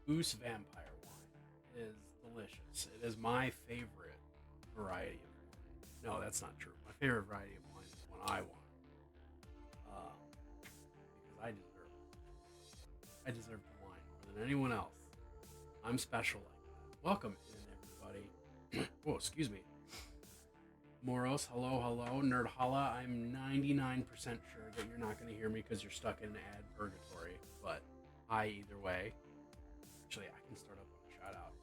Goose Vampire wine. It is delicious. It is my favorite variety of wine. No, that's not true. My favorite variety of wine is one I want. Because I deserve the wine more than anyone else. I'm special like that. Welcome in, everybody. Whoa, excuse me. Moros, hello, Nerd Holla. I'm 99% sure that you're not going to hear me because you're stuck in ad purgatory, but hi either way. Actually, I can start up on a shout out.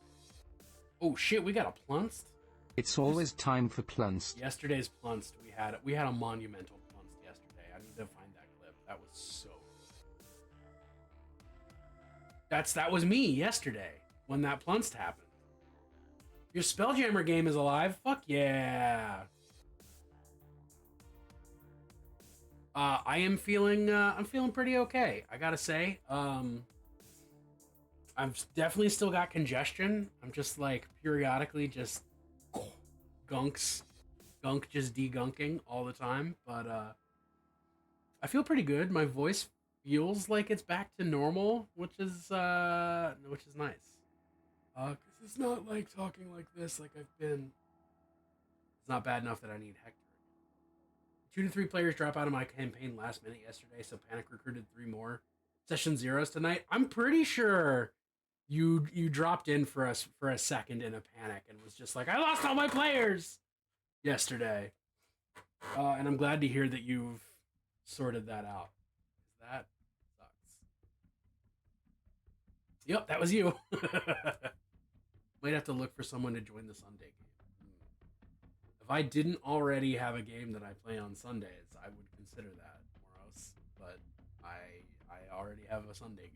Oh shit, we got a plunst? It's always time for plunst. Yesterday's plunst, we had a monumental plunst yesterday. I need to find that clip. That was so good. That was me yesterday when that plunst happened. Your Spelljammer game is alive. Fuck yeah. I'm feeling pretty okay. I gotta say. I've definitely still got congestion. I'm just like periodically just gunk just degunking all the time. But I feel pretty good. My voice feels like it's back to normal, which is nice. Cause it's not like talking like this like I've been. It's not bad enough that I need Hector. 2 to 3 players drop out of my campaign last minute yesterday, so Panic recruited 3 more. Session zeros tonight. I'm pretty sure you dropped in for us for a second in a panic and was just like, I lost all my players yesterday. And I'm glad to hear that you've sorted that out. That sucks. Yep, that was you. Might have to look for someone to join the Sunday game. If I didn't already have a game that I play on Sundays, I would consider that, Moros. But I already have a Sunday game.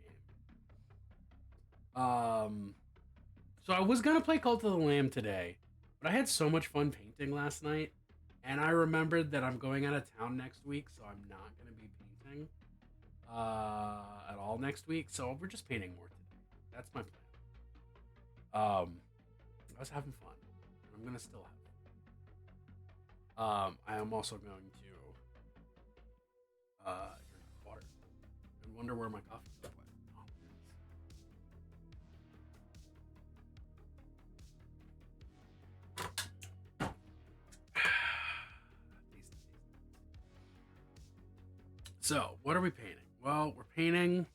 So I was gonna play Cult of the Lamb today, but I had so much fun painting last night, and I remembered that I'm going out of town next week, so I'm not gonna be painting at all next week. So we're just painting more today. That's my plan. I was having fun. I'm gonna still have fun. I am also going to drink water and wonder where my coffee is. So, what are we painting? Well, we're painting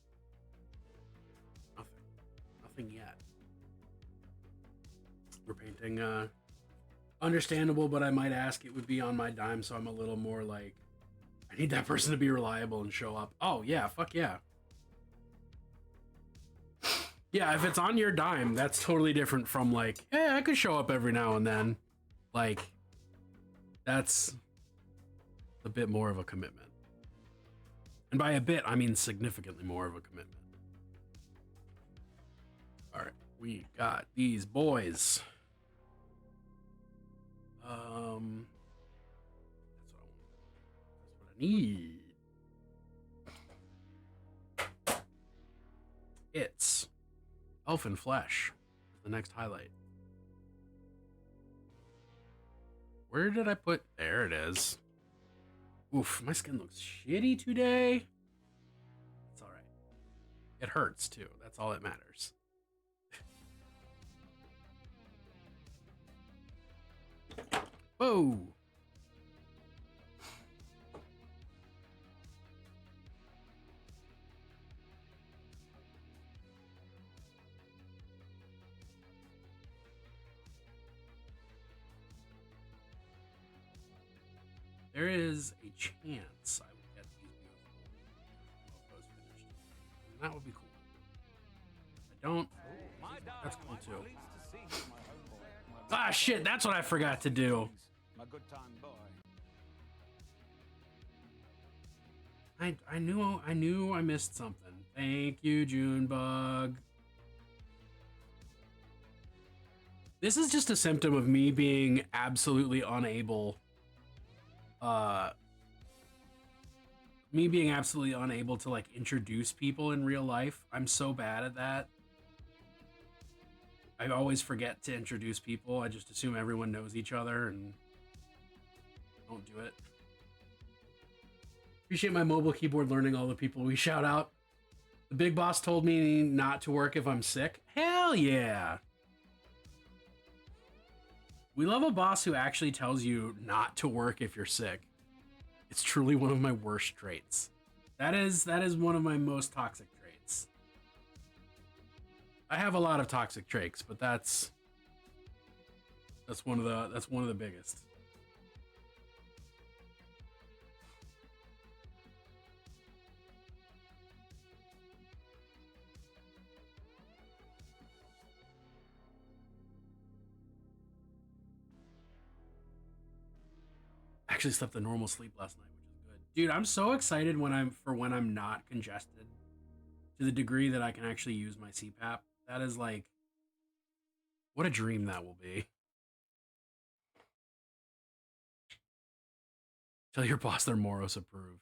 nothing yet. We're painting understandable, but I might ask it would be on my dime, so I'm a little more like, I need that person to be reliable and show up. Oh yeah, fuck yeah. Yeah, if it's on your dime, that's totally different from like, hey, I could show up every now and then. Like, that's a bit more of a commitment. And by a bit, I mean significantly more of a commitment. All right, we got these boys. That's what I need. It's Elfin Flesh, the next highlight. Where did I put? There it is. Oof, my skin looks shitty today. It's all right. It hurts too. That's all that matters. Whoa. There is a chance I would get these beautiful mofos finished. And that would be cool. I don't. That's cool too. Ah, shit, that's what I forgot to do. My good time boy. I knew I missed something. Thank you, Junebug. This is just a symptom of me being absolutely unable to like introduce people in real life. I'm so bad at that. I always forget to introduce people. I just assume everyone knows each other and don't do it. Appreciate my mobile keyboard learning all the people we shout out. The big boss told me not to work if I'm sick. Hell yeah. We love a boss who actually tells you not to work if you're sick. It's truly one of my worst traits. That is one of my most toxic traits. I have a lot of toxic traits, but that's one of the biggest. I actually slept a normal sleep last night, which is good. Dude, I'm so excited when I'm not congested to the degree that I can actually use my CPAP. That is like what a dream that will be. Tell your boss they're Moros approved.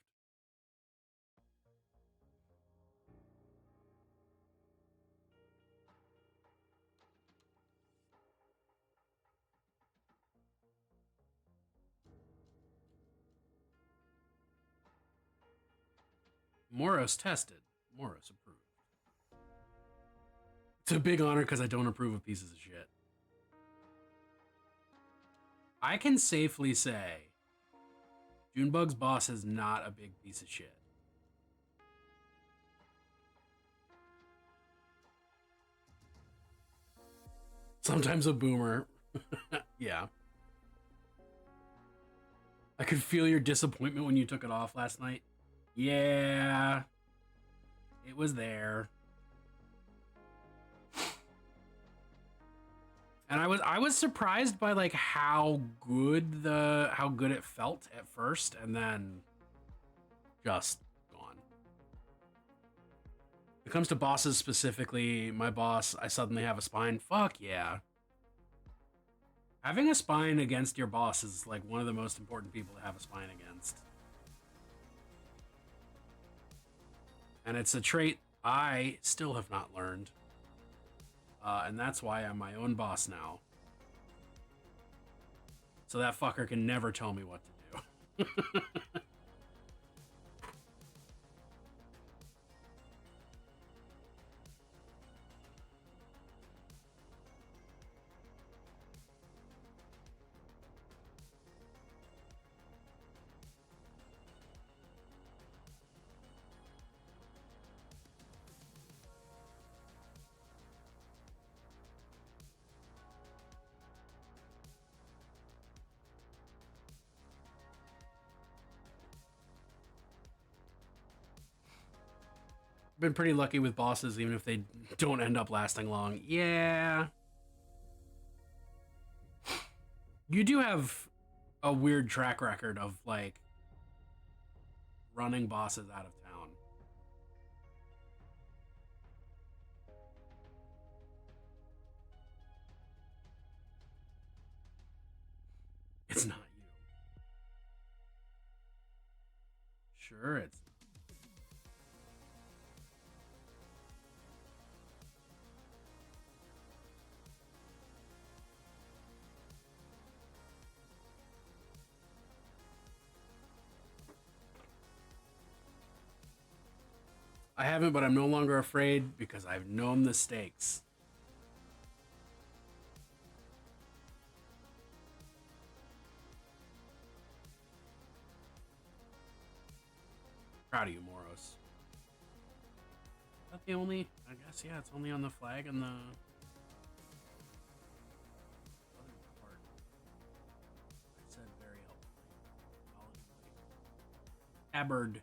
Moros tested. Moros approved. It's a big honor because I don't approve of pieces of shit. I can safely say Junebug's boss is not a big piece of shit. Sometimes a boomer. Yeah. I could feel your disappointment when you took it off last night. Yeah. It was there. And I was surprised by like how good it felt at first and then just gone. When it comes to bosses specifically, my boss, I suddenly have a spine. Fuck yeah. Having a spine against your boss is like one of the most important people to have a spine against. And it's a trait I still have not learned. And that's why I'm my own boss now. So that fucker can never tell me what to do. Been pretty lucky with bosses, even if they don't end up lasting long. Yeah. You do have a weird track record of like running bosses out of town. It's not you. Sure, it's. I haven't, but I'm no longer afraid because I've known the stakes. Proud of you, Moros. Is that the only? I guess yeah. It's only on the flag and the other part. I said very helpfully. Tabard.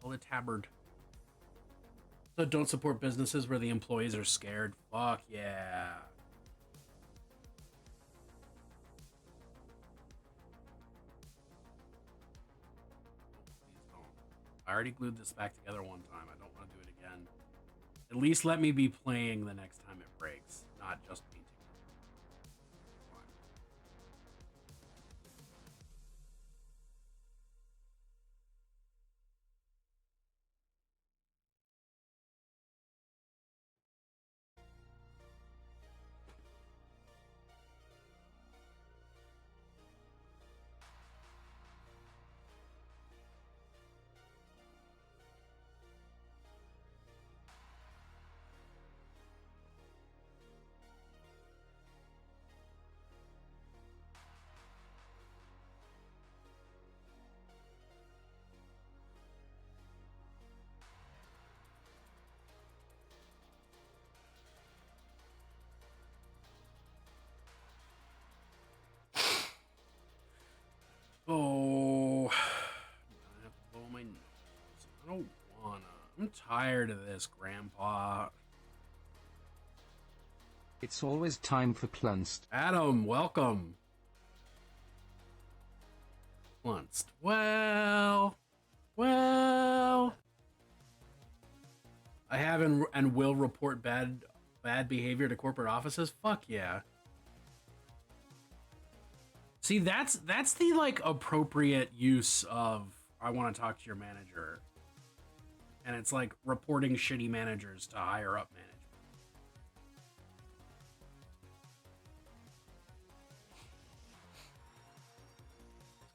Call it tabard. So don't support businesses where the employees are scared. Fuck yeah. Please don't. I already glued this back together one time. I don't want to do it again. At least let me be playing the next time it breaks, not just painting. tired of this, Grandpa. It's always time for Plunst. Adam, welcome. Plunst. Well. I have and will report bad behavior to corporate offices. Fuck yeah. See, that's the like appropriate use of I want to talk to your manager. And it's like reporting shitty managers to higher up management.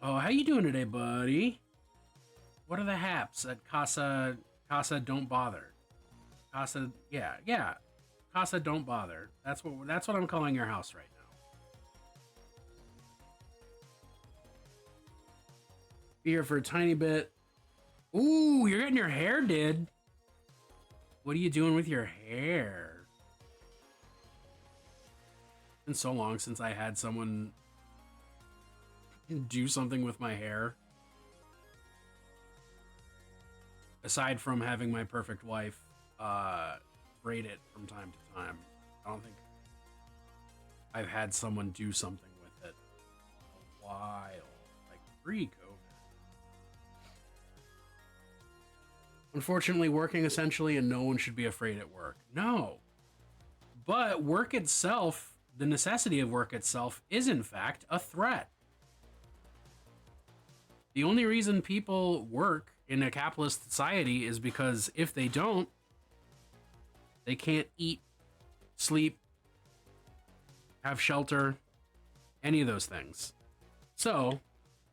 Oh, how you doing today, buddy? What are the haps at Casa Don't Bother? Casa, yeah. Casa Don't Bother. That's what I'm calling your house right now. Be here for a tiny bit. Ooh, you're getting your hair did. What are you doing with your hair? It's been so long since I had someone do something with my hair. Aside from having my perfect wife braid it from time to time, I don't think I've had someone do something with it in a while, like pre-COVID. Unfortunately, working essentially, and no one should be afraid at work. No. But work itself, the necessity of work itself, is in fact a threat. The only reason people work in a capitalist society is because if they don't, they can't eat, sleep, have shelter, any of those things. So,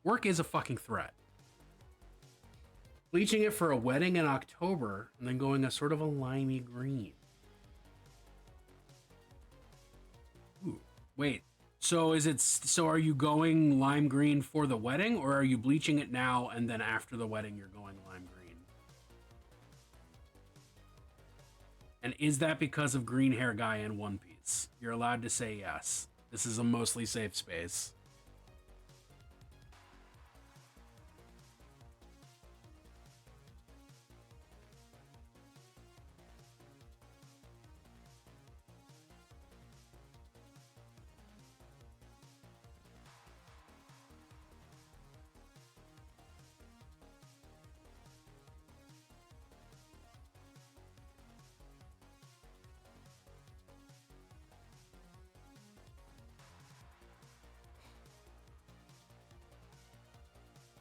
work is a fucking threat. Bleaching it for a wedding in October and then going a sort of a limey green. Ooh, wait. So are you going lime green for the wedding, or are you bleaching it now and then after the wedding you're going lime green? And is that because of green hair guy in One Piece? You're allowed to say yes. This is a mostly safe space.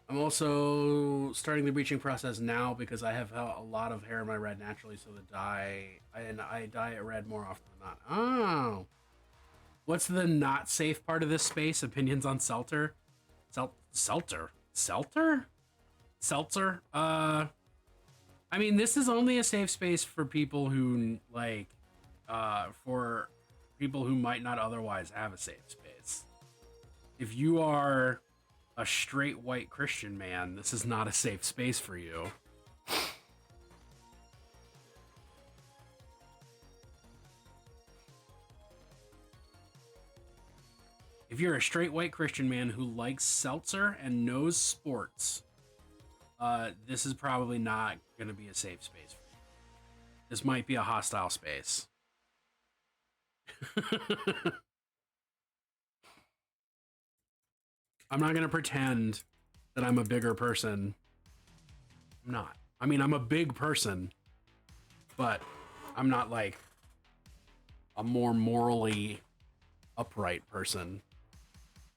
I'm also starting the bleaching process now because I have a lot of hair in my red naturally, so I dye it red more often than not. Oh. What's the not safe part of this space? Opinions on Seltzer? Seltzer? I mean, this is only a safe space for people who, like, for people who might not otherwise have a safe space. If you are a straight white Christian man, this is not a safe space for you. If you're a straight white Christian man who likes seltzer and knows sports, this is probably not going to be a safe space for you. This might be a hostile space. I'm not going to pretend that I'm a bigger person. I'm not. I mean, I'm a big person, but I'm not like a more morally upright person.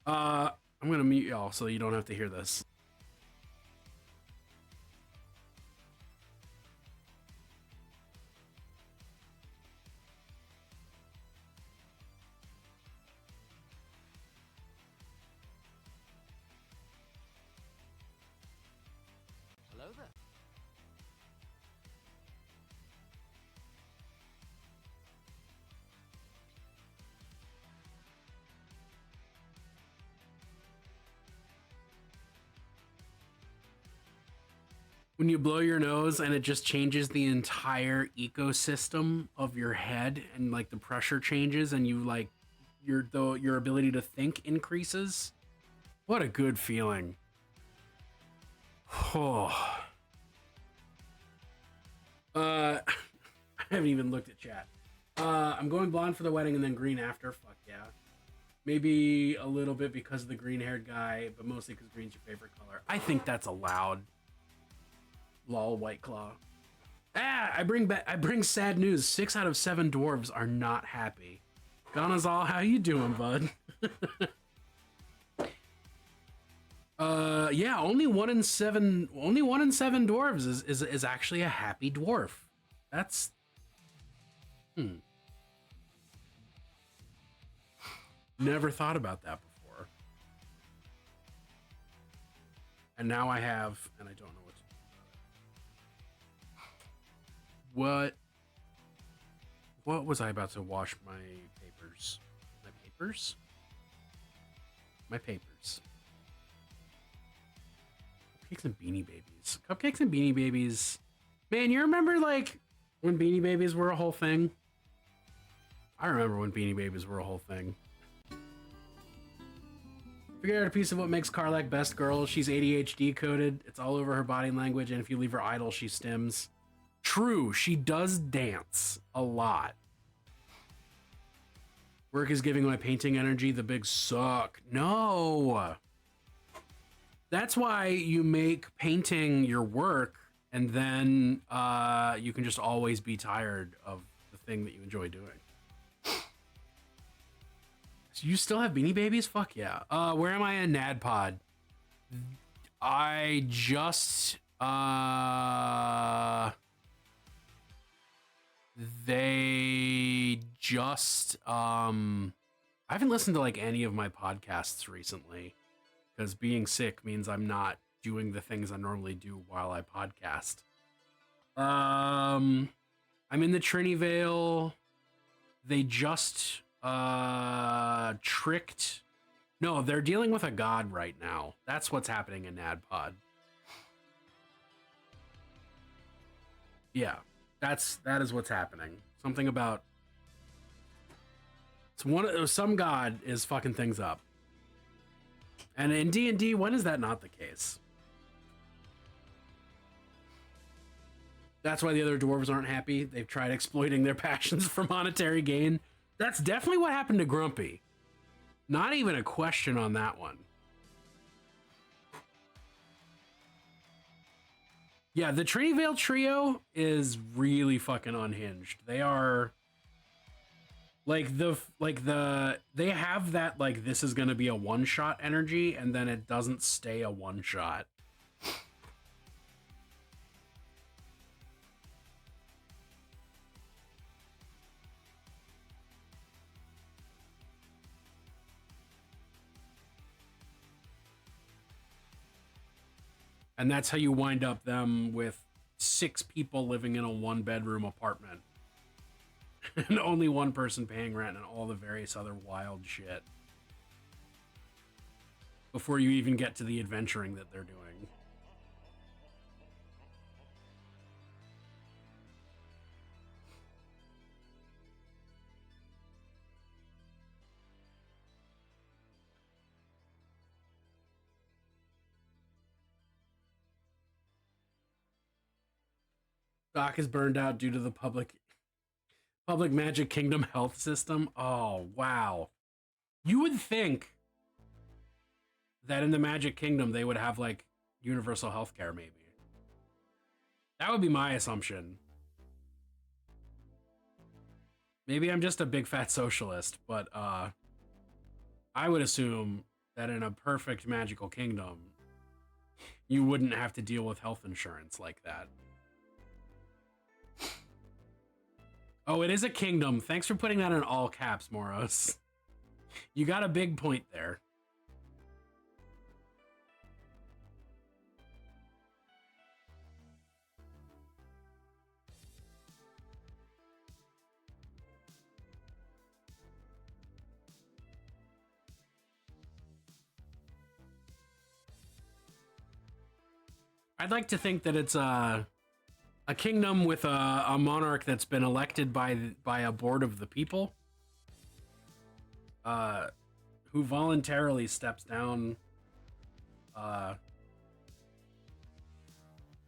I'm going to mute y'all so you don't have to hear this. Hello there. When you blow your nose and it just changes the entire ecosystem of your head, and like the pressure changes and you like your ability to think increases. What a good feeling. Oh. I haven't even looked at chat. I'm going blonde for the wedding and then green after. Fuck yeah. Maybe a little bit because of the green-haired guy, but mostly because green's your favorite color. I think that's allowed. Lol, White Claw. I bring sad news. 6 out of 7 dwarves are not happy. Ganazal, how you doing, bud? Yeah, only 1 in 7 dwarves is actually a happy dwarf. That's never thought about that before. And now I have, and I don't know what to do about it. What was I about to wash my papers? My papers? My papers. Cupcakes and Beanie Babies. Cupcakes and Beanie Babies. Man, you remember like when Beanie Babies were a whole thing? I remember when Beanie Babies were a whole thing. Figured out a piece of what makes Karlak best girl. She's ADHD coded. It's all over her body language, and if you leave her idle, she stims. True, she does dance a lot. Work is giving my painting energy the big suck. No. That's why you make painting your work, and then you can just always be tired of the thing that you enjoy doing. So you still have Beanie Babies? Fuck yeah. Where am I in NADPOD? I just they just I haven't listened to like any of my podcasts recently because being sick means I'm not doing the things I normally do while I podcast. I'm in the Trinity Vale. They just tricked. No, they're dealing with a god right now. That's what's happening in NADPOD. Yeah, that is what's happening. Something about some god is fucking things up. And in D&D, when is that not the case? That's why the other dwarves aren't happy. They've tried exploiting their passions for monetary gain. That's definitely what happened to Grumpy. Not even a question on that one. Yeah, the Trinity Vale trio is really fucking unhinged. They are they have that like this is gonna be a one-shot energy, and then it doesn't stay a one-shot. And that's how you wind up them with 6 people living in a 1-bedroom apartment. And only one person paying rent and all the various other wild shit. Before you even get to the adventuring that they're doing. Doc is burned out due to the public Magic Kingdom health system. Oh, wow. You would think that in the Magic Kingdom they would have like universal healthcare, maybe. That would be my assumption. Maybe I'm just a big fat socialist, but I would assume that in a perfect magical kingdom you wouldn't have to deal with health insurance like that. Oh, it is a kingdom. Thanks for putting that in all caps, Moros. You got a big point there. I'd like to think that it's a kingdom with a monarch that's been elected by a board of the people, who voluntarily steps down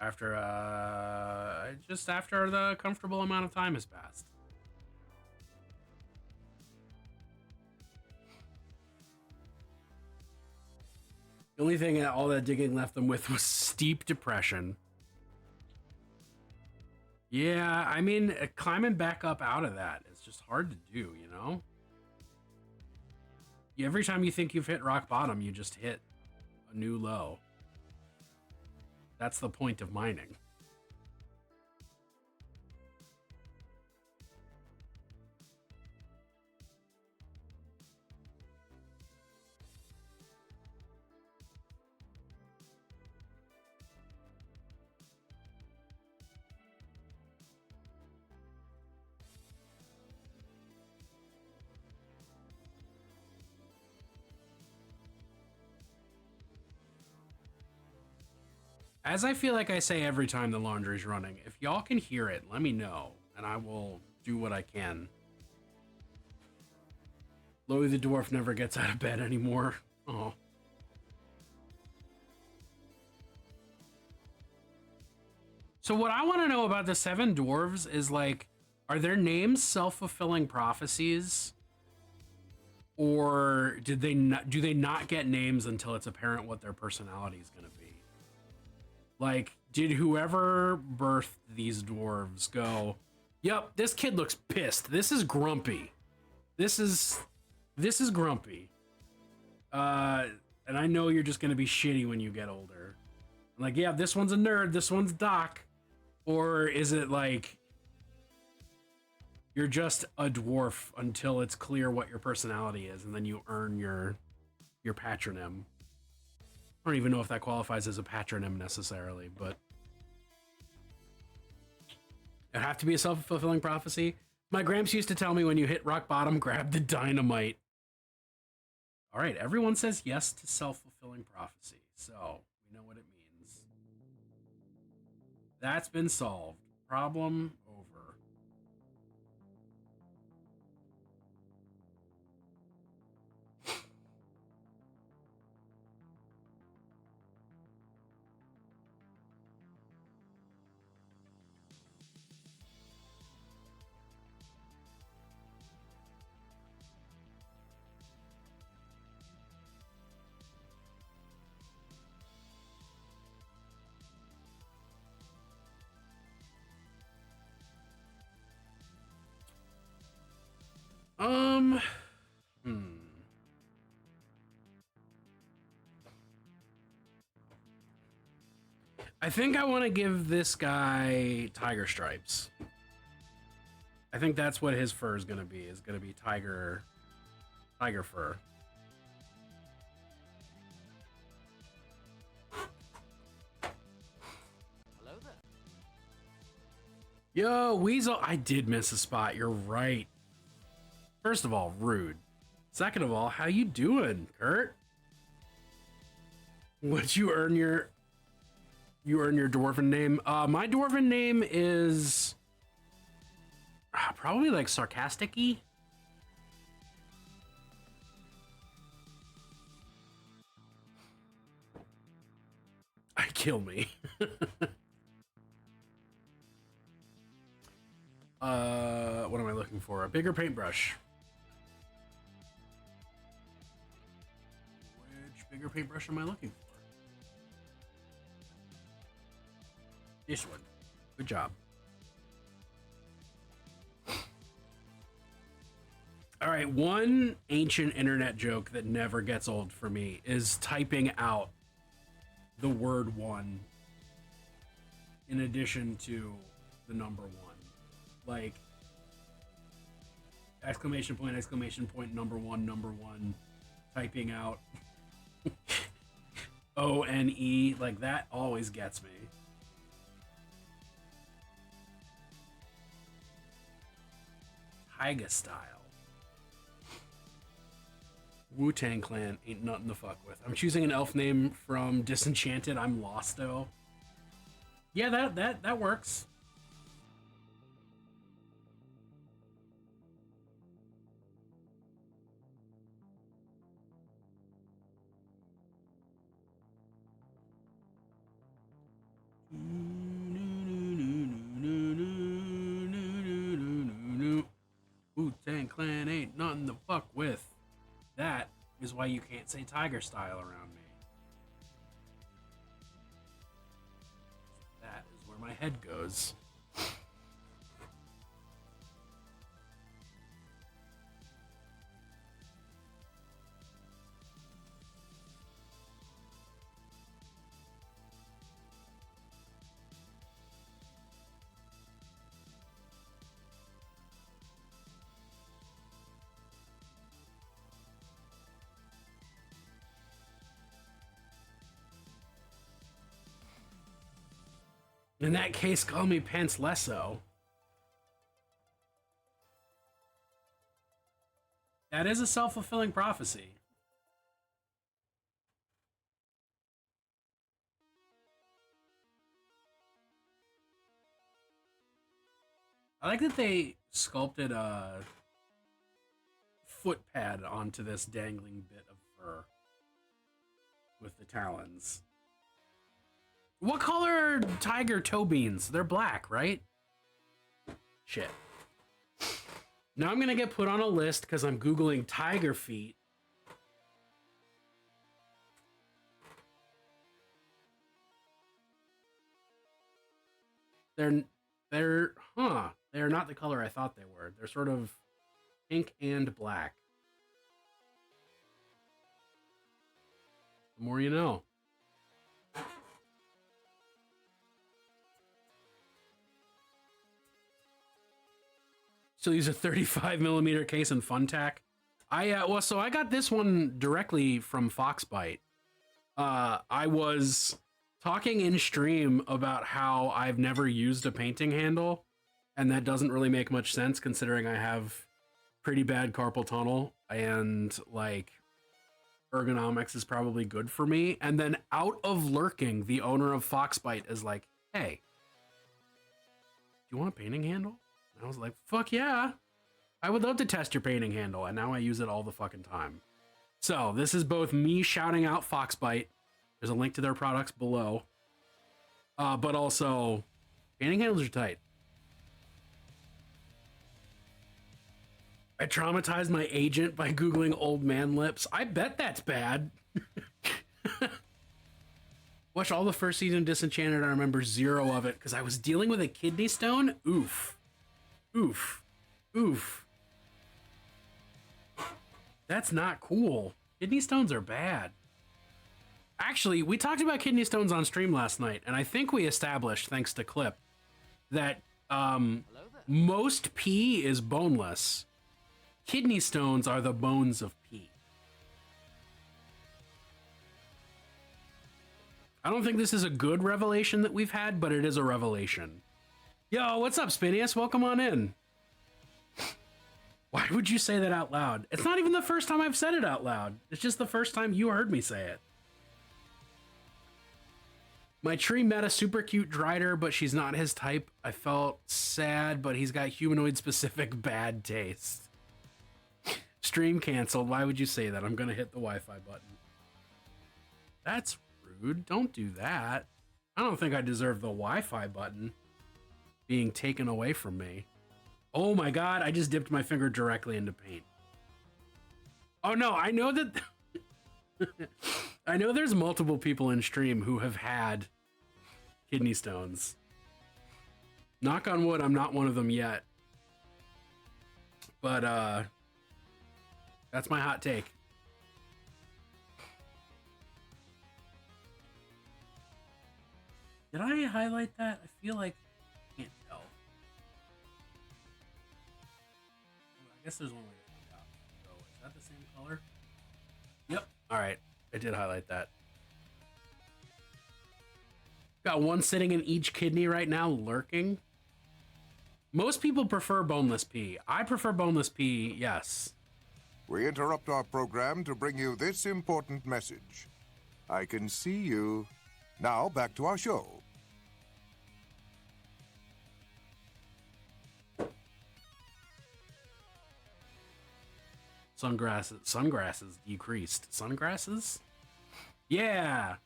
After just after the comfortable amount of time has passed. The only thing that all that digging left them with was steep depression. Yeah, I mean, climbing back up out of that is just hard to do, you know? Every time you think you've hit rock bottom, you just hit a new low. That's the point of mining. As I feel like I say every time the laundry's running, if y'all can hear it, let me know, and I will do what I can. Louie the dwarf never gets out of bed anymore. Oh. So what I want to know about the seven dwarves is, like, are their names self-fulfilling prophecies? Or do they not get names until it's apparent what their personality is going to be? Like, did whoever birthed these dwarves go, yep, this kid looks pissed. This is grumpy. This is grumpy. And I know you're just going to be shitty when you get older. Like, yeah, this one's a nerd. This one's Doc. Or is it like you're just a dwarf until it's clear what your personality is, and then you earn your patronym? I don't even know if that qualifies as a patronym necessarily, but it'd have to be a self-fulfilling prophecy. My gramps used to tell me when you hit rock bottom, grab the dynamite. All right, everyone says yes to self-fulfilling prophecy, so we know what it means. That's been solved. Problem over. I think I want to give this guy tiger stripes. I think that's what his fur is going to be. Is going to be tiger fur. Hello there. Yo, Weasel, I did miss a spot. You're right. First of all, rude. Second of all, how you doing, Kurt? Would you earn your dwarven name? My dwarven name is probably like sarcastic-y. Kill me. What am I looking for? A bigger paintbrush. Which bigger paintbrush am I looking for? This one. Good job. All right, one ancient internet joke that never gets old for me is typing out the word one in addition to the number one. Like, exclamation point, number one, typing out O-N-E, like that always gets me. Taiga style. Wu-Tang Clan ain't nothing to fuck with. I'm choosing an elf name from Disenchanted. I'm Losto. Yeah, that works. Wu-Tang Clan ain't nothing to fuck with. That is why you can't say Tiger Style around me. That is where my head goes. In that case, call me Pants Lesso. That is a self-fulfilling prophecy. I like that they sculpted a foot pad onto this dangling bit of fur with the talons. What color are tiger toe beans? They're black, right? Shit. Now I'm gonna get put on a list because I'm Googling tiger feet. They're not the color I thought they were. They're sort of pink and black. The more you know. So use a 35 millimeter case in Funtac. So I got this one directly from Foxbite. I was talking in stream about how I've never used a painting handle, and that doesn't really make much sense considering I have pretty bad carpal tunnel and like ergonomics is probably good for me. And then out of lurking, the owner of Foxbite is like, "Hey, do you want a painting handle?" And I was like, "Fuck yeah. I would love to test your painting handle." And now I use it all the fucking time. So this is both me shouting out Foxbite. There's a link to their products below. But also, painting handles are tight. I traumatized my agent by Googling old man lips. I bet that's bad. Watched all the first season of Disenchanted. I remember zero of it because I was dealing with a kidney stone. Oof. Oof. Oof. That's not cool. Kidney stones are bad. Actually, we talked about kidney stones on stream last night, and I think we established, thanks to Clip, that most pee is boneless. Kidney stones are the bones of pee. I don't think this is a good revelation that we've had, but it is a revelation. Yo, what's up, Spinius? Welcome on in. Why would you say that out loud? It's not even the first time I've said it out loud. It's just the first time you heard me say it. My tree met a super cute Drider, but she's not his type. I felt sad, but he's got humanoid-specific bad taste. Stream canceled. Why would you say that? I'm gonna hit the Wi-Fi button. That's rude. Don't do that. I don't think I deserve the Wi-Fi button being taken away from me. Oh my god, I just dipped my finger directly into paint. Oh no, I know that... I know there's multiple people in stream who have had kidney stones. Knock on wood, I'm not one of them yet. But, that's my hot take. Did I highlight that? I feel like I can't tell. I guess there's one way to find out. So, is that the same color? Yep. All right. I did highlight that. Got one sitting in each kidney right now, lurking. Most people prefer boneless pee. I prefer boneless pee, yes. We interrupt our program to bring you this important message. I can see you. Now, back to our show. Sunglasses decreased. Sunglasses? Yeah.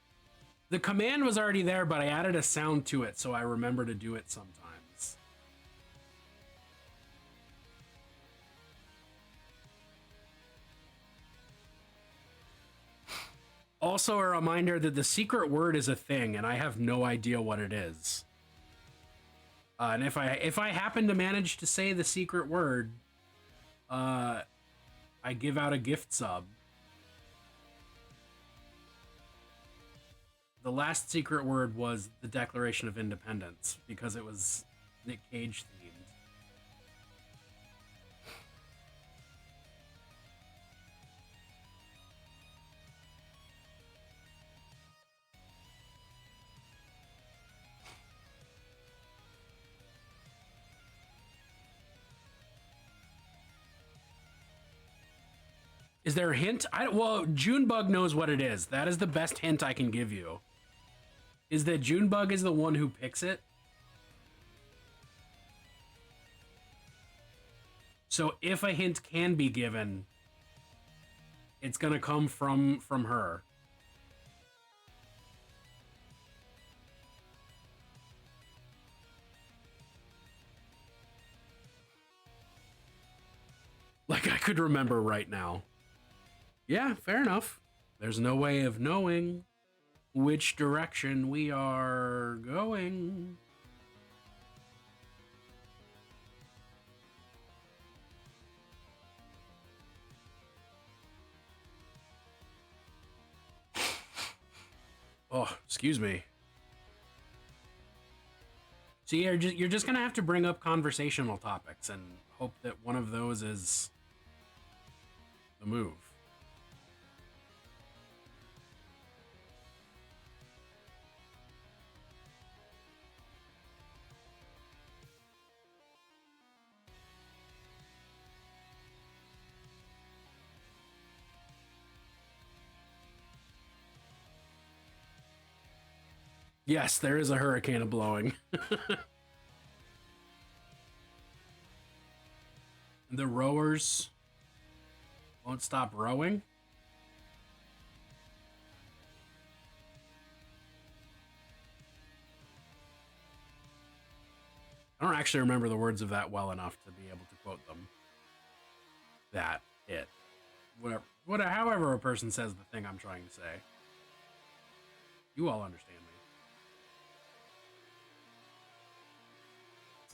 The command was already there, but I added a sound to it, so I remember to do it sometimes. Also, a reminder that the secret word is a thing, and I have no idea what it is. And if I happen to manage to say the secret word, I give out a gift sub. The last secret word was the Declaration of Independence because it was Nick Cage themed. Is there a hint? Well, Junebug knows what it is. That is the best hint I can give you. Is that Junebug is the one who picks it. So if a hint can be given, it's gonna come from her. Like I could remember right now. Yeah, fair enough. There's no way of knowing which direction we are going. Oh, excuse me. So you're just gonna have to bring up conversational topics and hope that one of those is the move. Yes, there is a hurricane blowing. The rowers won't stop rowing. I don't actually remember the words of that well enough to be able to quote them. However a person says the thing I'm trying to say. You all understand me.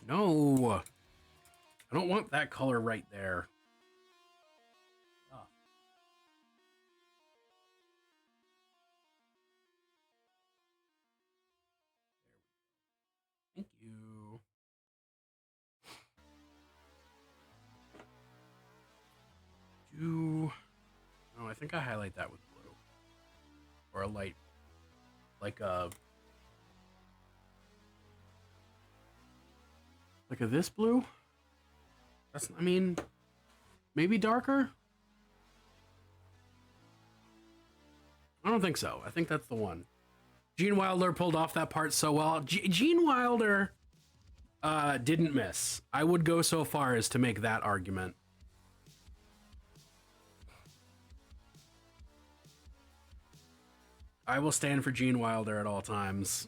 No! I don't want that color right there. Oh. Thank you. Oh, I think I highlight that with blue. Or a light, like a this blue? I mean, maybe darker? I don't think so. I think that's the one. Gene Wilder pulled off that part so well. Gene Wilder didn't miss. I would go so far as to make that argument. I will stand for Gene Wilder at all times.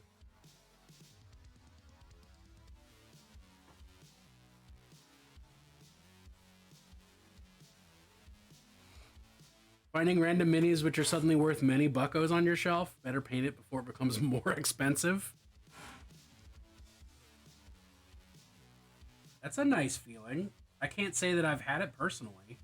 Finding random minis which are suddenly worth many buckos on your shelf. Better paint it before it becomes more expensive. That's a nice feeling. I can't say that I've had it personally.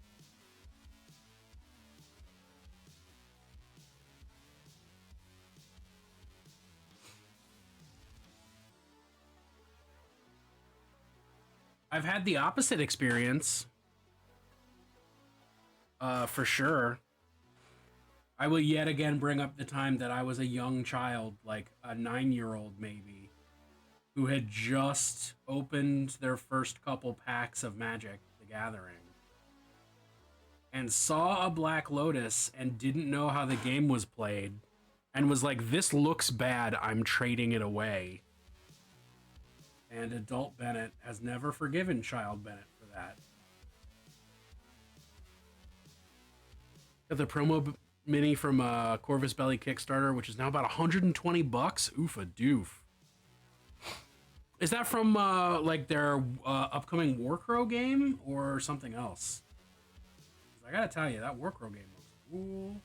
I've had the opposite experience. For sure. I will yet again bring up the time that I was a young child, like a 9-year-old maybe, who had just opened their first couple packs of Magic the Gathering and saw a Black Lotus and didn't know how the game was played and was like, this looks bad, I'm trading it away. And adult Bennett has never forgiven child Bennett for that. Got the promo mini from Corvus Belly Kickstarter, which is now about $120. Oof a doof. Is that from like their upcoming Warcrow game or something else? I gotta tell you, that Warcrow game looks cool.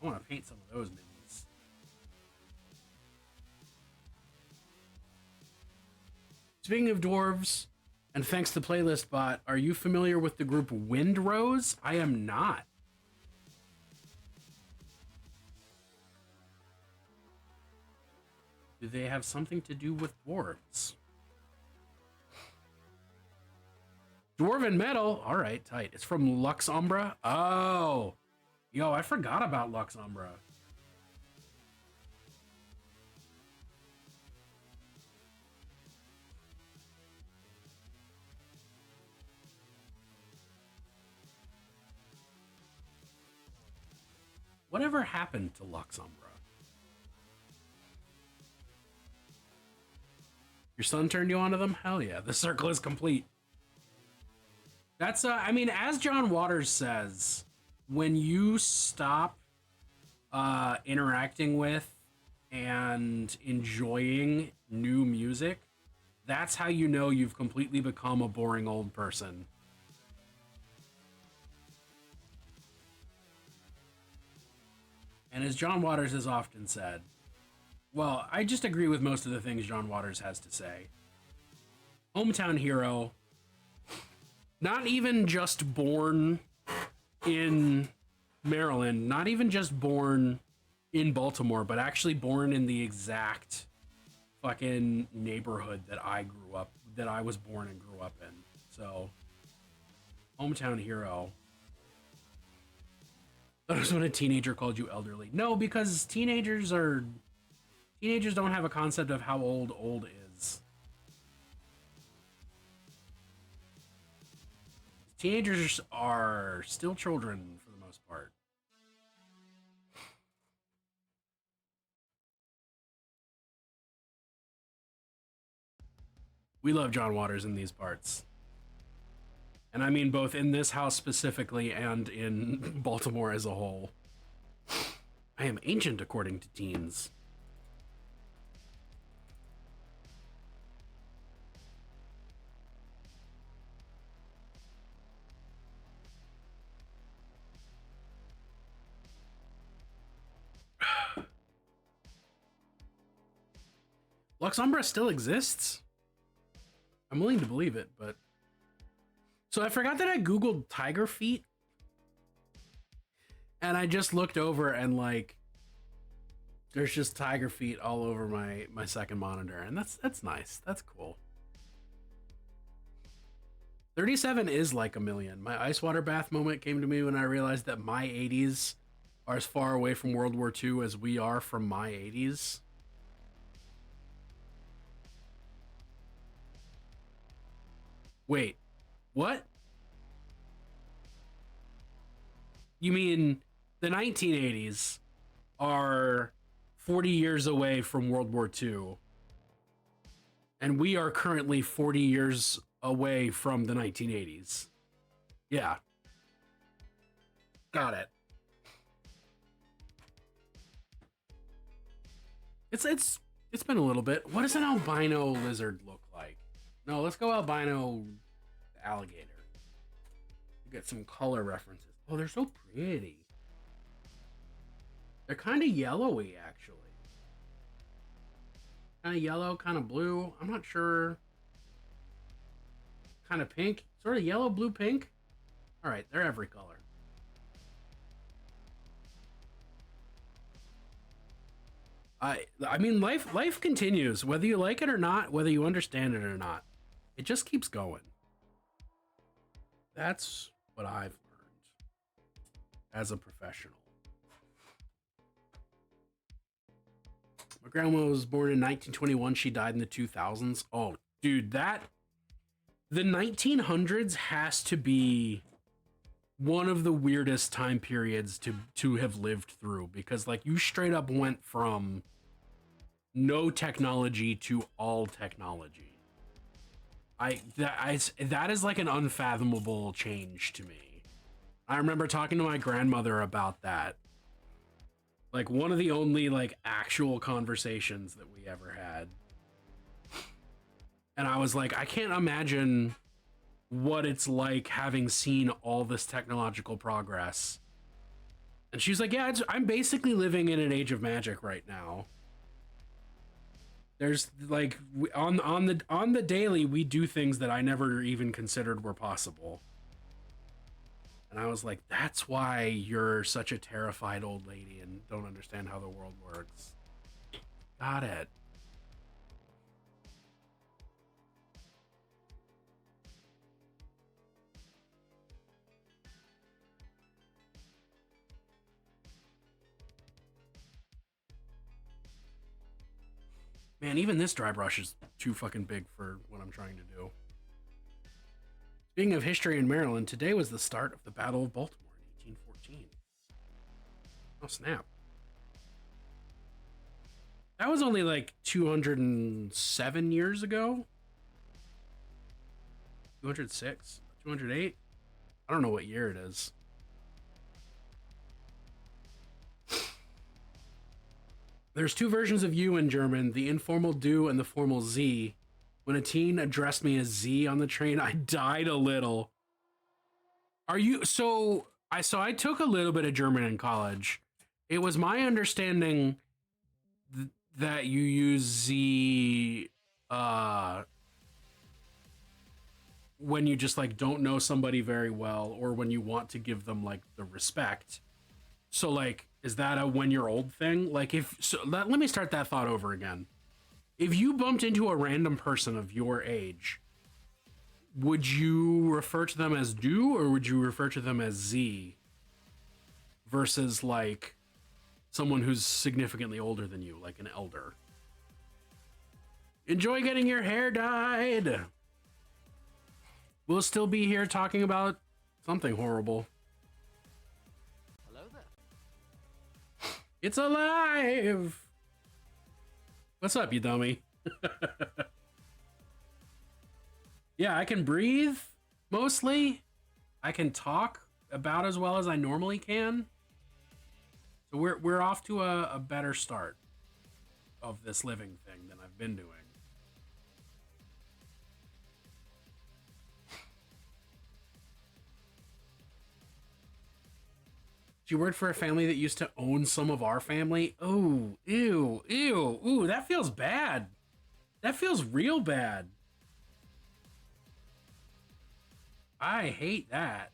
I want to paint some of those minis. Speaking of dwarves, and thanks to Playlist Bot, are you familiar with the group Windrose? I am not. Do they have something to do with dwarves? Dwarven Metal? Alright, tight. It's from Lux Umbra? Oh! Yo, I forgot about Lux Umbra. Whatever happened to Lux Umbra? Your son turned you onto them? Hell yeah, the circle is complete. That's, I mean, as John Waters says, when you stop interacting with and enjoying new music, that's how you know you've completely become a boring old person. And as John Waters has often said, well, I just agree with most of the things John Waters has to say. Hometown hero, not even just born in Maryland, not even just born in Baltimore, but actually born in the exact fucking neighborhood that I was born and grew up in. So, hometown hero. That was when a teenager called you elderly. No, because teenagers don't have a concept of how old is. Teenagers are still children for the most part. We love John Waters in these parts. And I mean both in this house specifically and in Baltimore as a whole. I am ancient according to teens. Lux Umbra still exists? I'm willing to believe it, but... So I forgot that I googled tiger feet. And I just looked over and like... There's just tiger feet all over my second monitor. And that's nice. That's cool. 37 is like a million. My ice water bath moment came to me when I realized that my 80s are as far away from World War II as we are from my 80s. Wait, what? You mean the 1980s are 40 years away from World War II, and we are currently 40 years away from the 1980s? Yeah. Got it. It's been a little bit. What does an albino lizard look like? No, let's go albino alligator. Get some color references. Oh, they're so pretty. They're kind of yellowy, actually. Kind of yellow, kind of blue. I'm not sure. Kind of pink. Sort of yellow, blue, pink. All right, they're every color. I mean, life continues, whether you like it or not, whether you understand it or not. It just keeps going. That's what I've learned as a professional. My grandma was born in 1921. She died in the 2000s. Oh, dude, the 1900s has to be one of the weirdest time periods to have lived through, because like you straight up went from no technology to all technology. That is like an unfathomable change to me. I remember talking to my grandmother about that. Like one of the only like actual conversations that we ever had. And I was like, I can't imagine what it's like having seen all this technological progress And she's like, yeah, I'm basically living in an age of magic right now. There's like on the daily, we do things that I never even considered were possible. And I was like, that's why you're such a terrified old lady and don't understand how the world works. Got it. Man, even this dry brush is too fucking big for what I'm trying to do. Speaking of history in Maryland, today was the start of the Battle of Baltimore in 1814. Oh, snap. That was only like 207 years ago? 206? 208? I don't know what year it is. There's two versions of you in German, the informal du and the formal Sie. When a teen addressed me as Z on the train, I died a little. Are you so I took a little bit of German in college. It was my understanding that you use Z when you just like don't know somebody very well or when you want to give them like the respect. So like is that a when you're old thing? Like if so let me start that thought over again. If you bumped into a random person of your age, would you refer to them as du or would you refer to them as Z versus like someone who's significantly older than you, like an elder? Enjoy getting your hair dyed. We'll still be here talking about something horrible. Hello there. It's alive. What's up, you dummy? Yeah, I can breathe, mostly. I can talk about as well as I normally can. So we're off to a better start of this living thing than I've been doing. She worked for a family that used to own some of our family. Oh, ew, ew, ooh, that feels bad. That feels real bad. I hate that.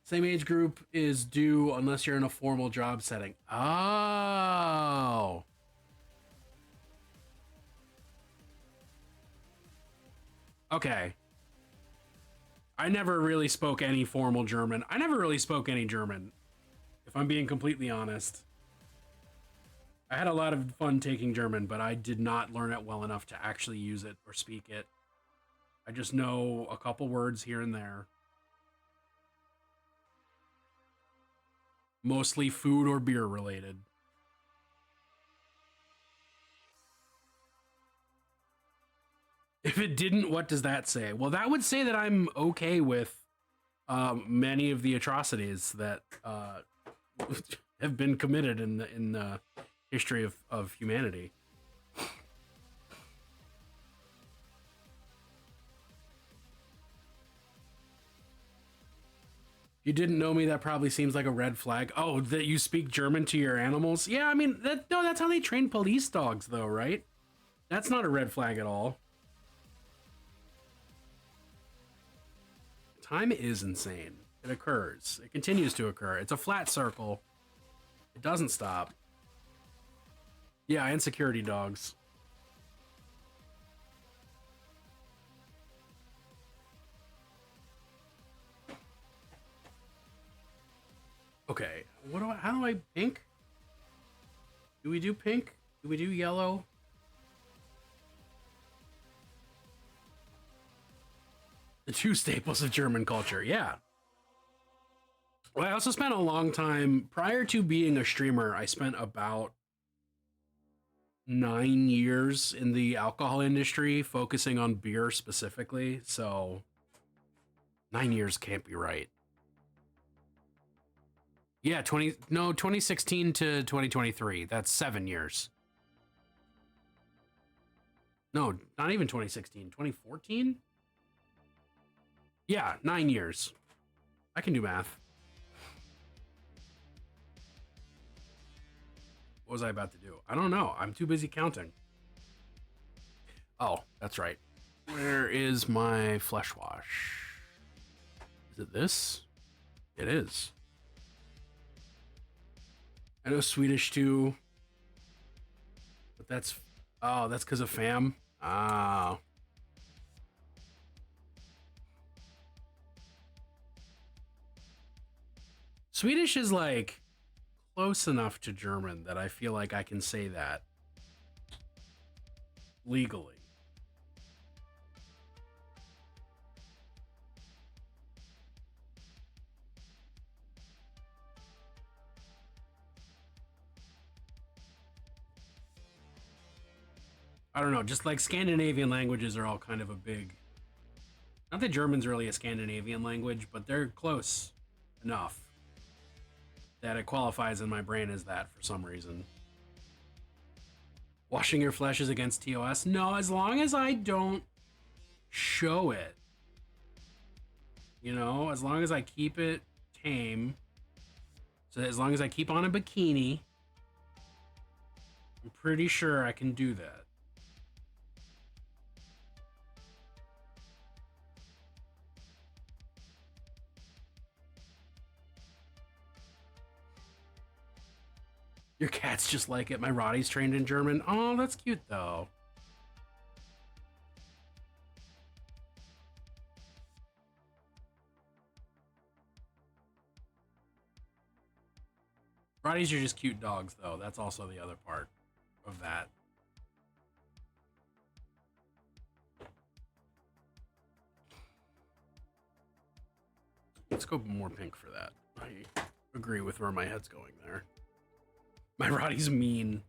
Same age group is due unless you're in a formal job setting. Oh. Okay. I never really spoke any formal German. I never really spoke any German, if I'm being completely honest. I had a lot of fun taking German, but I did not learn it well enough to actually use it or speak it. I just know a couple words here and there. Mostly food or beer related. If it didn't, what does that say? Well, that would say that I'm okay with many of the atrocities that have been committed in the history of humanity. You didn't know me, that probably seems like a red flag. Oh, that you speak German to your animals? Yeah, I mean, that's how they train police dogs, though, right? That's not a red flag at all. Time is insane. It occurs. It continues to occur. It's a flat circle. It doesn't stop. Yeah, and security dogs. Okay, how do I pink? Do we do pink? Do we do yellow? The two staples of German culture, yeah. Well, I also spent a long time, prior to being a streamer, I spent about 9 years in the alcohol industry, focusing on beer specifically, so 9 years can't be right. Yeah, 2016 to 2023. That's 7 years. No, not even 2016. 2014? Yeah, 9 years. I can do math. What was I about to do? I don't know. I'm too busy counting. Oh, that's right. Where is my flesh wash? Is it this? It is. I know Swedish too. But that's... Oh, that's because of fam? Ah. Swedish is like close enough to German that I feel like I can say that legally. I don't know, just like Scandinavian languages are all kind of a big... Not that German's really a Scandinavian language, but they're close enough that it qualifies in my brain as that for some reason. Washing your flesh is against TOS? No, as long as I don't show it. You know, as long as I keep it tame. So as long as I keep on a bikini, I'm pretty sure I can do that. Your cat's just like it. My Roddy's trained in German. Oh, that's cute, though. Roddy's are just cute dogs, though. That's also the other part of that. Let's go more pink for that. I agree with where my head's going there. My Roddy's mean.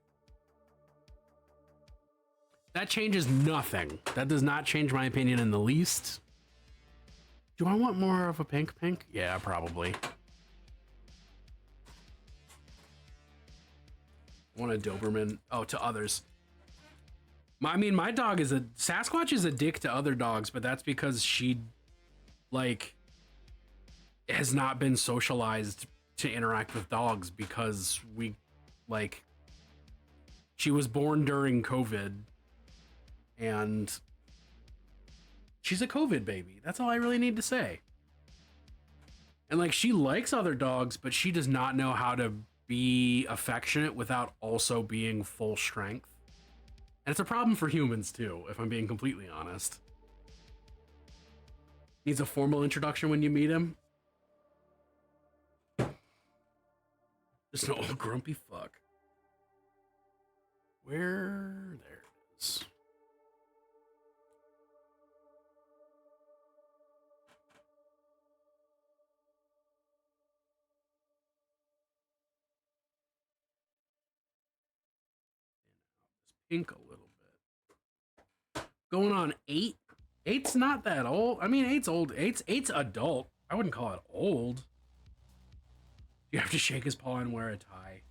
That changes nothing. That does not change my opinion in the least. Do I want more of a pink? Yeah, probably. I want a Doberman. Oh, to others. My dog is Sasquatch is a dick to other dogs, but that's because she, like, has not been socialized to interact with dogs because like, she was born during COVID and she's a COVID baby. That's all I really need to say. And like, she likes other dogs, but she does not know how to be affectionate without also being full strength. And it's a problem for humans too, if I'm being completely honest. Needs a formal introduction when you meet him. Just an old grumpy fuck. Where? There it is. Pink a little bit. Going on 8. 8's not that old. I mean, 8's old. 8's adult. I wouldn't call it old. You have to shake his paw and wear a tie.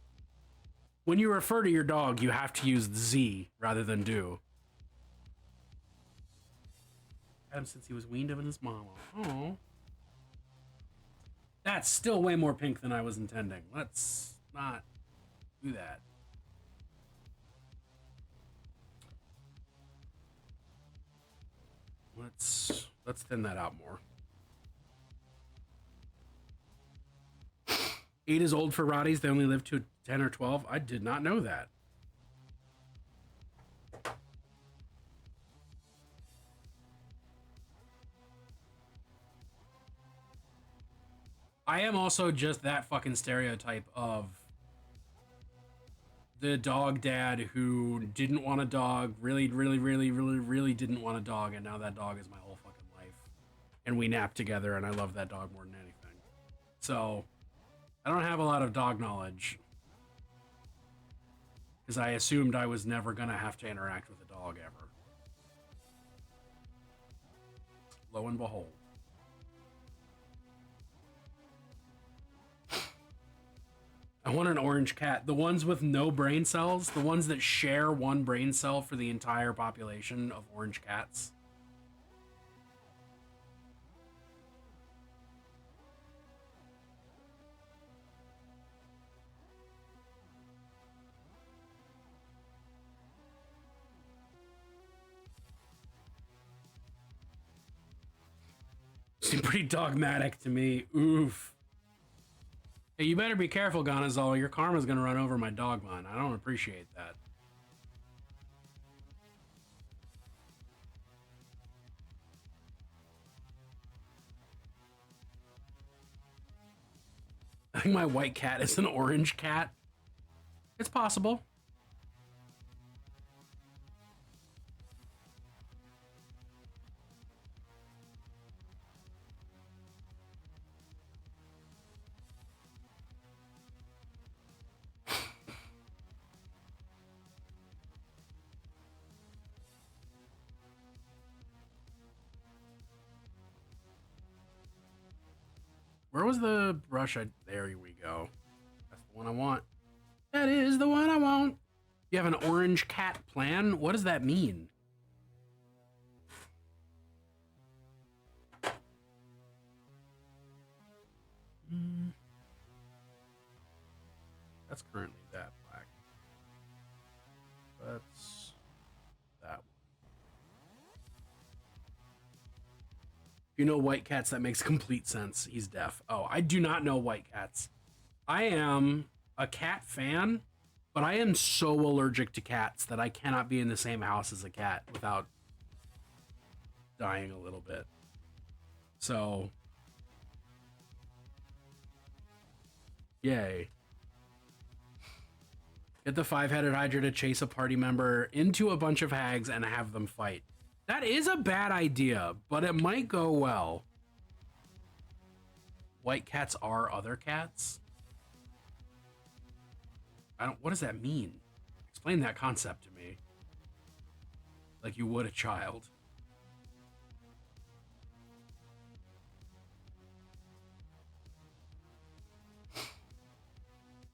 When you refer to your dog, you have to use the Z rather than do. Had him since he was weaned of his mama. Oh. That's still way more pink than I was intending. Let's not do that. Let's thin that out more. 8 is old for Roddies. They only live to 10 or 12. I did not know that. I am also just that fucking stereotype of the dog dad who didn't want a dog, really didn't want a dog, and now that dog is my whole fucking life. And we nap together, and I love that dog more than anything. So, I don't have a lot of dog knowledge. Because I assumed I was never going to have to interact with a dog ever. Lo and behold. I want an orange cat. The ones with no brain cells, the ones that share one brain cell for the entire population of orange cats. Seem pretty dogmatic to me. Oof. Hey, you better be careful, Ganazal. Your karma's gonna run over my dogman. I don't appreciate that. I think my white cat is an orange cat. It's possible. Where was the brush? There we go. That's the one I want. That is the one I want. You have an orange cat plan? What does that mean? That's currently that black. That's that one. If you know white cats, that makes complete sense. He's deaf. Oh, I do not know white cats. I am a cat fan, but I am so allergic to cats that I cannot be in the same house as a cat without dying a little bit. So, yay. Get the 5-headed Hydra to chase a party member into a bunch of hags and have them fight. That is a bad idea, but it might go well. White cats are other cats? What does that mean? Explain that concept to me. Like you would a child.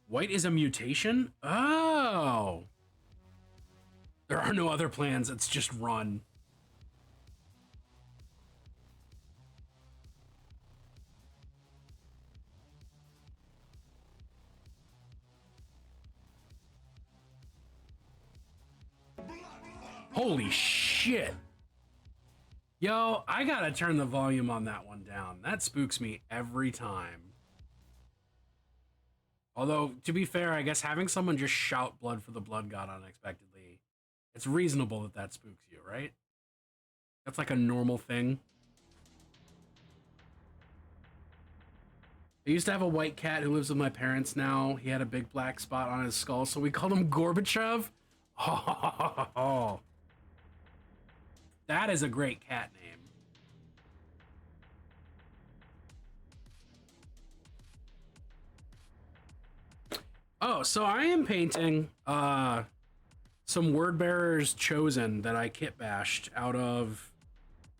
White is a mutation? Oh. There are no other plans. It's just run. Holy shit. Yo, I gotta turn the volume on that one down. That spooks me every time. Although, to be fair, I guess having someone just shout blood for the blood god unexpectedly, it's reasonable that that spooks you, right? That's like a normal thing. I used to have a white cat who lives with my parents now. He had a big black spot on his skull, so we called him Gorbachev. Oh, that is a great cat name. Oh, so I am painting some word bearers chosen that I kitbashed out of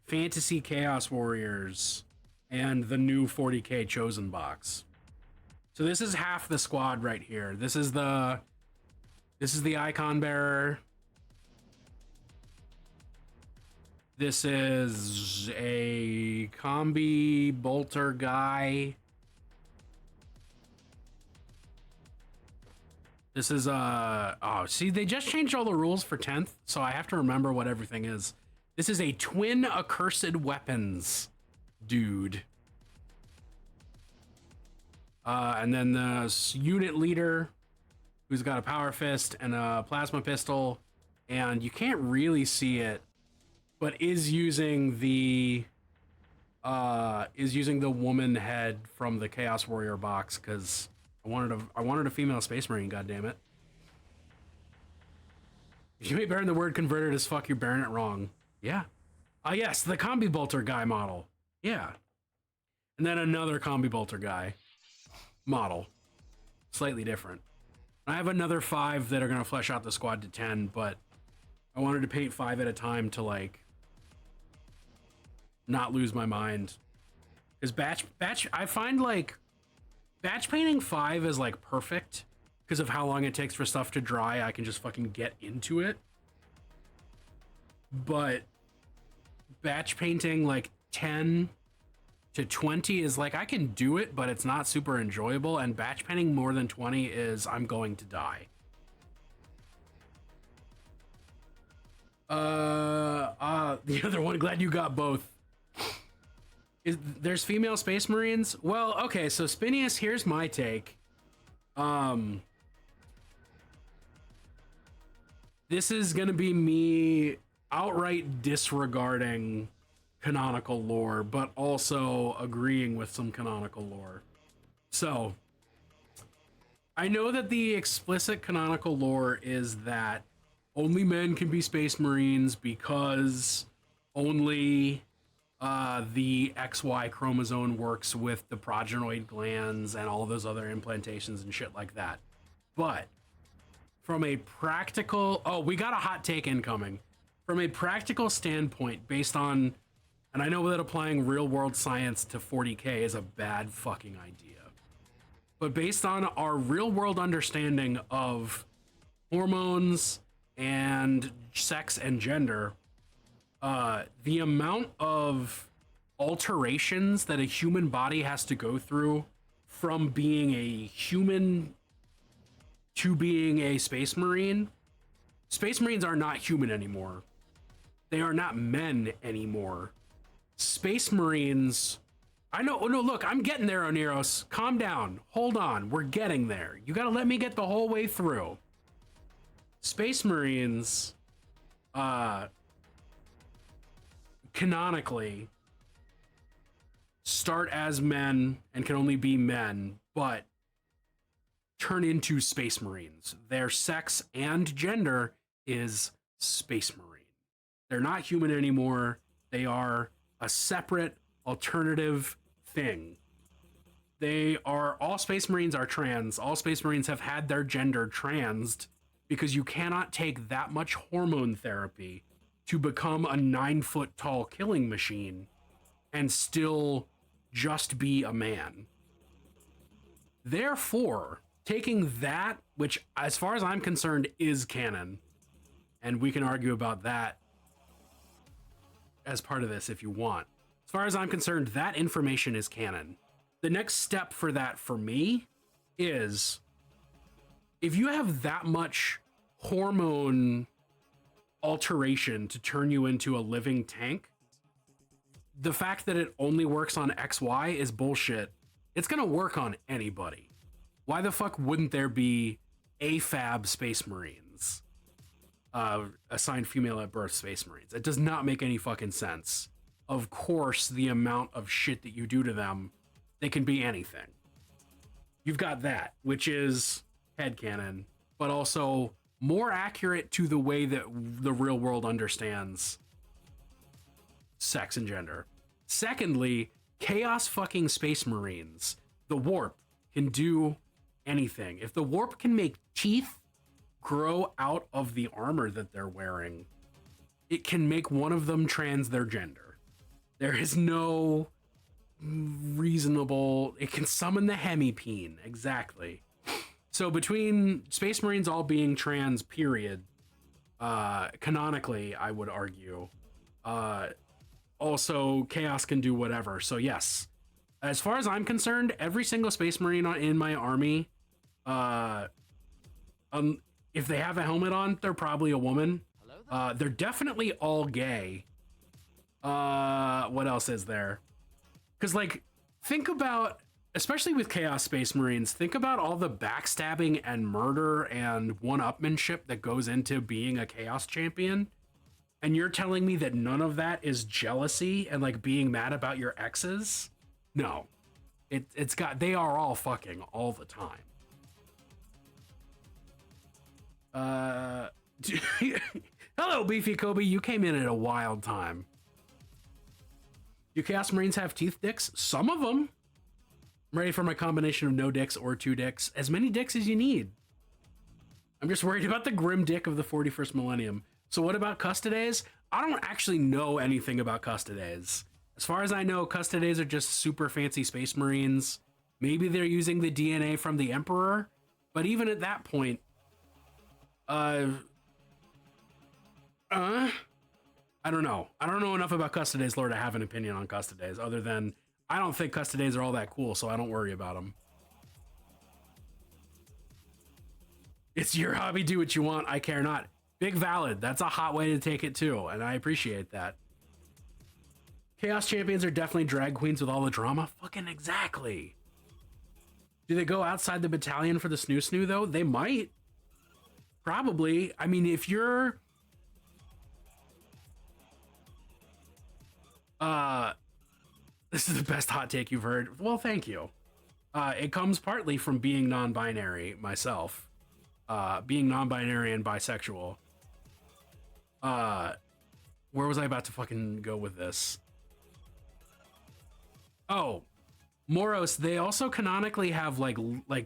Fantasy Chaos Warriors and the new 40k chosen box. So this is half the squad right here. This is the icon bearer. This is a combi bolter guy. This is oh, see, they just changed all the rules for 10th, so I have to remember what everything is. This is a twin accursed weapons dude. And then the unit leader, who's got a power fist and a plasma pistol, and you can't really see it, but is using the woman head from the Chaos Warrior box, because I wanted a female Space Marine, goddammit. If you may bearing the word converted as fuck, you're bearing it wrong. Yeah. Yes, the combi bolter guy model. Yeah. And then another combi bolter guy model. Slightly different. I have another 5 that are going to flesh out the squad to 10, but I wanted to paint 5 at a time to, like, not lose my mind. Because batch, I find, like, batch painting 5 is, like, perfect because of how long it takes for stuff to dry. I can just fucking get into it. But batch painting, like, 10 to 20 is like, I can do it, but it's not super enjoyable. And batch painting more than 20 is, I'm going to die. The other one, glad you got both. There's female space marines? Well, okay, so Spinius, here's my take. This is gonna be me outright disregarding canonical lore, but also agreeing with some canonical lore. So, I know that the explicit canonical lore is that only men can be space marines because only the XY chromosome works with the progenoid glands and all those other implantations and shit like that. But from a practical, oh, we got a hot take incoming. From a practical standpoint, based on, and I know that applying real world science to 40K is a bad fucking idea, but based on our real world understanding of hormones and sex and gender, the amount of alterations that a human body has to go through from being a human to being a space marine. Space marines are not human anymore. They are not men anymore. Space marines, I know, oh no, look, I'm getting there, Oneros. Calm down. Hold on. We're getting there. You gotta let me get the whole way through. Space marines, canonically, start as men and can only be men, but turn into space marines. Their sex and gender is space marine. They're not human anymore. They are a separate alternative thing. They are, all space marines are trans. All space marines have had their gender transed because you cannot take that much hormone therapy to become a 9-foot tall killing machine and still just be a man. Therefore, taking that, which as far as I'm concerned is canon, and we can argue about that as part of this if you want. As far as I'm concerned, that information is canon. The next step for that for me is, if you have that much hormone alteration to turn you into a living tank, the fact that it only works on XY is bullshit. It's gonna work on anybody. Why the fuck wouldn't there be AFAB space marines? Assigned female at birth space marines. It does not make any fucking sense. Of course, the amount of shit that you do to them, they can be anything. You've got that, which is headcanon, but also more accurate to the way that the real world understands sex and gender. Secondly, chaos fucking space marines. The warp can do anything. If the warp can make teeth grow out of the armor that they're wearing, it can make one of them trans their gender. There is no reasonable, it can summon the hemipene, exactly. So between space marines all being trans, period, canonically, I would argue, also chaos can do whatever. So yes, as far as I'm concerned, every single space marine in my army, if they have a helmet on, they're probably a woman. They're definitely all gay. What else is there? Because, like, think about, especially with Chaos Space Marines, think about all the backstabbing and murder and one-upmanship that goes into being a Chaos Champion. And you're telling me that none of that is jealousy and, like, being mad about your exes? No. It's got, they are all fucking all the time. Hello, Beefy Kobe. You came in at a wild time. Do Chaos Marines have teeth dicks? Some of them. I'm ready for my combination of no dicks or 2 dicks. As many dicks as you need. I'm just worried about the grim dick of the 41st millennium. So what about Custodes? I don't actually know anything about Custodes. As far as I know, Custodes are just super fancy space marines. Maybe they're using the DNA from the Emperor. But even at that point, I don't know. I don't know enough about Custodes lore to have an opinion on Custodes, other than I don't think Custodes are all that cool, so I don't worry about them. It's your hobby, do what you want, I care not. Big valid, that's a hot way to take it too, and I appreciate that. Chaos champions are definitely drag queens with all the drama. Fucking exactly. Do they go outside the battalion for the snoo snoo though? They might. Probably. I mean, if you're this is the best hot take you've heard. Well, thank you. It comes partly from being non-binary myself. Being non-binary and bisexual. Where was I about to fucking go with this? Oh, Moros, they also canonically have like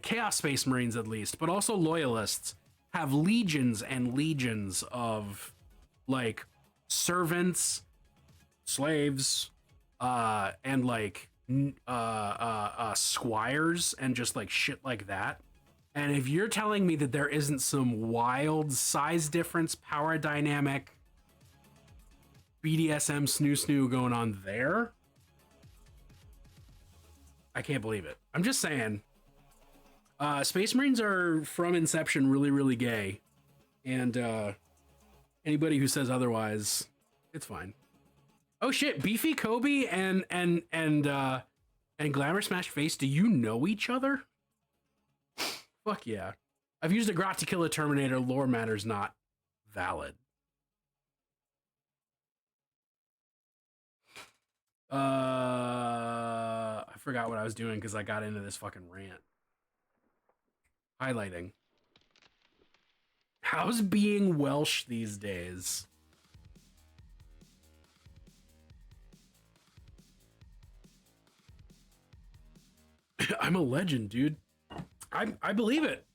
Chaos Space Marines at least, but also Loyalists have legions and legions of like servants, slaves, and like squires and just like shit like that. And if you're telling me that there isn't some wild size difference, power dynamic, BDSM snoo snoo going on there, I can't believe it. I'm just saying. Space Marines are from inception really, really gay. And anybody who says otherwise, it's fine. Oh shit, Beefy Kobe and Glamour Smash Face, do you know each other? Fuck yeah. I've used a grot to kill a Terminator, lore matters not. Valid. I forgot what I was doing because I got into this fucking rant. Highlighting. How's being Welsh these days? I'm a legend, dude. I believe it.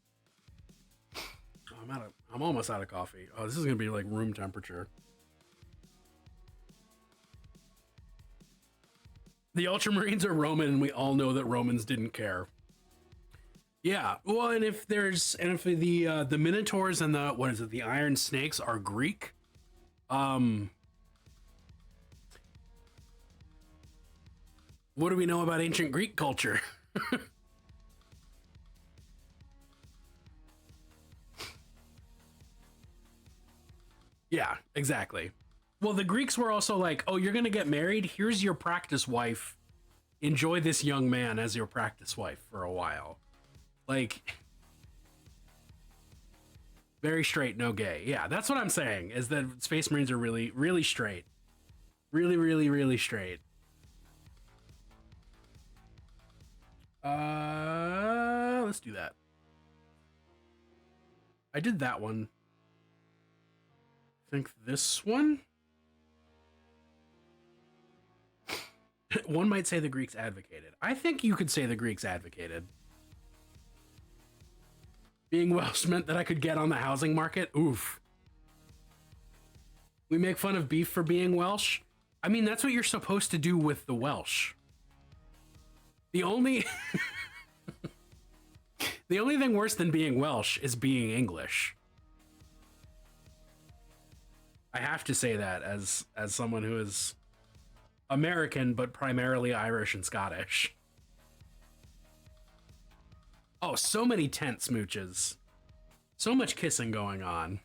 I'm almost out of coffee. Oh, this is gonna be like room temperature. The Ultramarines are Roman, and we all know that Romans didn't care. Yeah, well, and if the Minotaurs and the Iron Snakes are Greek, what do we know about ancient Greek culture? Yeah, exactly. Well, the Greeks were also like, oh, you're gonna get married? Here's your practice wife. Enjoy this young man as your practice wife for a while. Like, very straight, no gay. Yeah, that's what I'm saying, is that Space Marines are really, really straight. Really, really, really straight. Let's do that. I did that one. I think this one? One might say the Greeks advocated. I think you could say the Greeks advocated. Being Welsh meant that I could get on the housing market? Oof. We make fun of beef for being Welsh? I mean, that's what you're supposed to do with the Welsh. The only... the only thing worse than being Welsh is being English. I have to say that as someone who is American, but primarily Irish and Scottish. Oh, so many tent smooches. So much kissing going on.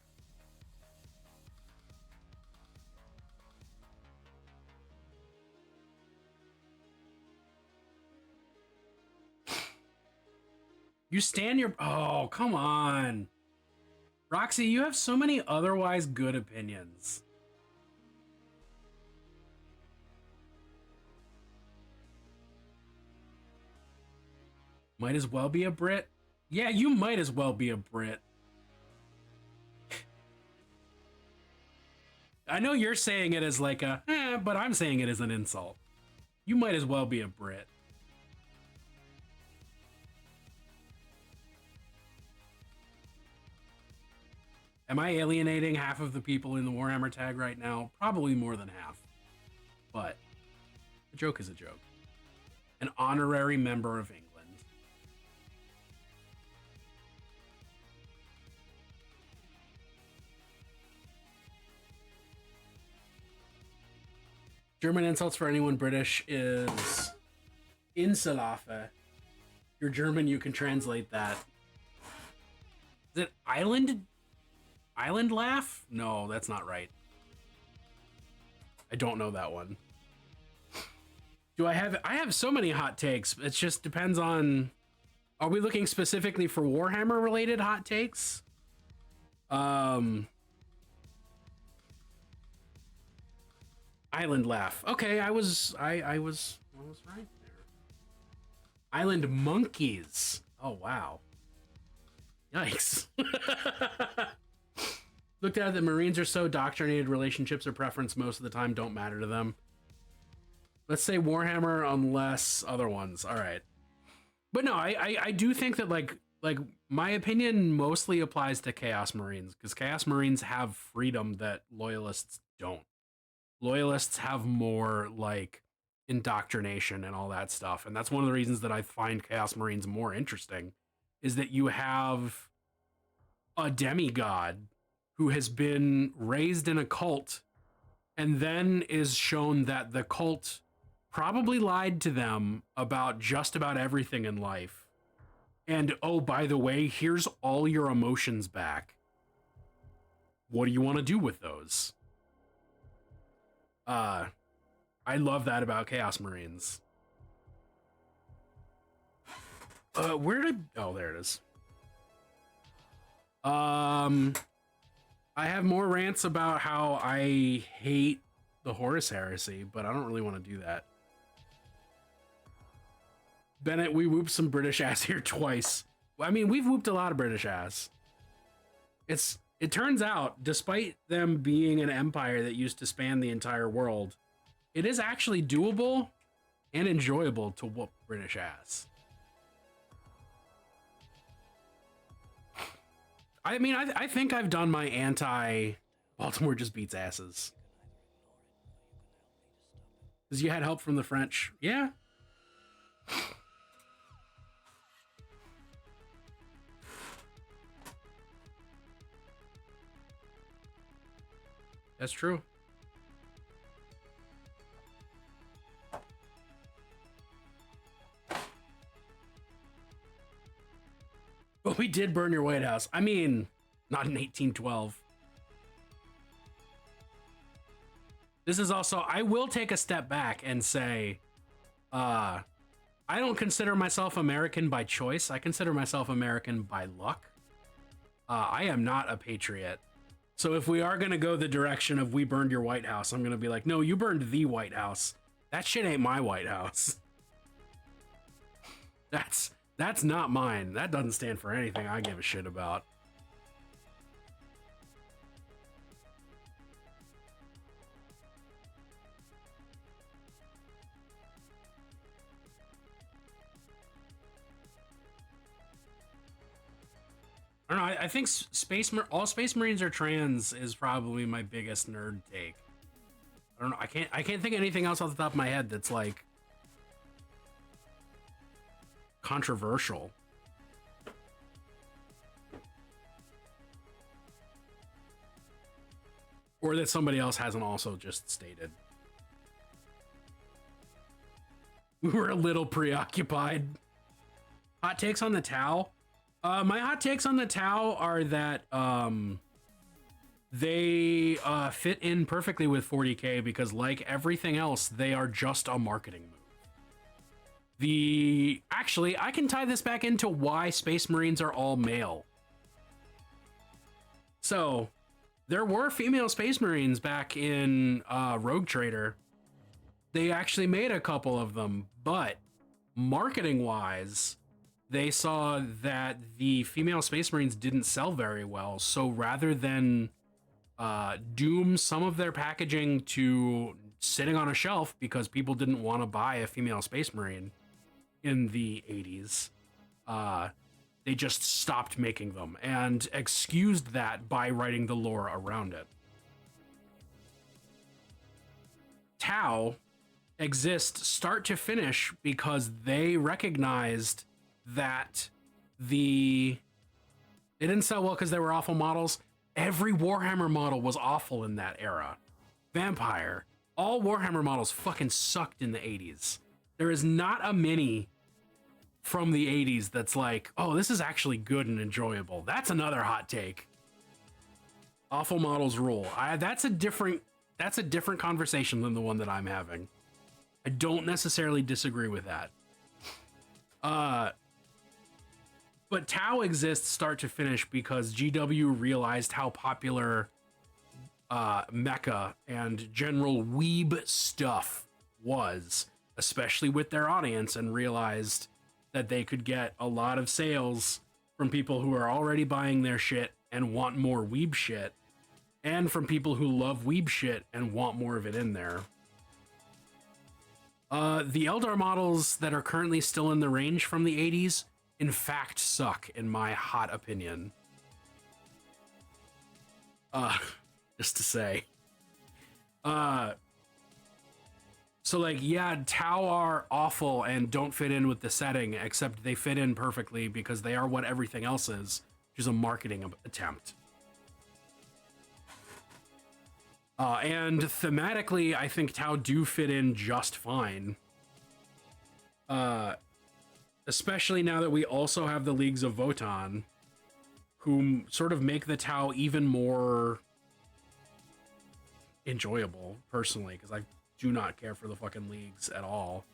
You stand your... Oh, come on. Roxy, you have so many otherwise good opinions. Might as well be a Brit. Yeah, you might as well be a Brit. I know you're saying it as like a, but I'm saying it as an insult. You might as well be a Brit. Am I alienating half of the people in the Warhammer tag right now? Probably more than half. But a joke is a joke. An honorary member of England. German insults for anyone British is Insulafe. You're German, you can translate that. Is it island? Island laugh? No, that's not right. I don't know that one. Do I have so many hot takes. It just depends on, are we looking specifically for Warhammer related hot takes? Island laugh. Okay, I was right there. Island monkeys. Oh wow. Yikes. Looked at it, the Marines are so indoctrinated, relationships or preference most of the time don't matter to them. Let's say Warhammer unless other ones. All right. But no, I do think that like my opinion mostly applies to Chaos Marines, because Chaos Marines have freedom that Loyalists don't. Loyalists have more like indoctrination and all that stuff, and that's one of the reasons that I find Chaos Marines more interesting, is that you have a demigod who has been raised in a cult and then is shown that the cult probably lied to them about just about everything in life. And oh, by the way, here's all your emotions back. What do you want to do with those? I love that about Chaos Marines. Oh, there it is. I have more rants about how I hate the Horus Heresy, but I don't really want to do that. Bennett, we whooped some British ass here twice. I mean, we've whooped a lot of British ass. It turns out, despite them being an empire that used to span the entire world, it is actually doable and enjoyable to whoop British ass. I mean, I think I've done my anti-Baltimore just beats asses. Because you had help from the French. Yeah. That's true. But we did burn your White House. I mean, not in 1812. This is also, I will take a step back and say, I don't consider myself American by choice. I consider myself American by luck. I am not a patriot. So if we are going to go the direction of we burned your White House, I'm going to be like, no, you burned the White House. That shit ain't my White House. That's not mine. That doesn't stand for anything I give a shit about. I don't know. I think all Space Marines are trans is probably my biggest nerd take. I don't know. I can't think of anything else off the top of my head that's like controversial. Or that somebody else hasn't also just stated. We were a little preoccupied. Hot takes on the Tau. My hot takes on the Tau are that they fit in perfectly with 40k because, like everything else, they are just a marketing move. Actually, I can tie this back into why Space Marines are all male. So, there were female Space Marines back in Rogue Trader. They actually made a couple of them, but marketing-wise, they saw that the female Space Marines didn't sell very well, so rather than doom some of their packaging to sitting on a shelf because people didn't want to buy a female Space Marine in the 80s, they just stopped making them and excused that by writing the lore around it. Tau exists start to finish because they recognized that they didn't sell well because they were awful models. Every Warhammer model was awful in that era. Vampire, all Warhammer models fucking sucked in the 80s. There is not a mini from the 80s that's like, oh, this is actually good and enjoyable. That's another hot take. Awful models rule. That's a different conversation than the one that I'm having. I don't necessarily disagree with that. But Tau exists start to finish because GW realized how popular mecha and general weeb stuff was, especially with their audience, and realized that they could get a lot of sales from people who are already buying their shit and want more weeb shit, and from people who love weeb shit and want more of it in there. The Eldar models that are currently still in the range from the 80s, in fact, suck, in my hot opinion. Just to say. So, like, yeah, Tau are awful and don't fit in with the setting, except they fit in perfectly because they are what everything else is, which is a marketing attempt. And thematically, I think Tau do fit in just fine. Especially now that we also have the Leagues of Votann, who sort of make the Tau even more enjoyable, personally, because I do not care for the fucking Leagues at all.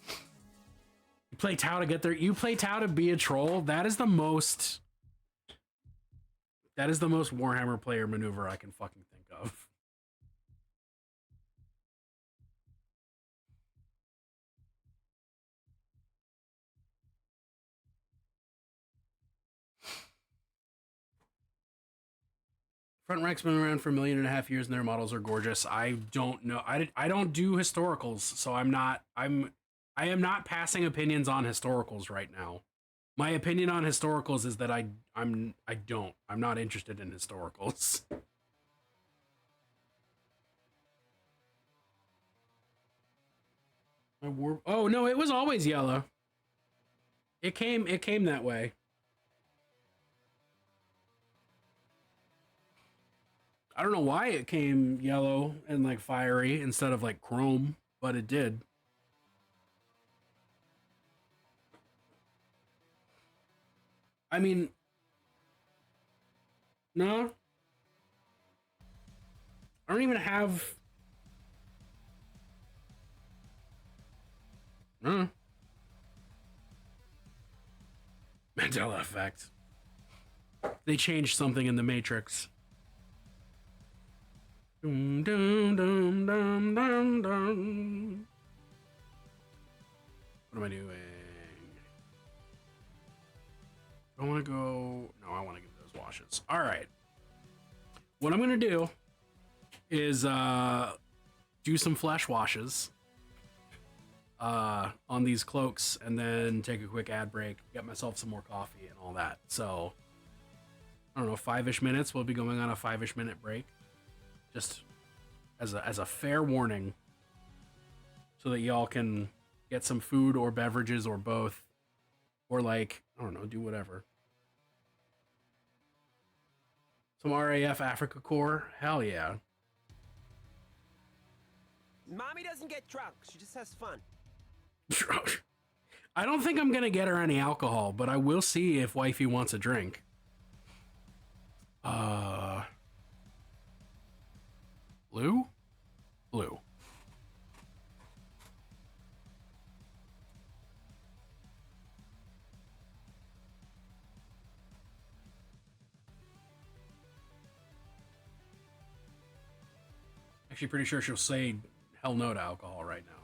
You play Tau to get there. You play Tau to be a troll. That is the most Warhammer player maneuver I can fucking think of. Front Rank's been around for 1.5 million years, and their models are gorgeous. I don't know. I don't do historicals, so I am not passing opinions on historicals right now. My opinion on historicals is that I'm not interested in historicals. Oh no, it was always yellow. It came that way. I don't know why it came yellow and like fiery instead of like chrome, but it did. I mean, no. I don't even have. No. Mandela effect. They changed something in the Matrix. Dum, dum, dum, dum, dum, dum. What am I doing? I want to go. No, I want to give those washes. All right. What I'm going to do is do some flesh washes on these cloaks, and then take a quick ad break, get myself some more coffee and all that. So, I don't know, 5-ish minutes. We'll be going on a 5-ish minute break. Just as a fair warning, so that y'all can get some food or beverages or both, or like, I don't know, do whatever. Some RAF Africa Corps, hell yeah. Mommy doesn't get drunk, she just has fun. I don't think I'm gonna get her any alcohol, but I will see if wifey wants a drink. Blue? Blue. Actually, pretty sure she'll say hell no to alcohol right now.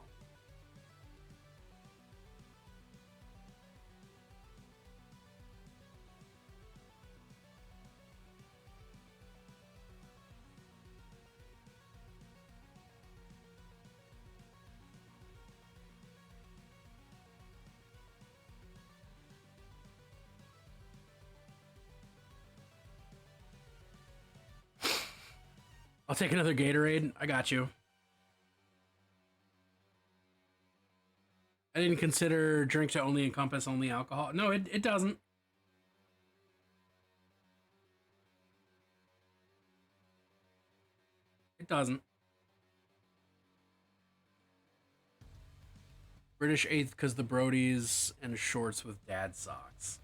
I'll take another Gatorade. I got you. I didn't consider drink to only encompass only alcohol. No, it doesn't. It doesn't. British 8th because the Brodies and shorts with dad socks.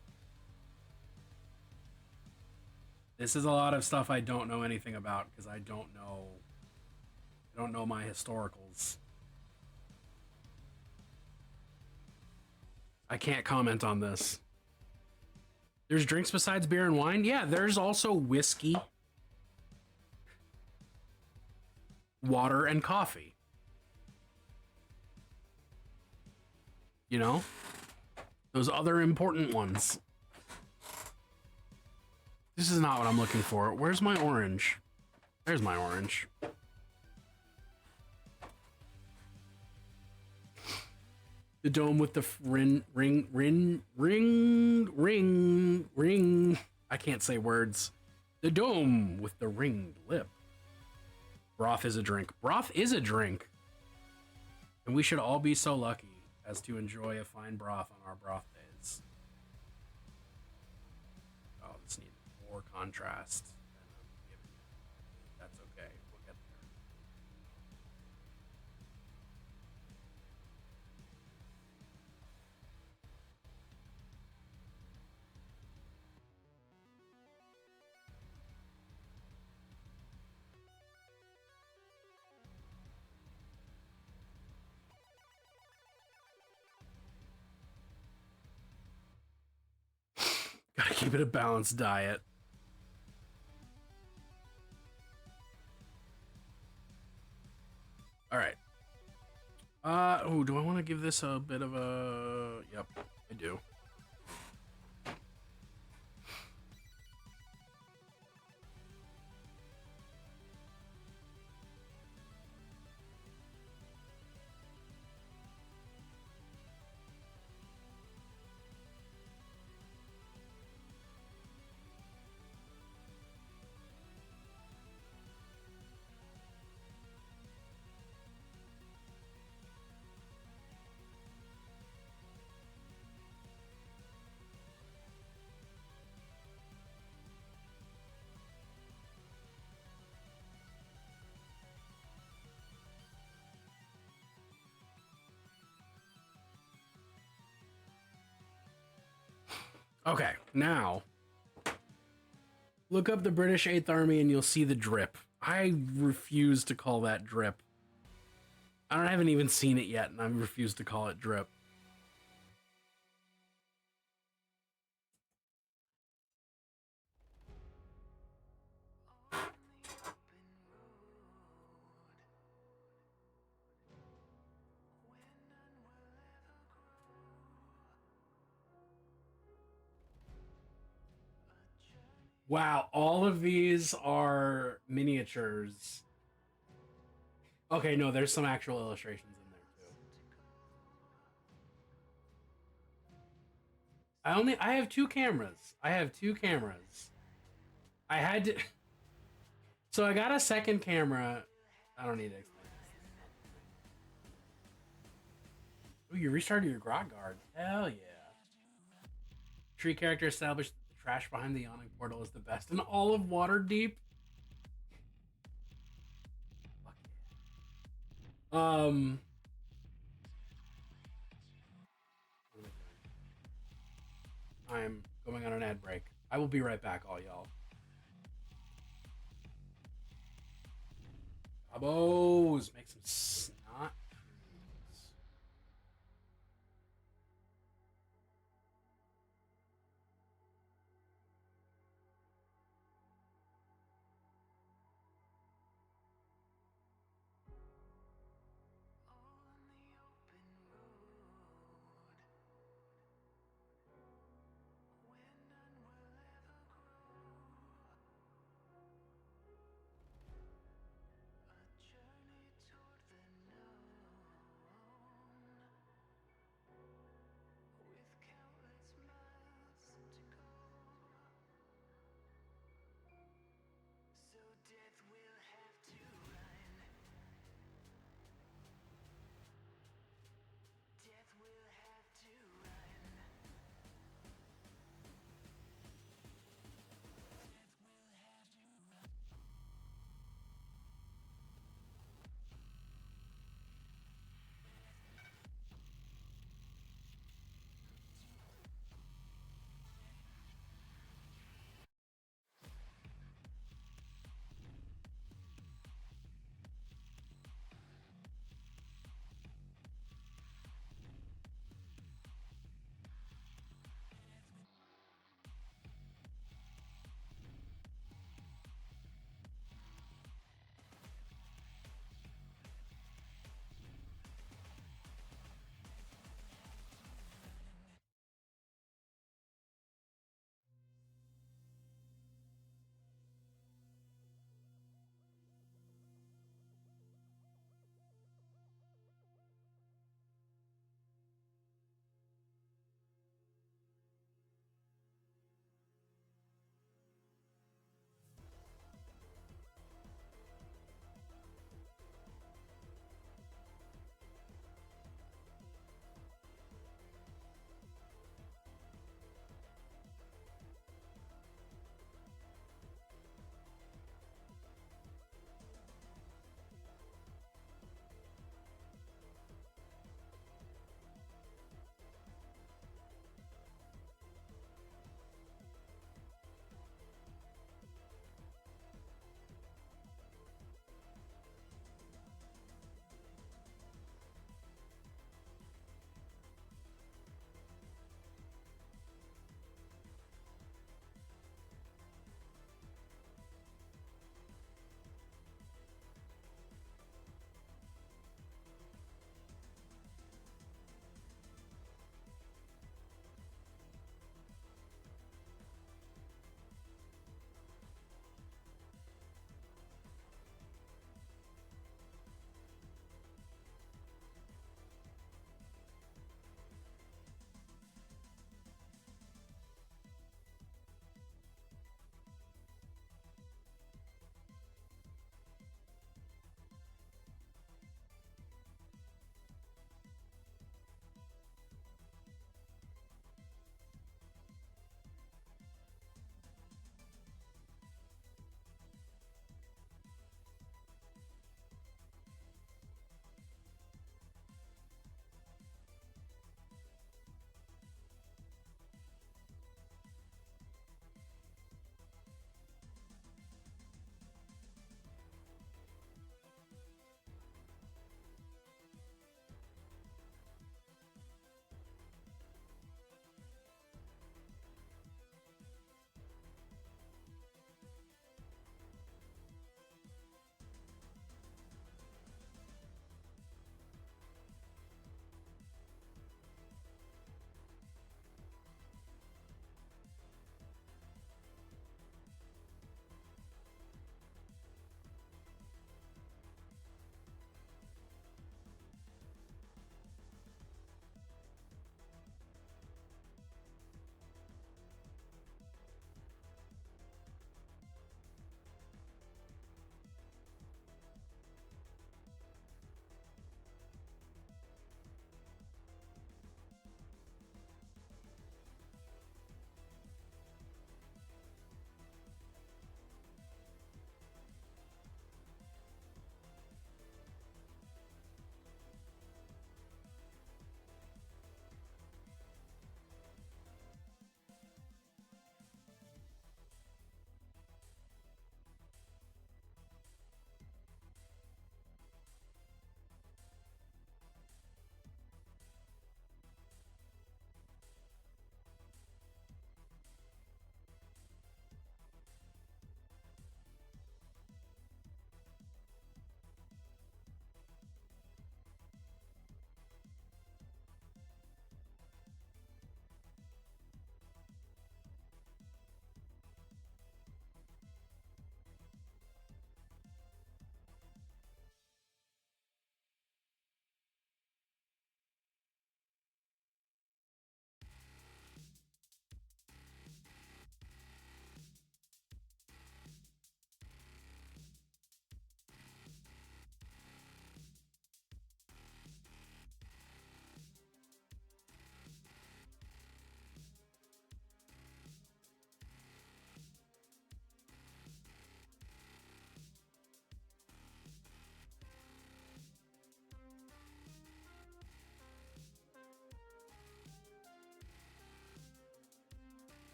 This is a lot of stuff I don't know anything about because I don't know my historicals. I can't comment on this. There's drinks besides beer and wine? Yeah, there's also whiskey, water, and coffee. You know? Those other important ones. This is not what I'm looking for. Where's my orange? There's my orange. The dome with the ring. I can't say words. The dome with the ringed lip. Broth is a drink. Broth is a drink. And we should all be so lucky as to enjoy a fine broth on our broth days. Oh, this needs more contrast than I'm giving it. That's okay. We'll get there. Gotta keep it a balanced diet. All right. Oh, do I want to give this a bit of a... Yep, I do. Okay, now look up the British 8th Army and you'll see the drip. I refuse to call that drip. I haven't even seen it yet, and I refuse to call it drip. Wow, all of these are miniatures. Okay, no, there's some actual illustrations in there too. I have two cameras. I have two cameras. I had to So I got a second camera. I don't need to explain this. Ooh, you restarted your grog guard. Hell yeah. Tree character established that the trash behind the yawning portal is the best in all of Waterdeep. Fuck yeah. I'm going on an ad break. I will be right back, all y'all. Abos, make some snot.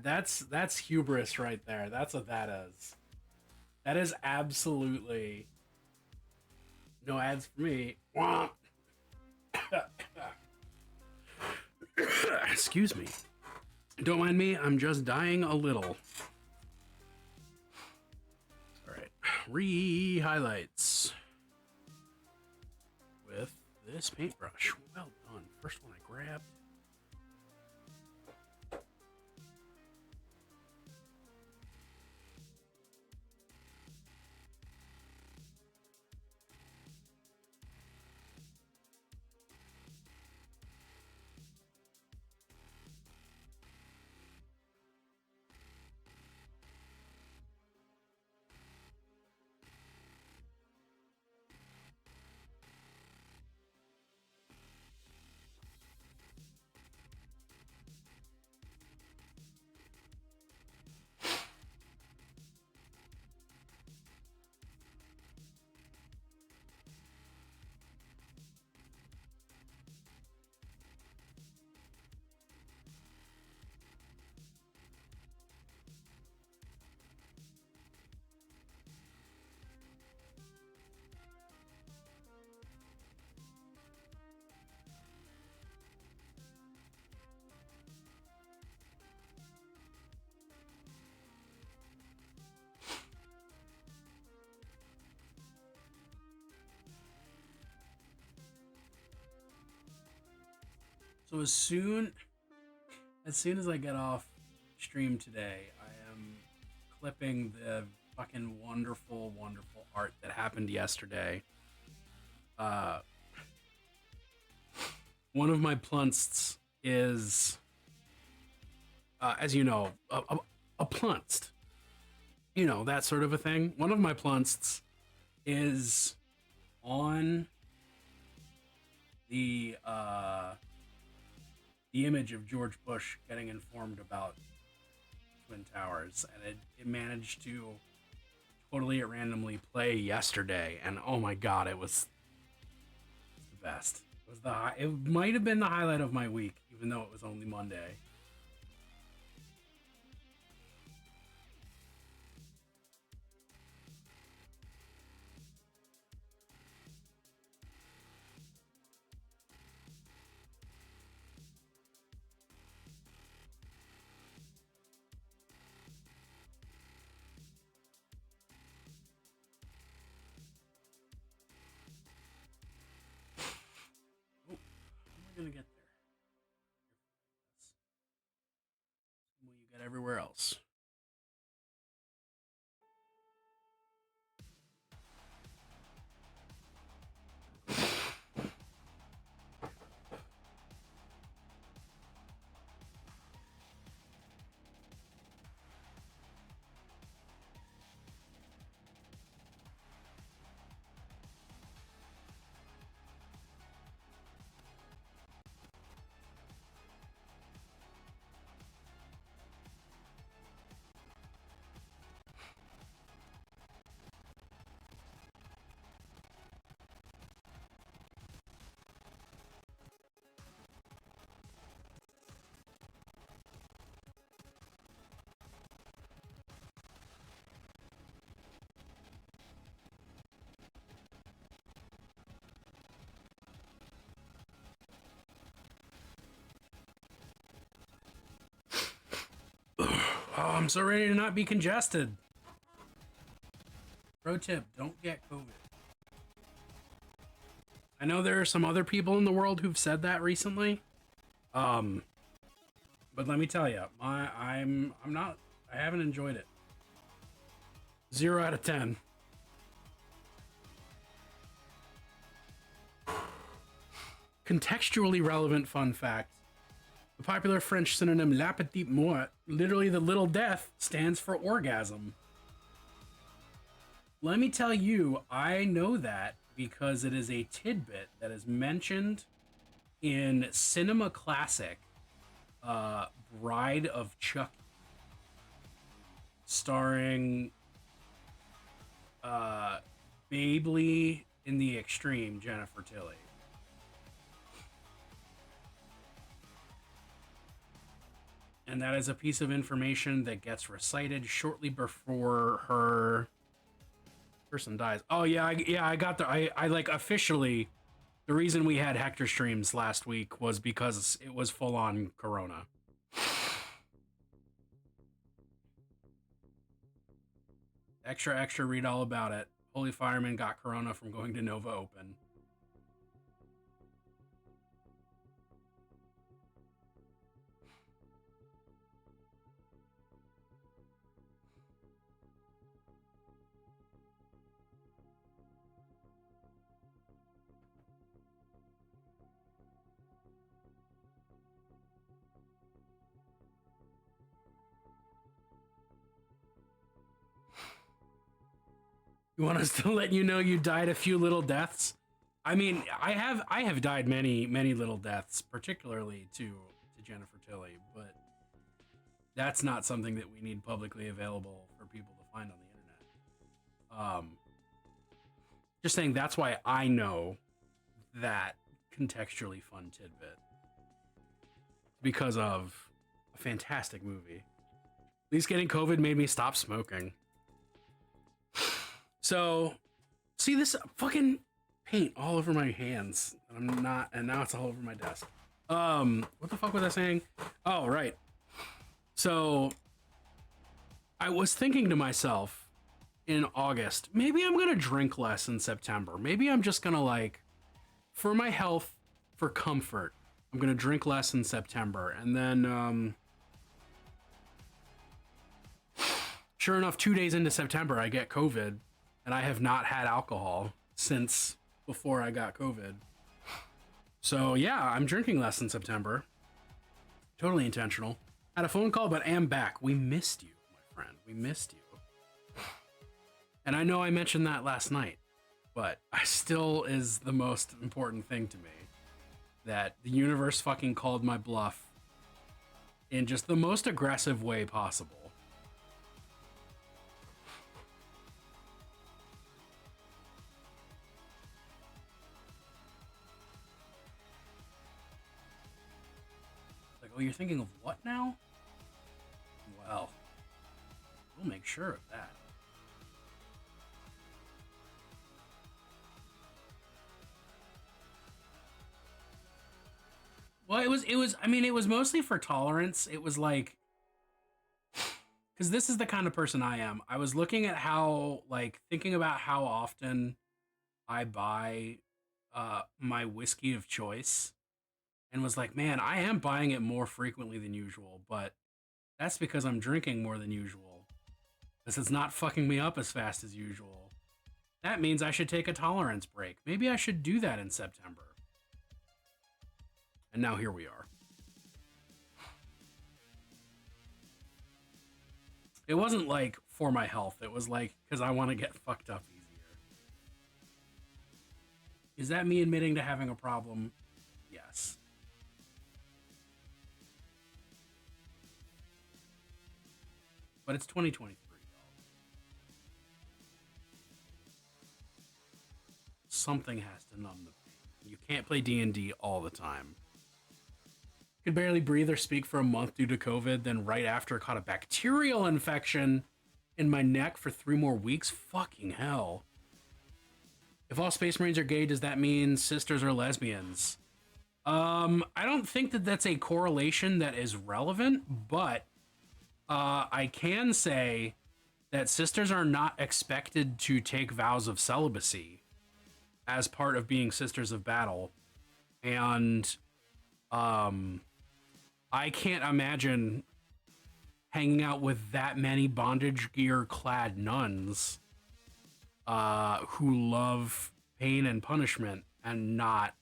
That's hubris right there. That's what that is. That is absolutely no ads for me. Wah. Excuse me. Don't mind me. I'm just dying a little. All right. Re-highlights with this paintbrush. Well done. First one I grabbed. So as soon as I get off stream today, I am clipping the fucking wonderful art that happened yesterday. One of my plunsts is, as you know, a plunst. You know, that sort of a thing. One of my plunsts is on the image of George Bush getting informed about Twin Towers, and it managed to totally randomly play yesterday, and oh my god, it was the best. It might have been the highlight of my week, even though it was only Monday. Gonna get there. What you got everywhere else. Oh, I'm so ready to not be congested. Pro tip, don't get COVID. I know there are some other people in the world who've said that recently. But let me tell you, I haven't enjoyed it. 0 out of 10. Contextually relevant fun fact. The popular French synonym la petite mort, literally the little death, stands for orgasm. Let me tell you, I know that because it is a tidbit that is mentioned in cinema classic Bride of Chucky, starring Babely in the extreme, Jennifer Tilly. And that is a piece of information that gets recited shortly before her person dies. Oh yeah, I got the I like officially the reason we had Hector streams last week was because it was full on corona. Extra, read all about it. Holy Fireman got corona from going to Nova Open. You want us to let you know you died a few little deaths? I mean, I have died many little deaths, particularly to Jennifer Tilly, but that's not something that we need publicly available for people to find on the internet. Just saying that's why I know that contextually fun tidbit because of a fantastic movie. At least getting COVID made me stop smoking. So, see this fucking paint all over my hands. And now it's all over my desk. What the fuck was I saying? Oh, right. So, I was thinking to myself in August, maybe I'm gonna drink less in September. Maybe I'm just gonna like, for my health, for comfort, I'm gonna drink less in September. And then, sure enough, 2 days into September, I get COVID. And I have not had alcohol since before I got COVID. So yeah, I'm drinking less in September. Totally intentional. Had a phone call, but am back. We missed you, my friend. We missed you. And I know I mentioned that last night, but I still is the most important thing to me. That the universe fucking called my bluff in just the most aggressive way possible. Oh, you're thinking of what now? Well, we'll make sure of that. Well, it was mostly for tolerance. It was like, because this is the kind of person I am. I was looking at thinking about how often I buy my whiskey of choice. And was like, man, I am buying it more frequently than usual, but that's because I'm drinking more than usual. Because it's not fucking me up as fast as usual. That means I should take a tolerance break. Maybe I should do that in September. And now here we are. It wasn't like for my health. It was like because I want to get fucked up easier. Is that me admitting to having a problem? Yes. But it's 2023, y'all. Something has to numb the pain. You can't play D&D all the time. Could barely breathe or speak for a month due to COVID, then right after caught a bacterial infection in my neck for 3 more weeks. Fucking hell. If all Space Marines are gay, does that mean sisters are lesbians? I don't think that that's a correlation that is relevant, but I can say that sisters are not expected to take vows of celibacy as part of being sisters of battle. And I can't imagine hanging out with that many bondage gear clad nuns who love pain and punishment and not,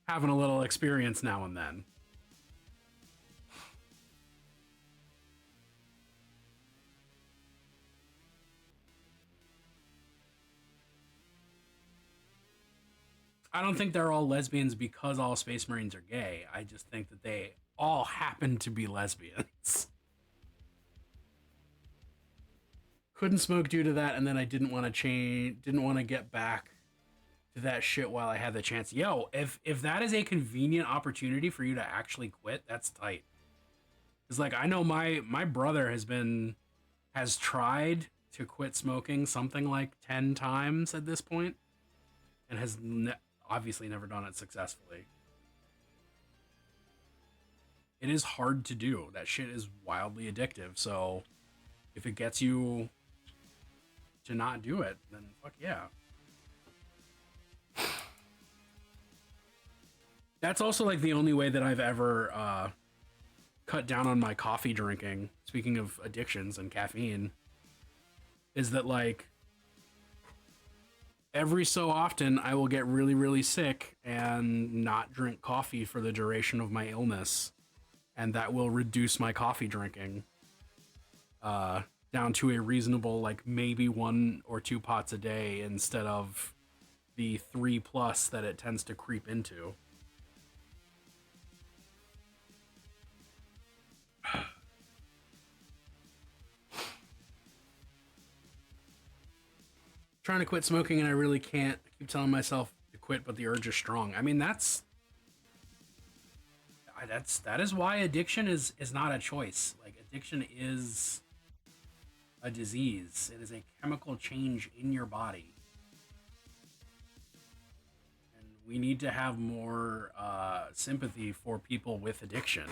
having a little experience now and then. I don't think they're all lesbians because all Space Marines are gay. I just think that they all happen to be lesbians. Couldn't smoke due to that, and then I didn't want to get back to that shit while I had the chance. Yo, if that is a convenient opportunity for you to actually quit, that's tight. It's like, I know my brother has tried to quit smoking something like 10 times at this point and has obviously never done it successfully. It is hard to do. That shit is wildly addictive. So if it gets you to not do it, then fuck yeah. That's also like the only way that I've ever cut down on my coffee drinking. Speaking of addictions and caffeine, is that like every so often I will get really, really sick and not drink coffee for the duration of my illness. And that will reduce my coffee drinking down to a reasonable, like maybe 1 or 2 pots a day instead of the 3+ that it tends to creep into. Trying to quit smoking and I really can't. I keep telling myself to quit, but the urge is strong. I mean, that is why addiction is not a choice. Like, addiction is a disease. It is a chemical change in your body. And we need to have more sympathy for people with addiction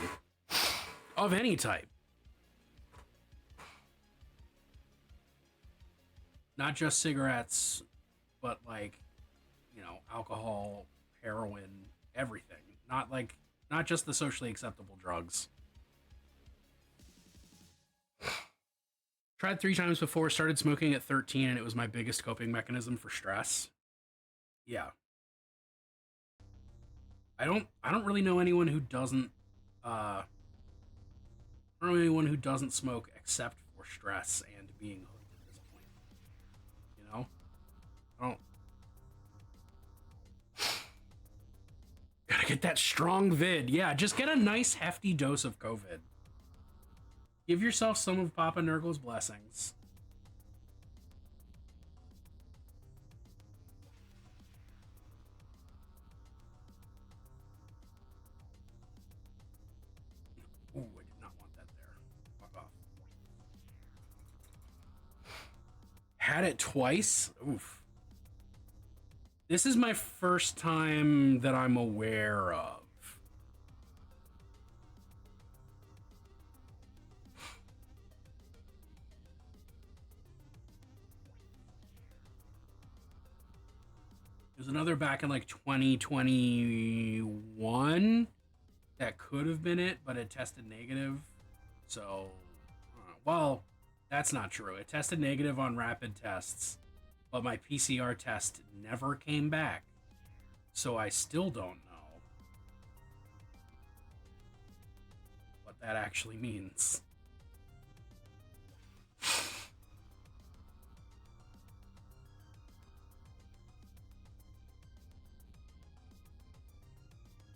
of any type. Not just cigarettes, but like, you know, alcohol, heroin, everything. Not just the socially acceptable drugs. Tried 3 times before, started smoking at 13, and it was my biggest coping mechanism for stress. Yeah. I don't really know anyone who doesn't smoke except for stress and being hooked at this point. You know? I don't. Gotta get that strong vid. Yeah, just get a nice hefty dose of COVID. Give yourself some of Papa Nurgle's blessings. Ooh, I did not want that there. Fuck off. Had it twice? Oof. This is my first time that I'm aware of. There's another back in like 2021 that could have been it, but it tested negative. So, well, that's not true. It tested negative on rapid tests, but my PCR test never came back. So I still don't know what that actually means.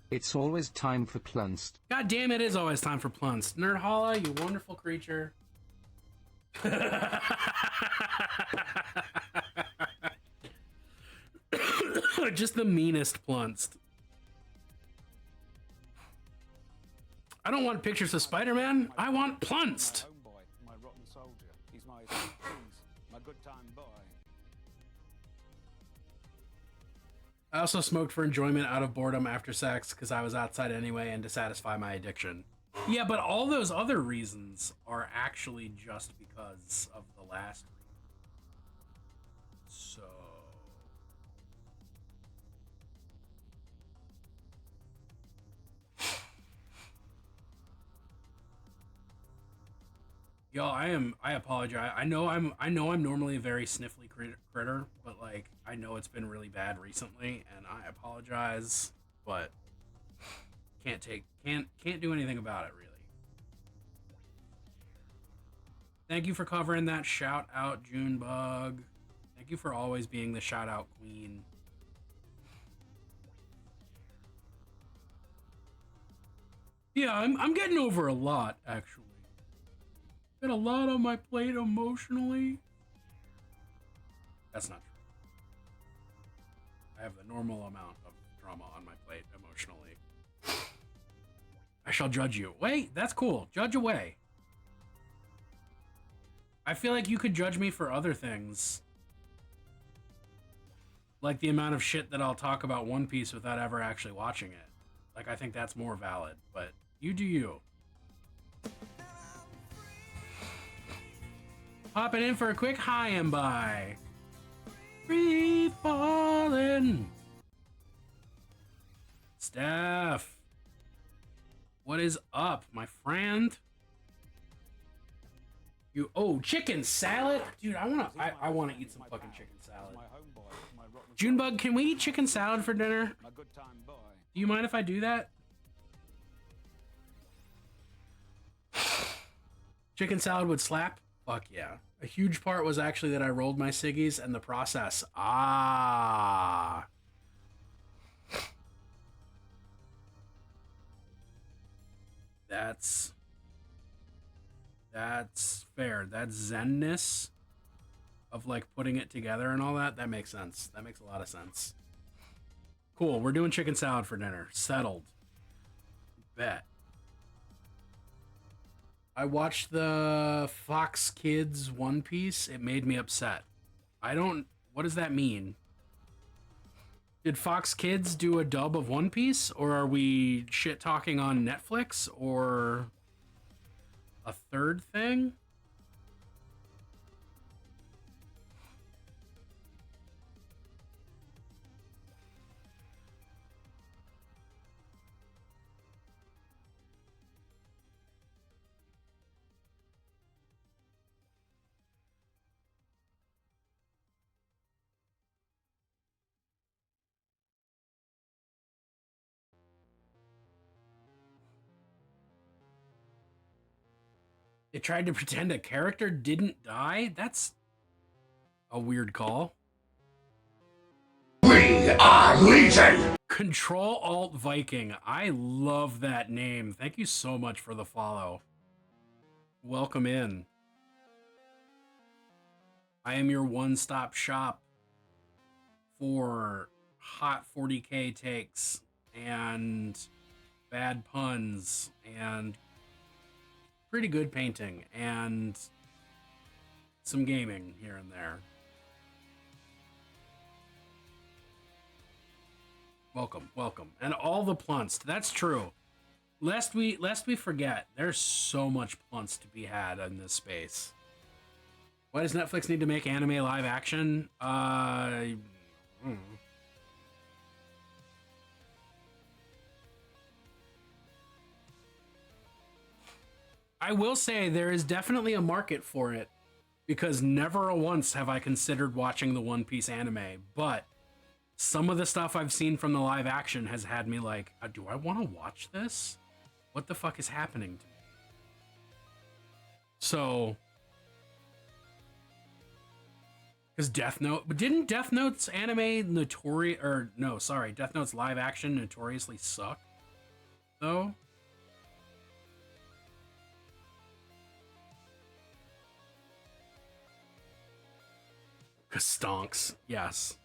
It's always time for Plunst. God damn, it is always time for Plunst. Nerdhalla, you wonderful creature. Just the meanest Plunst. I don't want pictures of Spider-Man. I want Plunst. My rotten soldier. He's my my good time boy. I also smoked for enjoyment out of boredom after sex because I was outside anyway and to satisfy my addiction. Yeah, but all those other reasons are actually just because of the last reason. So... Yo, I apologize. I know I'm normally a very sniffly critter, but like I know it's been really bad recently and I apologize, but can't do anything about it really. Thank you for covering that shout out, Junebug. Thank you for always being the shout out queen. Yeah, I'm getting over a lot actually. Got a lot on my plate emotionally. That's not I have the normal amount of drama on my plate emotionally. I shall judge you. Wait, that's cool. Judge away. I feel like you could judge me for other things. Like the amount of shit that I'll talk about One Piece without ever actually watching it. Like, I think that's more valid, but you do you. Popping in for a quick hi and bye. Free falling. Steph. What is up, my friend? You chicken salad? Dude, I wanna eat some fucking chicken salad. My homeboy, my rotten Junebug, can we eat chicken salad for dinner? my good time boy. Do you mind if I do that? Chicken salad would slap? Fuck yeah. A huge part was actually that I rolled my ciggies and the process. Ah. That's fair. That zenness of like putting it together and all that, that makes sense. That makes a lot of sense. Cool, we're doing chicken salad for dinner. Settled. Bet. I watched the Fox Kids One Piece. It made me upset. What does that mean? Did Fox Kids do a dub of One Piece? Or are we shit talking on Netflix? Or a third thing? They tried to pretend a character didn't die? That's a weird call. We are Legion! Control Alt Viking. I love that name. Thank you so much for the follow. Welcome in. I am your one-stop shop for hot 40k takes and bad puns and pretty good painting and some gaming here and there. Welcome, welcome. And all the plunts. That's true. Lest we forget, there's so much plunts to be had in this space. Why does Netflix need to make anime live action? I will say there is definitely a market for it, because never once have I considered watching the One Piece anime, but some of the stuff I've seen from the live action has had me like, do I want to watch this? What the fuck is happening to me? So, because Death Note, but didn't Death Note's anime Death Note's live action notoriously suck, though? Stonks, yes.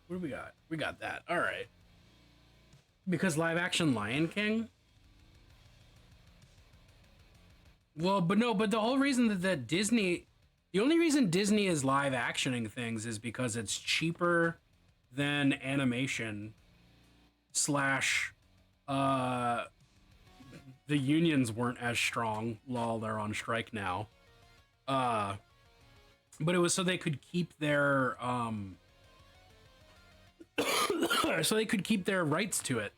What do we got? We got that. All right. Because live action Lion King? Well, but the whole reason that Disney, the only reason Disney is live actioning things is because it's cheaper than animation slash the unions weren't as strong. Lol, they're on strike now. But it was so they could keep their rights to it.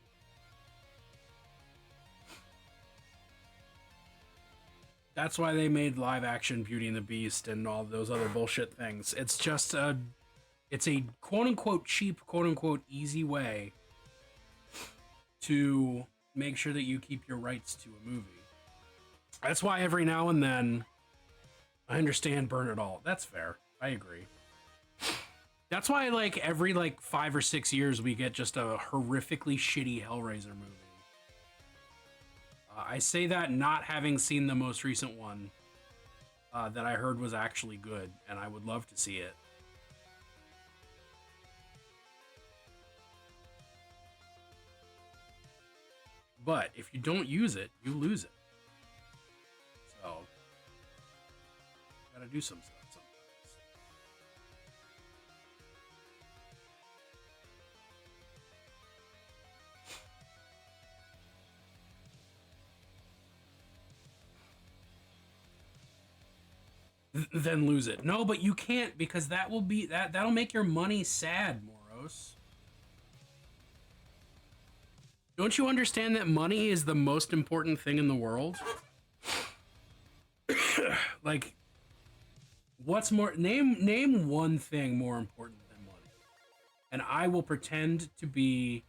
That's why they made live action Beauty and the Beast and all those other bullshit things. It's just it's a quote unquote cheap, quote unquote easy way to make sure that you keep your rights to a movie. That's why every now and then I understand burn it all. That's fair. I agree. That's why, like, every, like, 5 or 6 years we get just a horrifically shitty Hellraiser movie. I say that not having seen the most recent one that I heard was actually good, and I would love to see it. But if you don't use it, you lose it. So, gotta do some stuff sometimes. Then lose it. No, but you can't, because that will be that'll make your money sad, Moros. Don't you understand that money is the most important thing in the world? Like, what's more, name one thing more important than money, and I will pretend to be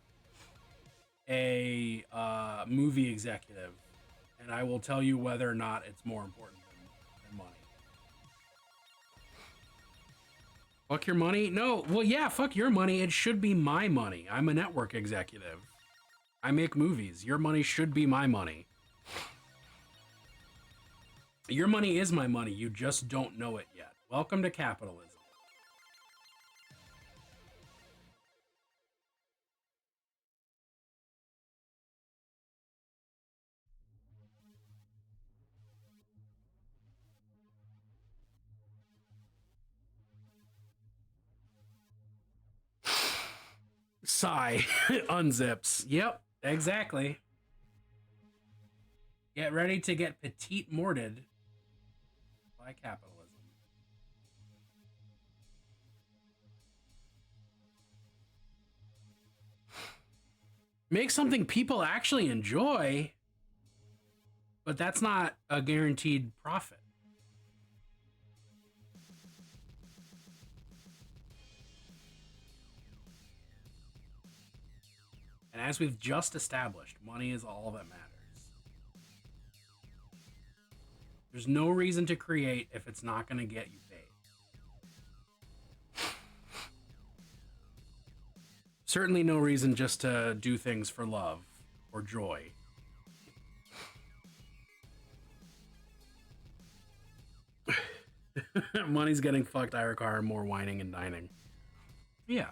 a movie executive, and I will tell you whether or not it's more important than money. Fuck your money? No. Well, yeah, fuck your money. It should be my money. I'm a network executive. I make movies. Your money should be my money. Your money is my money. You just don't know it yet. Welcome to capitalism. Sigh. Unzips. Yep, exactly. Get ready to get petite morted by capitalism. Make something people actually enjoy, but that's not a guaranteed profit. And as we've just established, money is all that matters. There's no reason to create if it's not going to get you paid. Certainly no reason just to do things for love or joy. Money's getting fucked. I require more whining and dining. Yeah.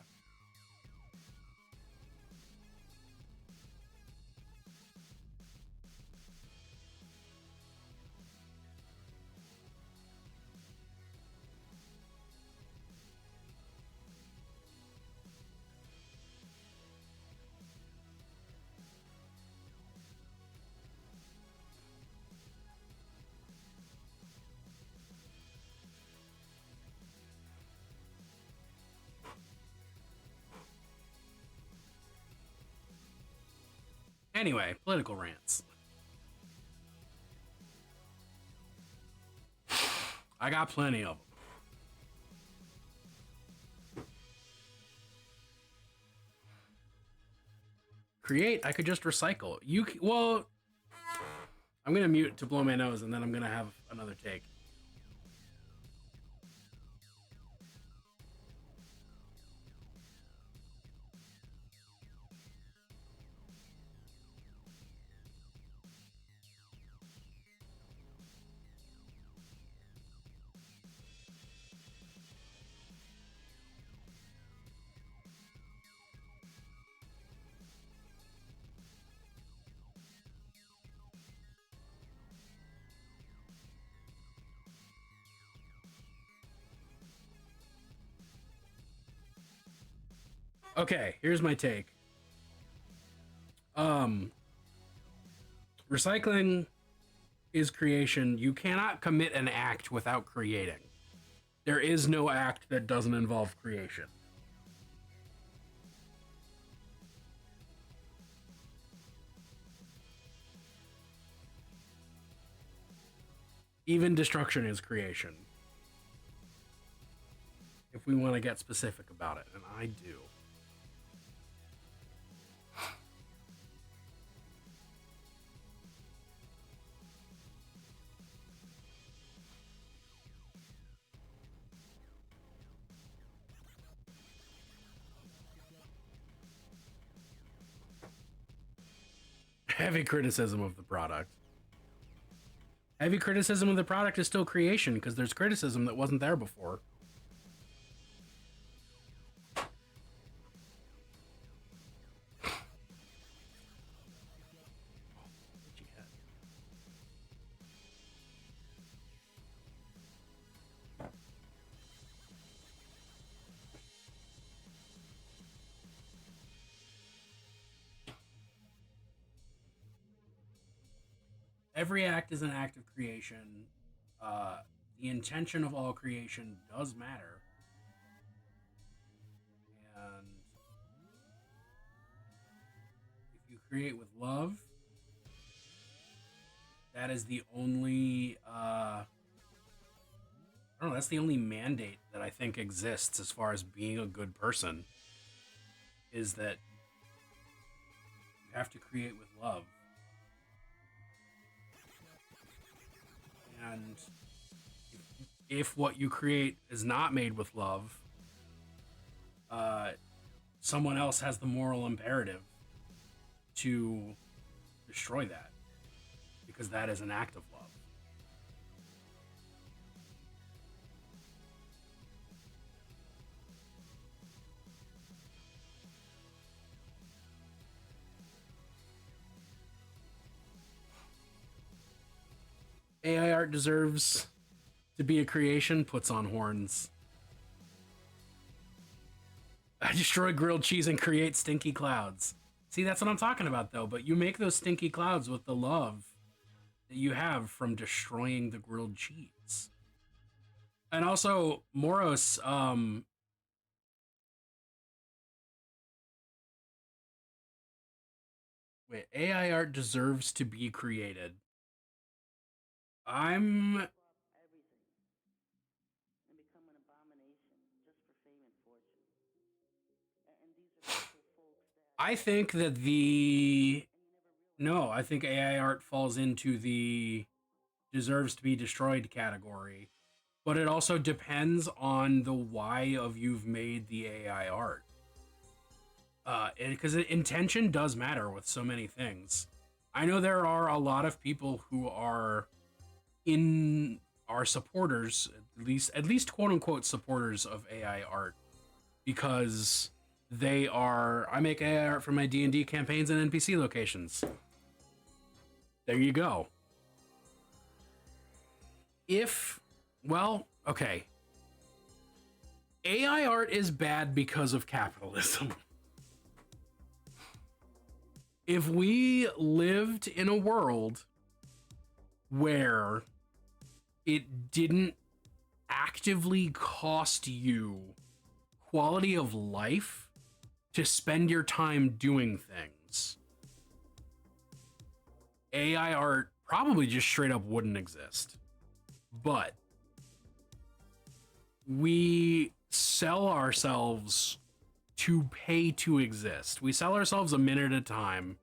Anyway, political rants. I got plenty of them. Create, I could just recycle. Well, I'm gonna mute to blow my nose, and then I'm gonna have another take. Okay, here's my take. Recycling is creation. You cannot commit an act without creating. There is no act that doesn't involve creation. Even destruction is creation. If we want to get specific about it, and I do. Heavy criticism of the product. Heavy criticism of the product is still creation, because there's criticism that wasn't there before. Every act is an act of creation. The intention of all creation does matter. And if you create with love, that is the only, I don't know, that's the only mandate that I think exists as far as being a good person, is that you have to create with love. And if what you create is not made with love, someone else has the moral imperative to destroy that, because that is an act of love. AI art deserves to be a creation, puts on horns. I destroy grilled cheese and create stinky clouds. See, that's what I'm talking about, though. But you make those stinky clouds with the love that you have from destroying the grilled cheese. And also, Moros, wait, AI art deserves to be created. I'm I think that I think AI art falls into the deserves to be destroyed category, but it also depends on the why of you've made the AI art. Because intention does matter with so many things. I know there are a lot of people who are supporters, at least quote unquote supporters of AI art, because I make AI art for my D&D campaigns and NPC locations. There you go. Okay. AI art is bad because of capitalism. If we lived in a world where it didn't actively cost you quality of life to spend your time doing things, AI art probably just straight up wouldn't exist. But we sell ourselves to pay to exist. We sell ourselves a minute at a time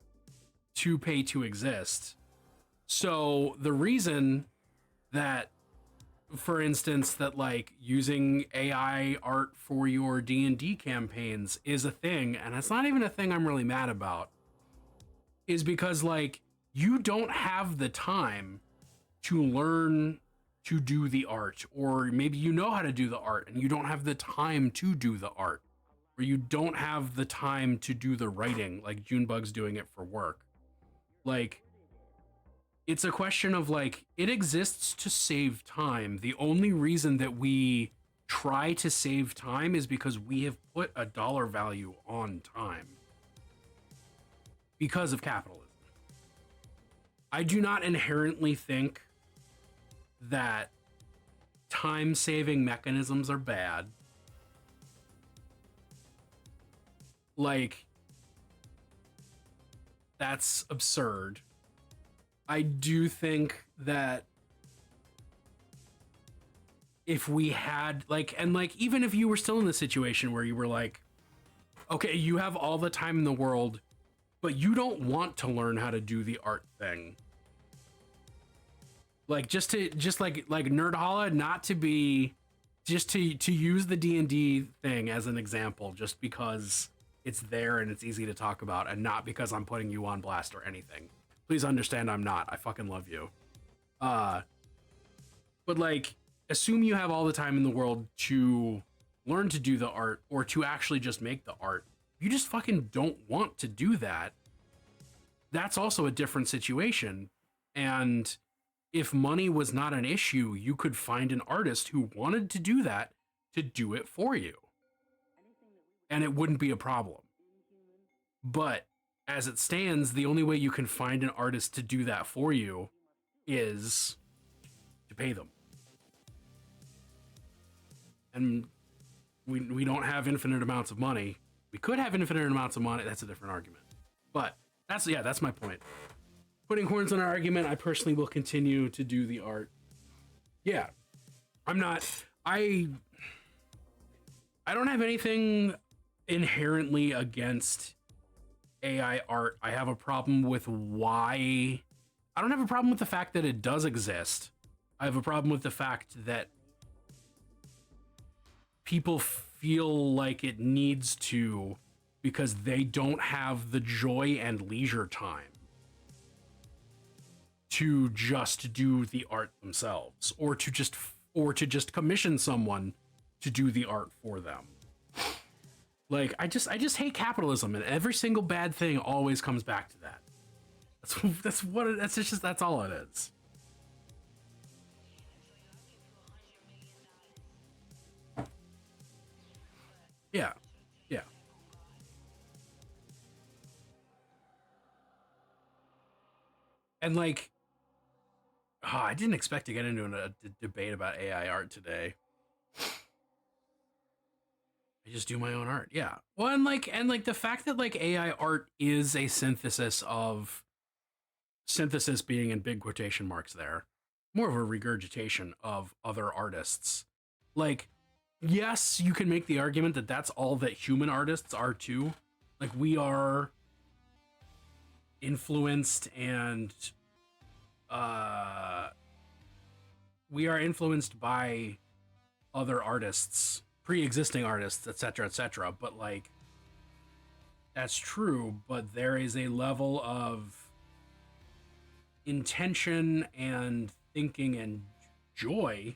to pay to exist. So the reason that, for instance, that like using AI art for your D&D campaigns is a thing, and it's not even a thing I'm really mad about, is because like you don't have the time to learn to do the art, or maybe you know how to do the art and you don't have the time to do the art, or you don't have the time to do the writing like Junebug's doing it for work. Like, it's a question of like, it exists to save time. The only reason that we try to save time is because we have put a dollar value on time because of capitalism. I do not inherently think that time-saving mechanisms are bad. Like, that's absurd. I do think that if we had even if you were still in the situation where you were like, okay, you have all the time in the world, but you don't want to learn how to do the art thing. Like, just like Nerdhalla, not to be, just to use the D&D thing as an example, just because it's there and it's easy to talk about, and not because I'm putting you on blast or anything. Please understand I'm not. I fucking love you. But like, assume you have all the time in the world to learn to do the art or to actually just make the art. You just fucking don't want to do that. That's also a different situation. And if money was not an issue, you could find an artist who wanted to do that to do it for you. And it wouldn't be a problem. But as it stands, the only way you can find an artist to do that for you is to pay them. And we don't have infinite amounts of money. We could have infinite amounts of money. That's a different argument. But that's my point. Putting horns on our argument, I personally will continue to do the art. Yeah. I don't have anything inherently against AI art. I have a problem with why. I don't have a problem with the fact that it does exist. I have a problem with the fact that people feel like it needs to because they don't have the joy and leisure time to just do the art themselves or to just commission someone to do the art for them. Like, I just hate capitalism, and every single bad thing always comes back to that. That's all it is. Yeah. Yeah. And like, I didn't expect to get into a debate about AI art today. I just do my own art. Yeah. Well, and like the fact that like AI art is a synthesis being in big quotation marks there, more of a regurgitation of other artists. Like, yes, you can make the argument that that's all that human artists are too. Like, we are influenced and we are influenced by other artists, pre-existing artists, etc., but like, that's true, but there is a level of intention and thinking and joy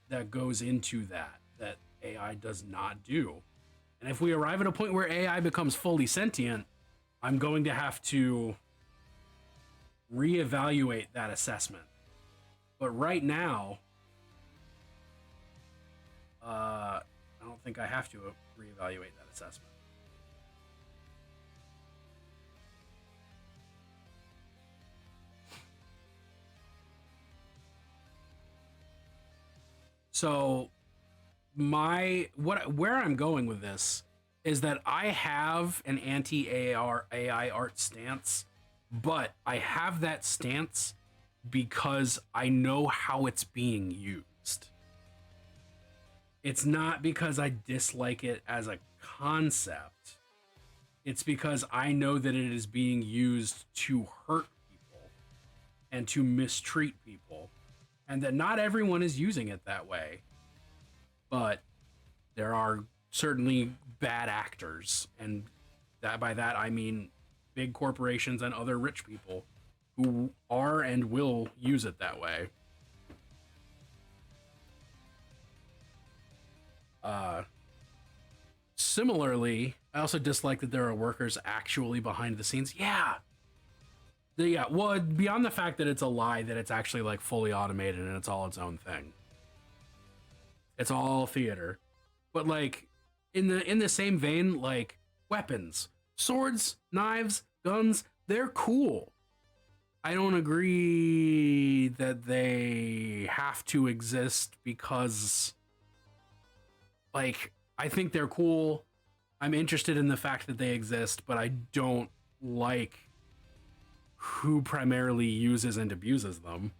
that goes into that AI does not do. And if we arrive at a point where AI becomes fully sentient, I'm going to have to reevaluate that assessment. But right now, I don't think I have to reevaluate that assessment. So where I'm going with this is that I have an anti-AI art stance, but I have that stance because I know how it's being used. It's not because I dislike it as a concept. It's because I know that it is being used to hurt people and to mistreat people, and that not everyone is using it that way. But there are certainly bad actors, and by that I mean big corporations and other rich people who are and will use it that way. Similarly, I also dislike that there are workers actually behind the scenes. Yeah. Well, beyond the fact that it's a lie that it's actually like fully automated and it's all its own thing. It's all theater. But like in the same vein, like weapons, swords, knives, guns, they're cool. I don't agree that they have to exist because, like, I think they're cool. I'm interested in the fact that they exist, but I don't like who primarily uses and abuses them.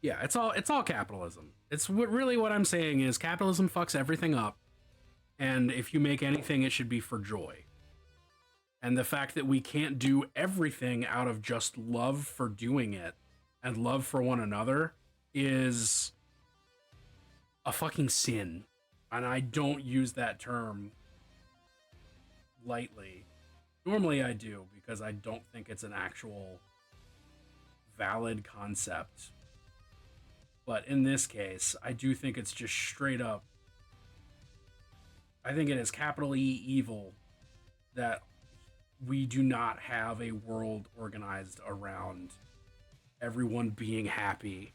Yeah, it's all capitalism. It's really what I'm saying is capitalism fucks everything up. And if you make anything, it should be for joy. And the fact that we can't do everything out of just love for doing it and love for one another is a fucking sin. And I don't use that term lightly. Normally I do, because I don't think it's an actual valid concept. But in this case, I do think it's just straight up. I think it is capital E evil that we do not have a world organized around everyone being happy.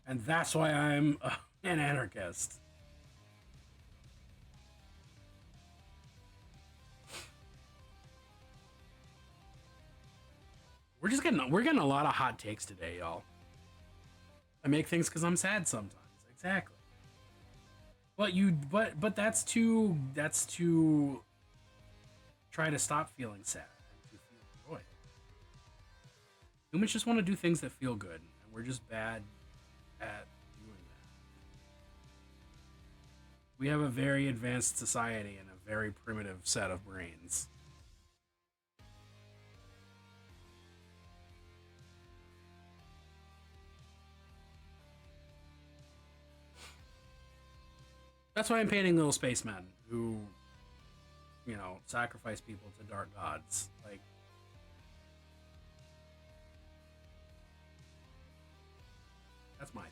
And that's why I'm an anarchist. We're getting a lot of hot takes today, y'all. I make things because I'm sad sometimes. Exactly. But that's to try to stop feeling sad and to feel joy. Humans just want to do things that feel good, and we're just bad at doing that. We have a very advanced society and a very primitive set of brains. That's why I'm painting little spacemen who, you know, sacrifice people to dark gods. Like, that's my thing.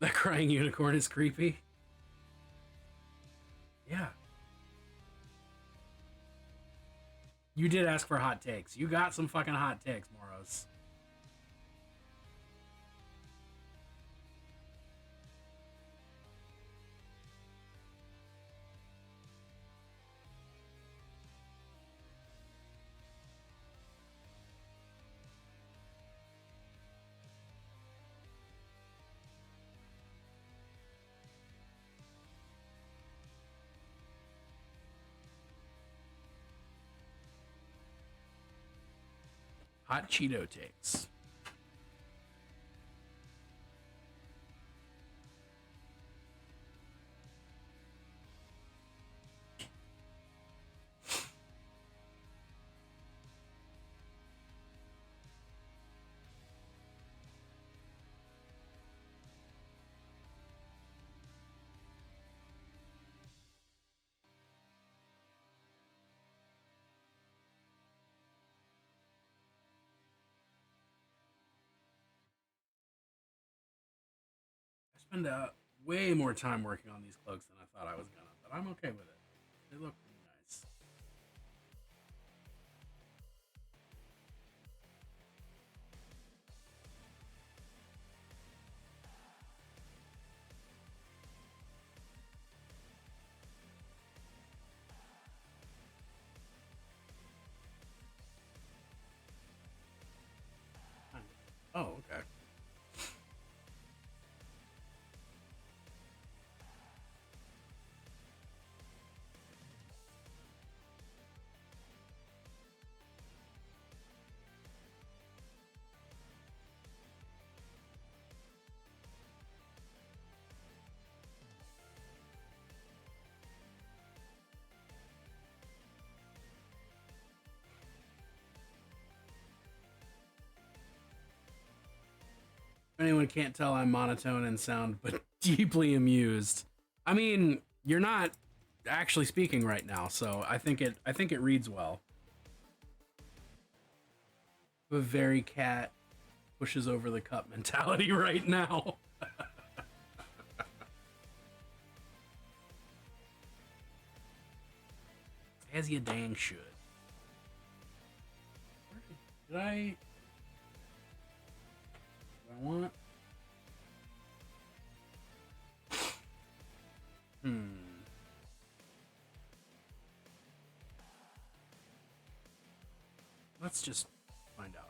That crying unicorn is creepy. Yeah. You did ask for hot takes. You got some fucking hot takes, Moros. Hot Cheeto takes. I spend way more time working on these cloaks than I thought I was gonna, but I'm okay with it. They look pretty nice. Oh, okay. If anyone can't tell, I'm monotone and sound, but deeply amused. I mean, you're not actually speaking right now, so I think it reads well. A very cat pushes over the cup mentality right now. As you dang should. Did I want? Let's just find out.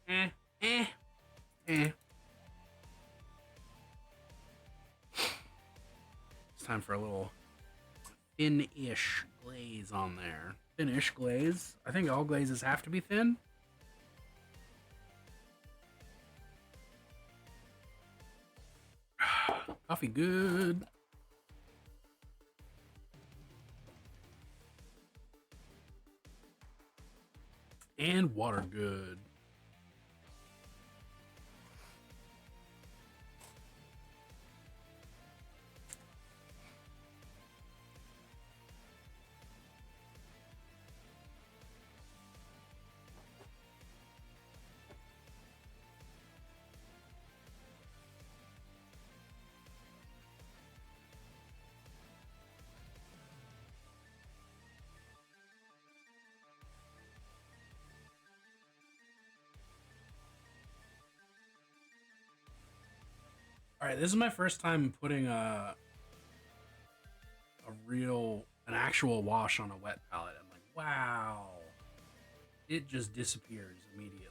Eh. It's time for a little thin-ish glaze on there. Thin-ish glaze. I think all glazes have to be thin. Coffee good. And water good. All right, this is my first time putting an actual wash on a wet palette. I'm like, wow, it just disappears immediately.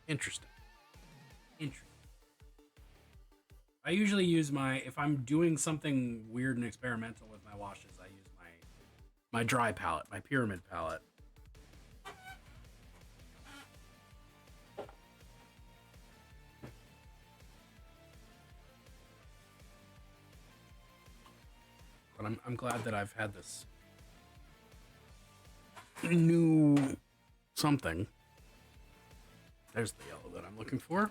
Interesting. Interesting. I usually use if I'm doing something weird and experimental with my washes, I use my dry palette, my pyramid palette. But I'm glad that I've had this new something. There's the yellow that I'm looking for.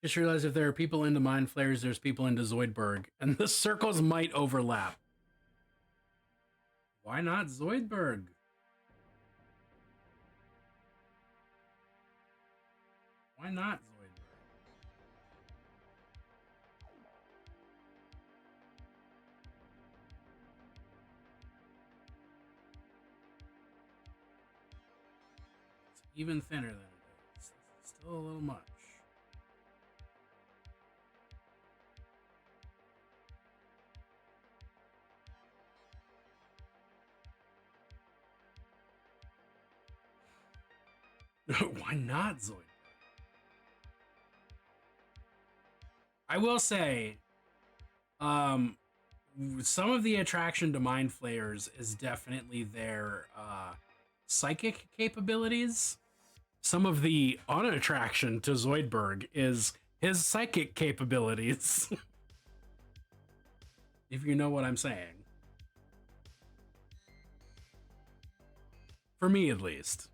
Just realized if there are people into Mind Flayers, there's people into Zoidberg, and the circles might overlap. Why not Zoidberg? Why not Zoidberg? It's even thinner than it is. It's still a little much. Why not Zoidberg? I will say, some of the attraction to Mind Flayers is definitely their psychic capabilities. Some of the unattraction to Zoidberg is his psychic capabilities. If you know what I'm saying. For me, at least.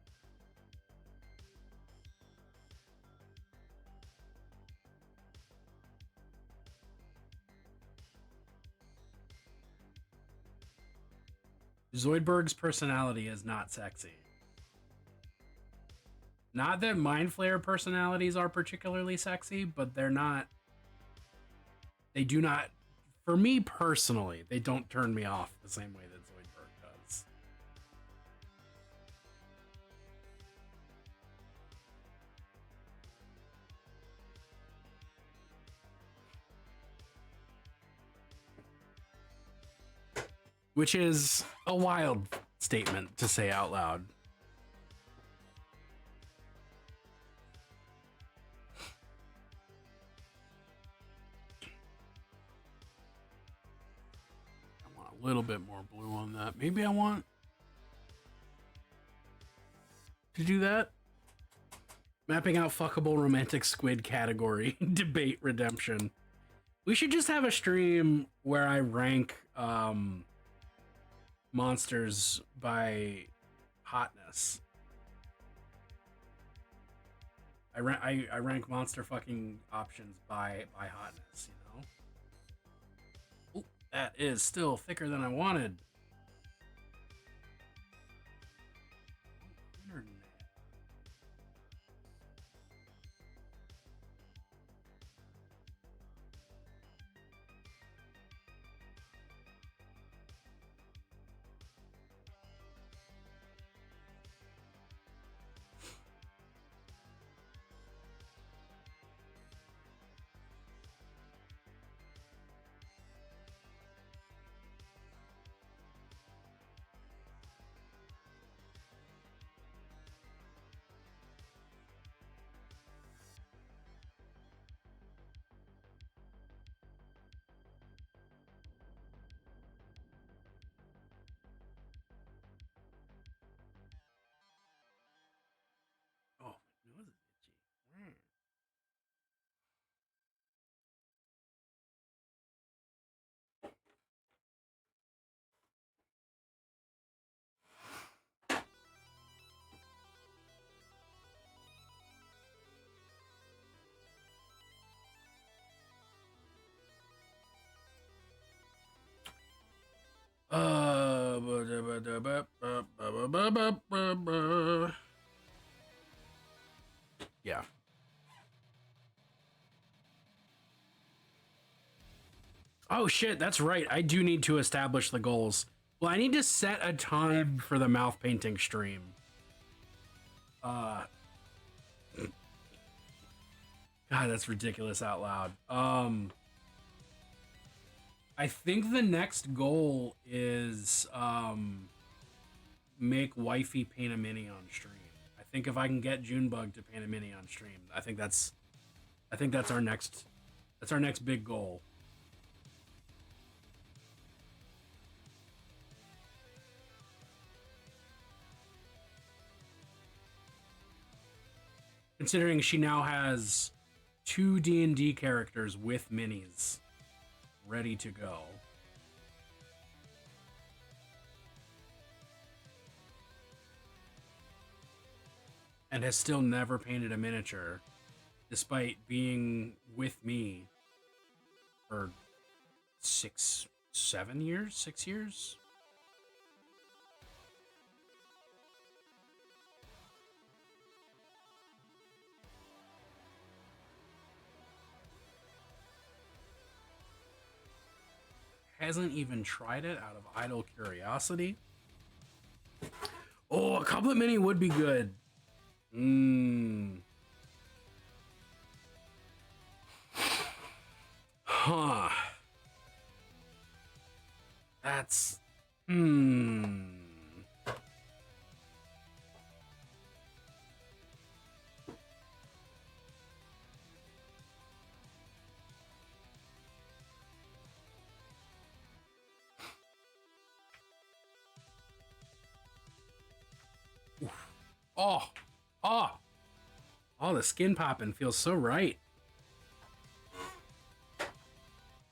Zoidberg's personality is not sexy. Not that Mind Flayer personalities are particularly sexy, but they're not. They do not. For me personally, they don't turn me off the same way that Zoidberg does. Which is a wild statement to say out loud. I want a little bit more blue on that. Maybe I want to do that. Mapping out fuckable romantic squid category. Debate redemption. We should just have a stream where I rank monsters by hotness. I rank monster fucking options by hotness, you know? Ooh, that is still thicker than I wanted. Internet. Yeah. Oh shit, that's right. I do need to establish the goals. Well, I need to set a time for the mouth painting stream. God, that's ridiculous out loud. I think the next goal is make wifey paint a mini on stream. I think if I can get Junebug to paint a mini on stream, I think that's our next big goal. Considering she now has 2 D&D characters with minis ready to go. And has still never painted a miniature, despite being with me for 6 years. Hasn't even tried it out of idle curiosity. Oh, a couplet mini would be good. Huh. That's... Oh, the skin popping feels so right.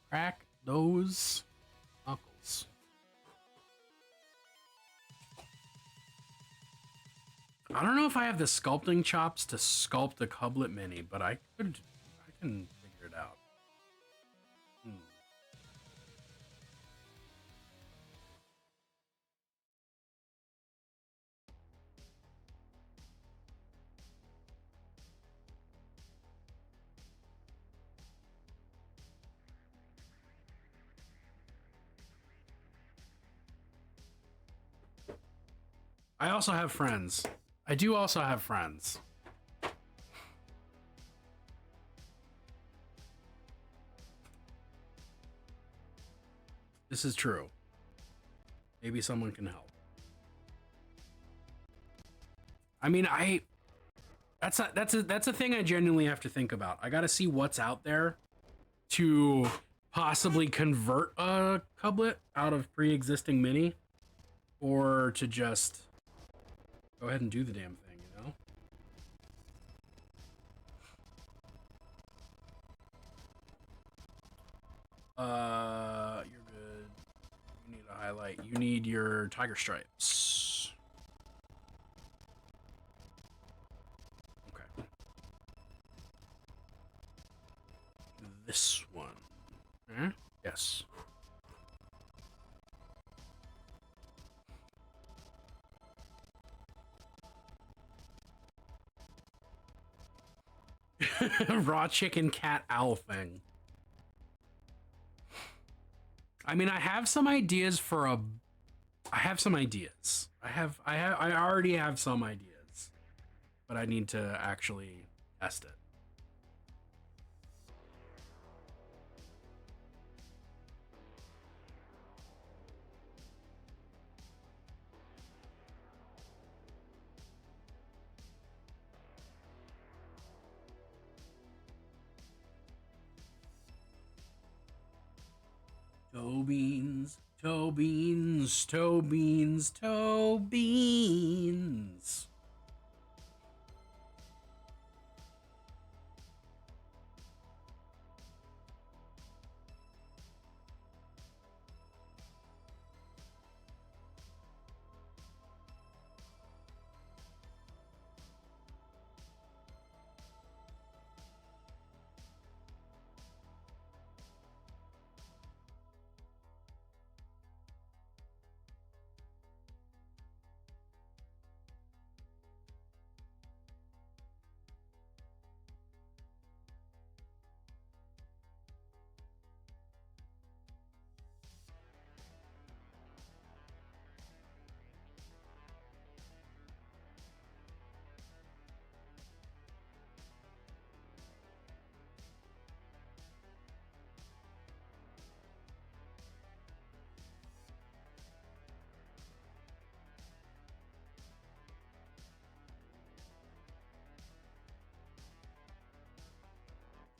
Crack those knuckles. I don't know if I have the sculpting chops to sculpt a couplet mini, but I can figure it out. I also have friends. I do also have friends. This is true. Maybe someone can help. I mean, that's a thing I genuinely have to think about. I got to see what's out there to possibly convert a couplet out of pre-existing mini, or to just go ahead and do the damn thing, you know? You're good. You need a highlight. You need your tiger stripes. Okay. This one. Huh? Yes. Raw chicken cat owl thing. I mean, I have some ideas for a... I have some ideas. I already have some ideas. But I need to actually test it. Toe beans, toe beans, toe beans, toe beans.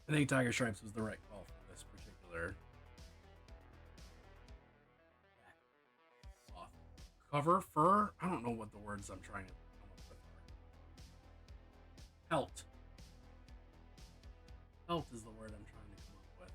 I think Tiger Stripes was the right call for this particular cloth. Cover, fur? I don't know what the words I'm trying to come up with are. Pelt. Pelt is the word I'm trying to come up with.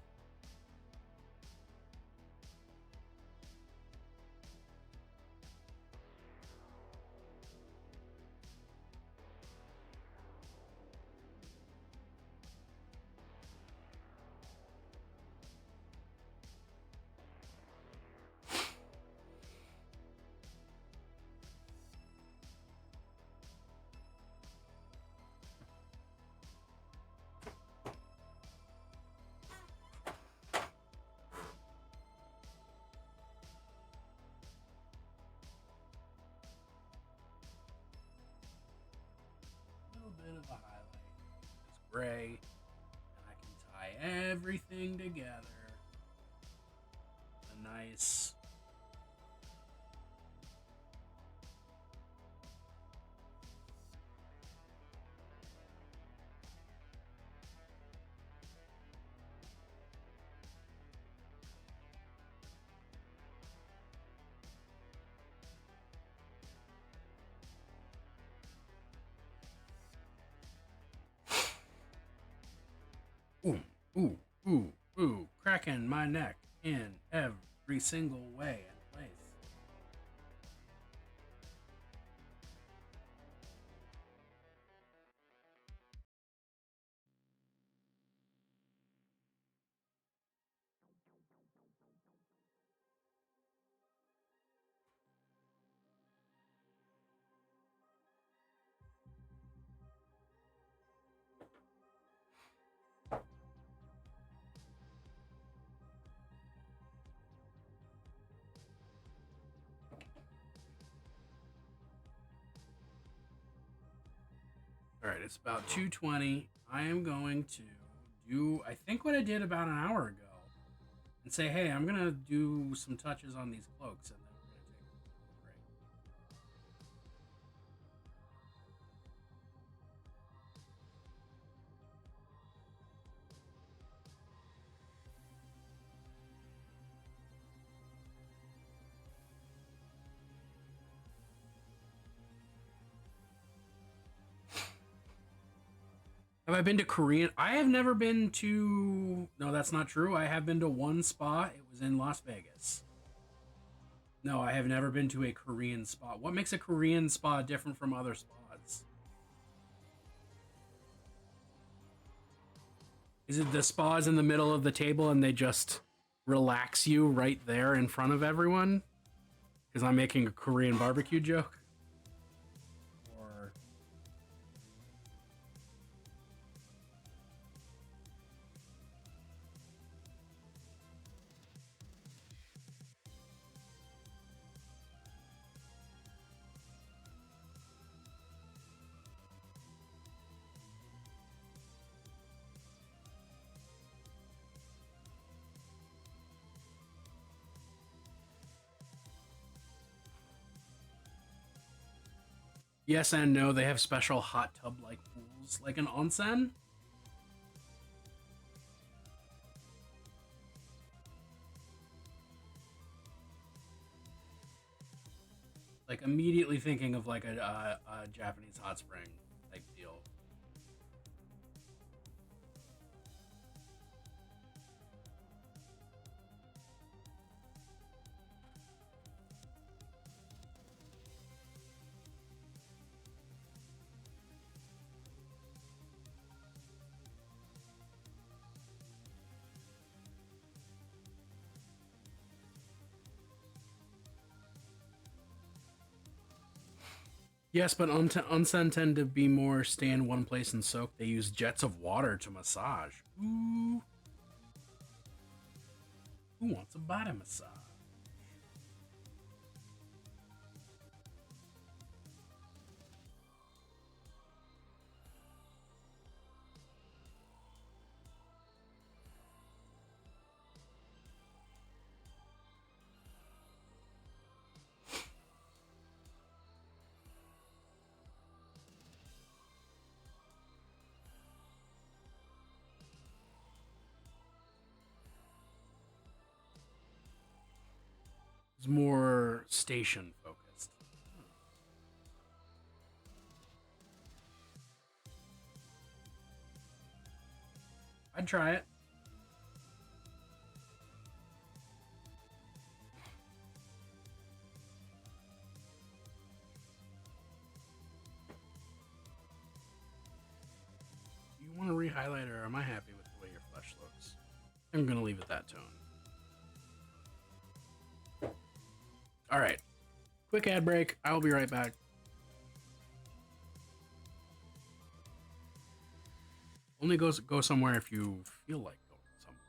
A little bit of a highlight. It's gray, and I can tie everything together. A nice. Ooh, ooh, ooh, ooh, cracking my neck in every single way and place. All right, it's about 2:20. I am going to do, I think, what I did about an hour ago and say, hey, I'm going to do some touches on these cloaks and then we're going to take a break. Have I been to Korean? I have never been to. No, that's not true. I have been to one spa. It was in Las Vegas. No, I have never been to a Korean spa. What makes a Korean spa different from other spas? Is it the spas in the middle of the table and they just relax you right there in front of everyone? Because I'm making a Korean barbecue joke? Or. Yes and no, they have special hot tub like pools, like an onsen. Like immediately thinking of like a Japanese hot spring type deal. Yes, but onsen tend to be more stay in one place and soak. They use jets of water to massage. Ooh. Who wants a body massage? It's more station focused. I'd try it. Do you want to re-highlight, or am I happy with the way your flesh looks? I'm gonna leave it that tone. All right, quick ad break. I will be right back. Only go somewhere if you feel like going somewhere.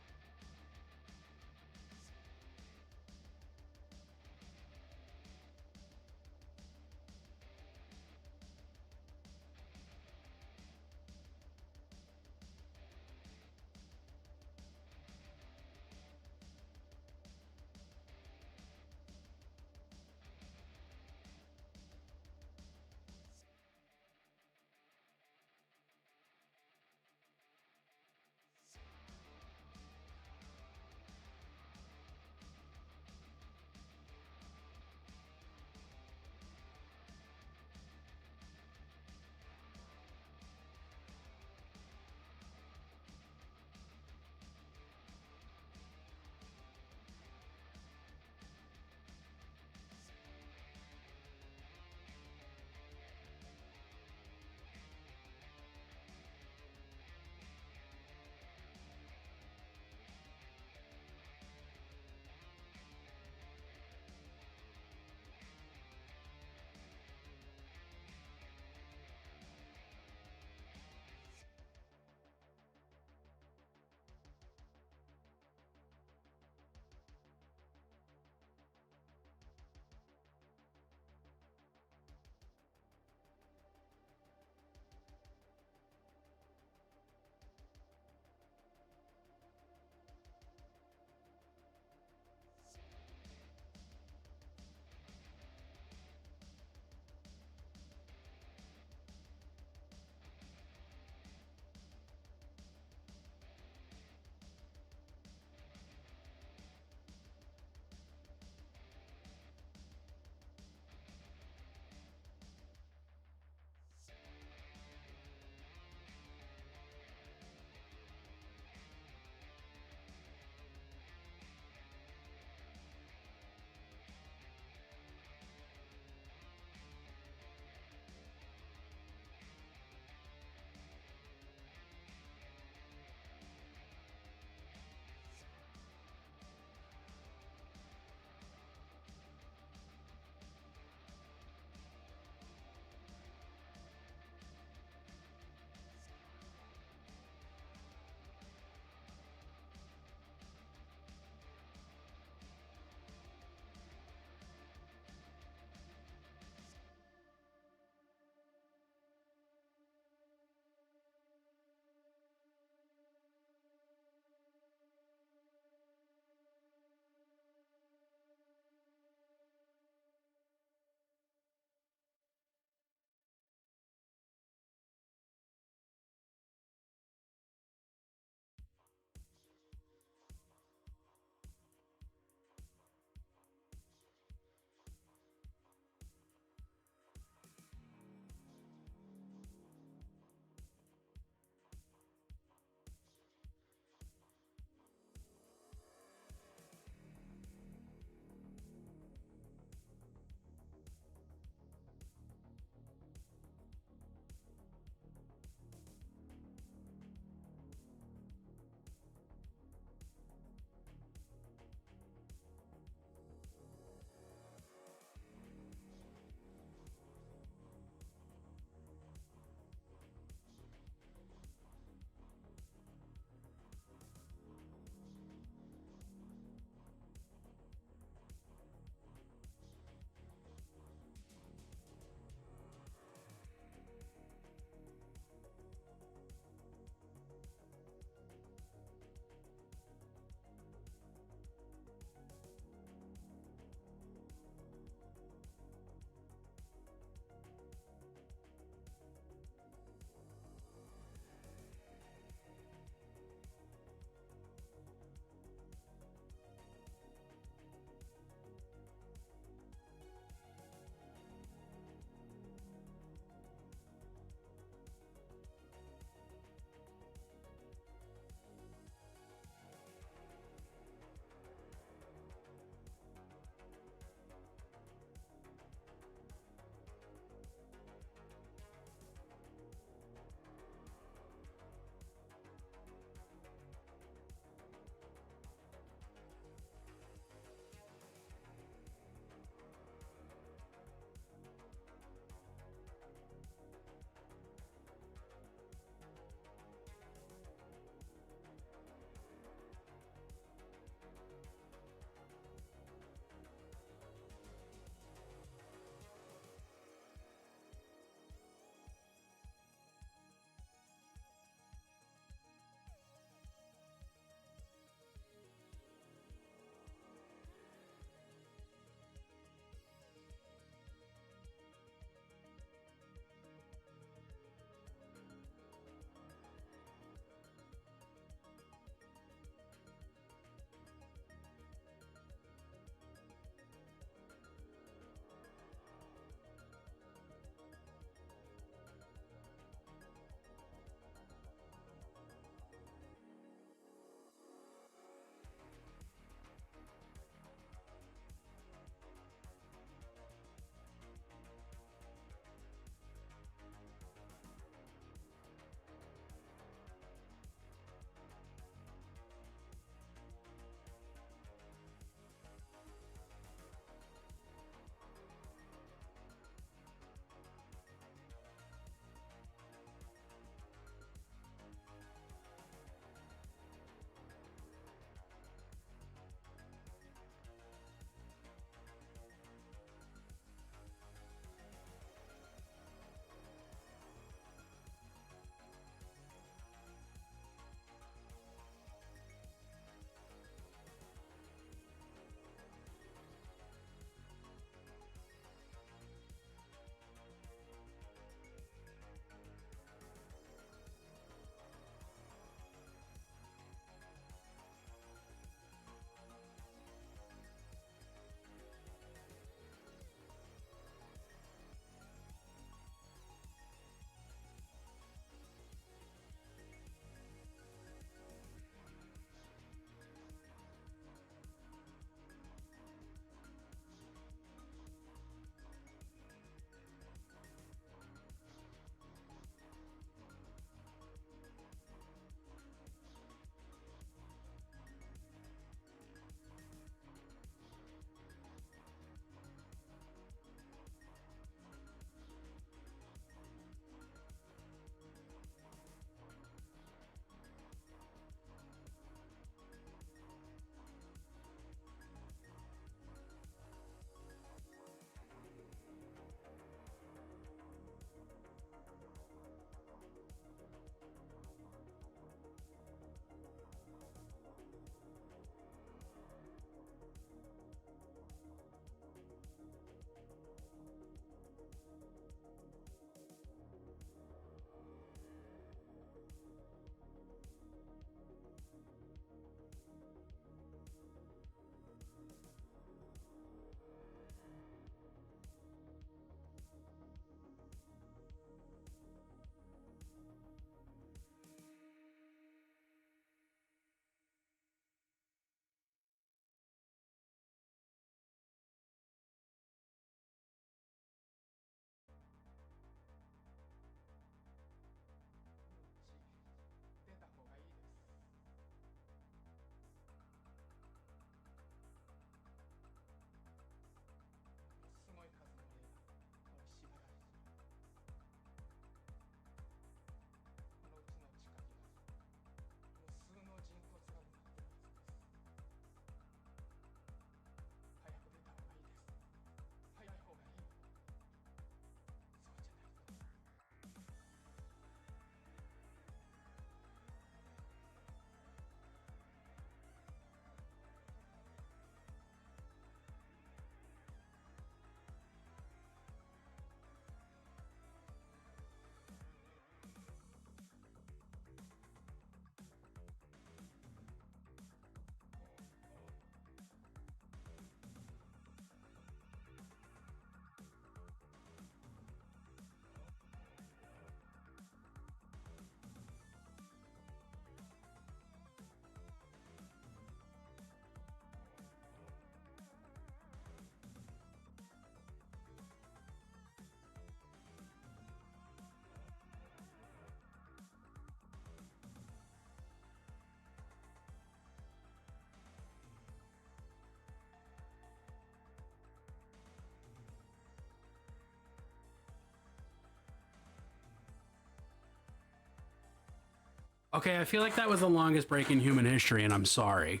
Okay, I feel like that was the longest break in human history, and I'm sorry.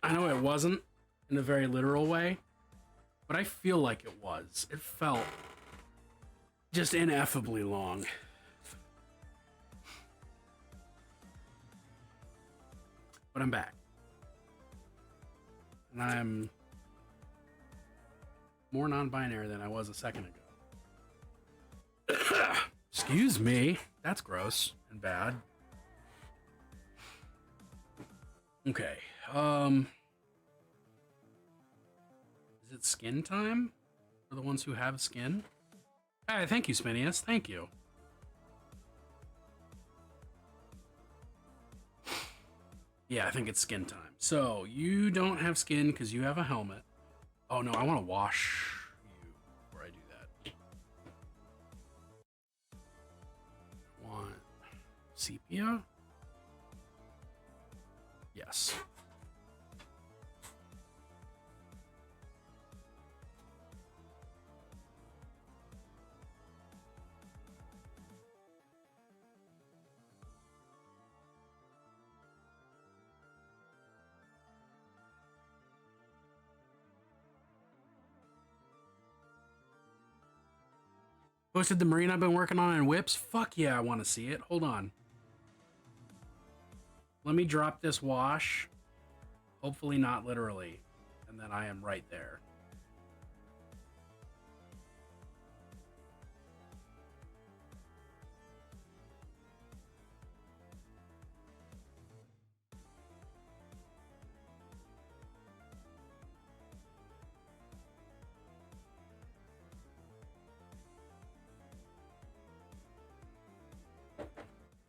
I know it wasn't in a very literal way, but I feel like it was. It felt just ineffably long. But I'm back. And I'm more non-binary than I was a second ago. Excuse me. That's gross and bad. Okay. Is it skin time? For the ones who have skin? Hey, thank you, Spinius. Thank you. Yeah, I think it's skin time. So, you don't have skin because you have a helmet. Oh no, I want to wash you before I do that. Want sepia? Yes. Posted the marine I've been working on in whips? Fuck yeah, I want to see it. Hold on. Let me drop this wash. Hopefully not literally. And then I am right there.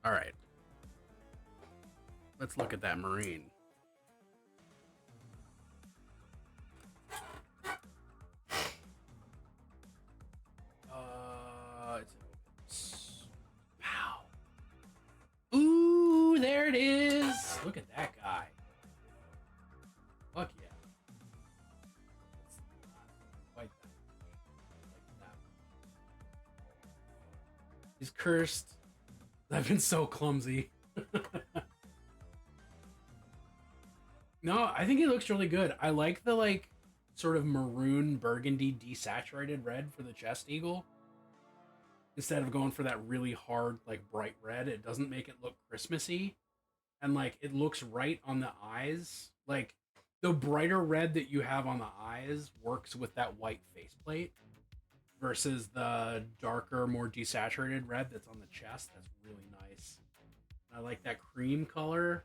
All right. Let's look at that marine. It's wow. Ooh, there it is. Look at that guy. Fuck yeah. It's not quite that. Like that. He's cursed. I've been so clumsy. No, I think he looks really good. I like the like sort of maroon burgundy desaturated red for the chest eagle. Instead of going for that really hard, like bright red, it doesn't make it look Christmassy. And like it looks right on the eyes. Like the brighter red that you have on the eyes works with that white faceplate versus the darker, more desaturated red that's on the chest. That's really nice. I like that cream color.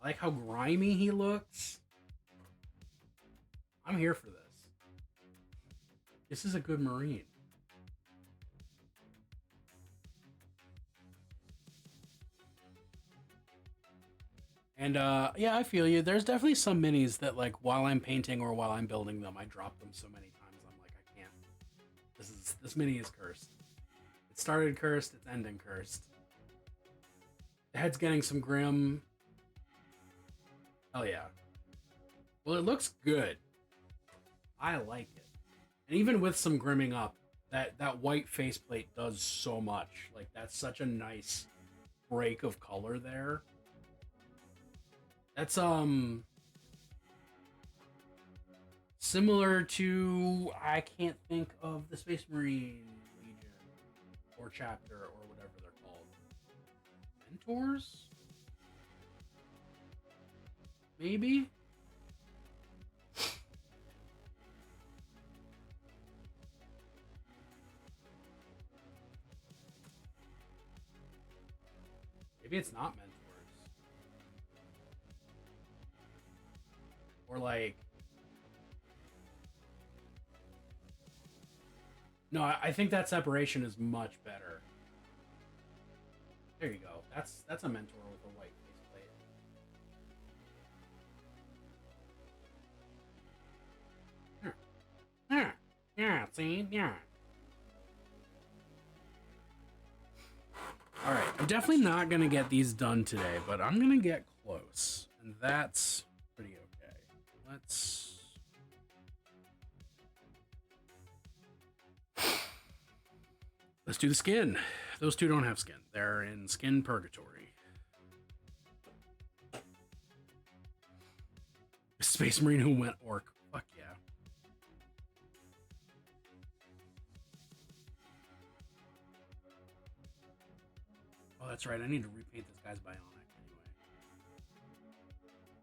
I like how grimy he looks. I'm here for this. This is a good marine. And yeah, I feel you. There's definitely some minis that like while I'm painting or while I'm building them, I drop them so many times I'm like, I can't. This mini is cursed. It started cursed, it's ending cursed. The head's getting some grim. Hell yeah. Well, it looks good. I like it. And even with some grimming up, that white faceplate does so much. Like that's such a nice break of color there. That's similar to, I can't think of the Space Marine Legion or chapter or whatever they're called. Mentors? Maybe? Maybe it's not mentors. Or like... No, I think that separation is much better. There you go. That's a mentor with a white faceplate. Yeah, see? Yeah. Alright, I'm definitely not going to get these done today, but I'm going to get close. And that's pretty okay. Let's do the skin. those two don't have skin. They're in skin purgatory. Space Marine who went orc. Fuck yeah. Oh, that's right. I need to repaint this guy's bionic anyway.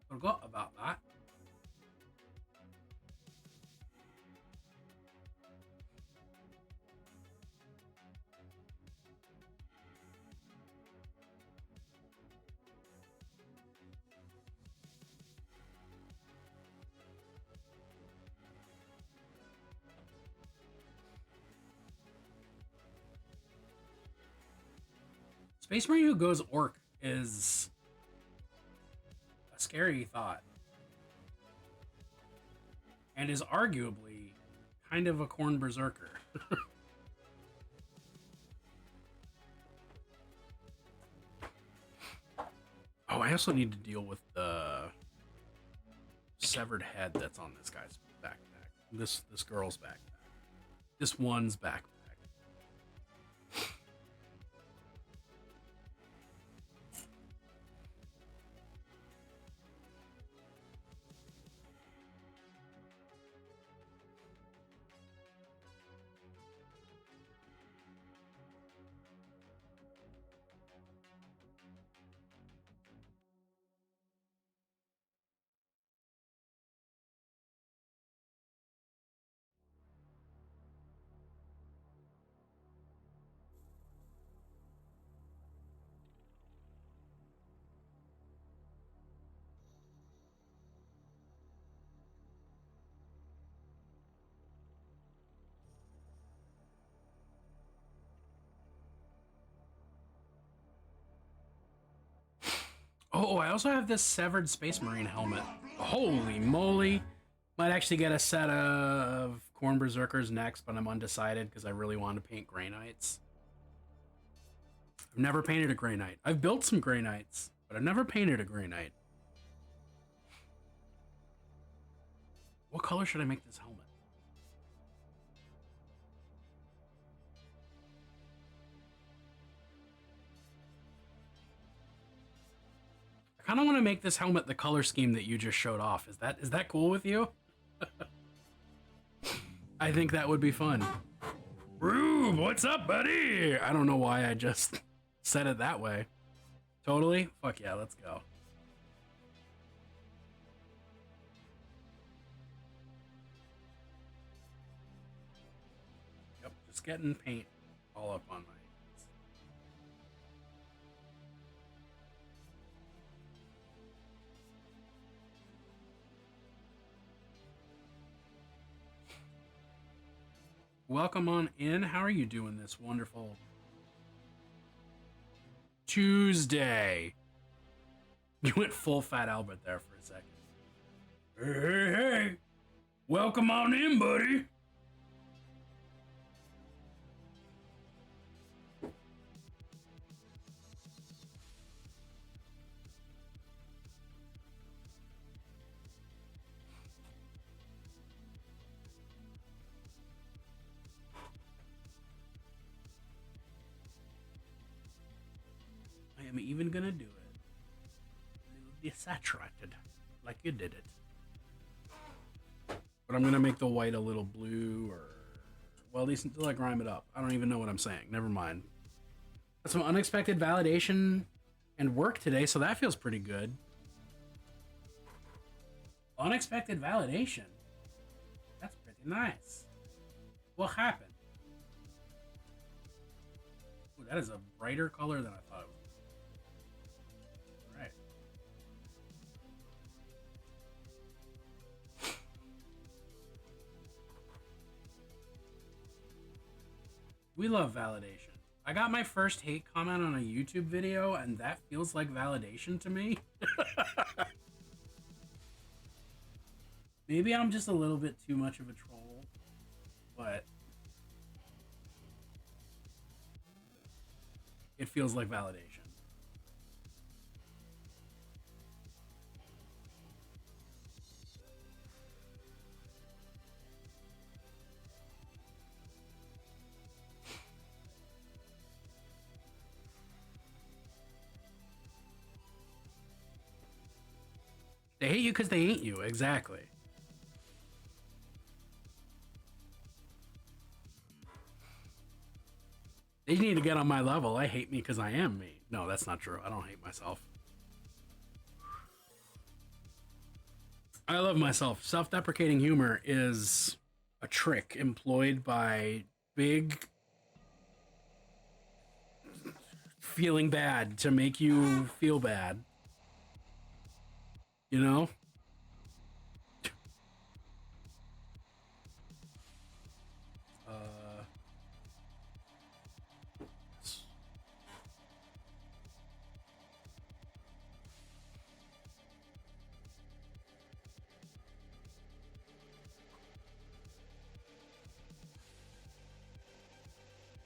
Forgot about that. Space Marine who goes orc is a scary thought. And is arguably kind of a corn berserker. Oh, I also need to deal with the severed head that's on this guy's backpack. This girl's backpack. This one's backpack. Oh, I also have this severed Space Marine helmet. Holy moly. Might actually get a set of Corn Berserkers next, but I'm undecided because I really want to paint Grey Knights. I've never painted a Grey Knight. I've built some Grey Knights, but I've never painted a Grey Knight. What color should I make this helmet? I kind of want to make this helmet the color scheme that you just showed off. Is that cool with you? I think that would be fun. Rube, what's up, buddy? I don't know why I just said it that way. Totally? Fuck yeah, let's go. Yep, just getting paint all up on my... Welcome on in. How are you doing this wonderful Tuesday? You went full Fat Albert there for a second. Hey, hey, hey. Welcome on in, buddy. I am even gonna do it a little desaturated, like you did it. But I'm gonna make the white a little blue, or well, at least until I grime it up. I don't even know what I'm saying. Never mind. Got some unexpected validation and work today, so that feels pretty good. Unexpected validation. That's pretty nice. What happened? Ooh, that is a brighter color than I thought it was. Right. We love validation. I got my first hate comment on a YouTube video, and that feels like validation to me. Maybe I'm just a little bit too much of a troll, but it feels like validation. They hate you because they ain't you. Exactly. They need to get on my level. I hate me because I am me. No, that's not true. I don't hate myself. I love myself. Self-deprecating humor is a trick employed by big feeling bad to make you feel bad. You know?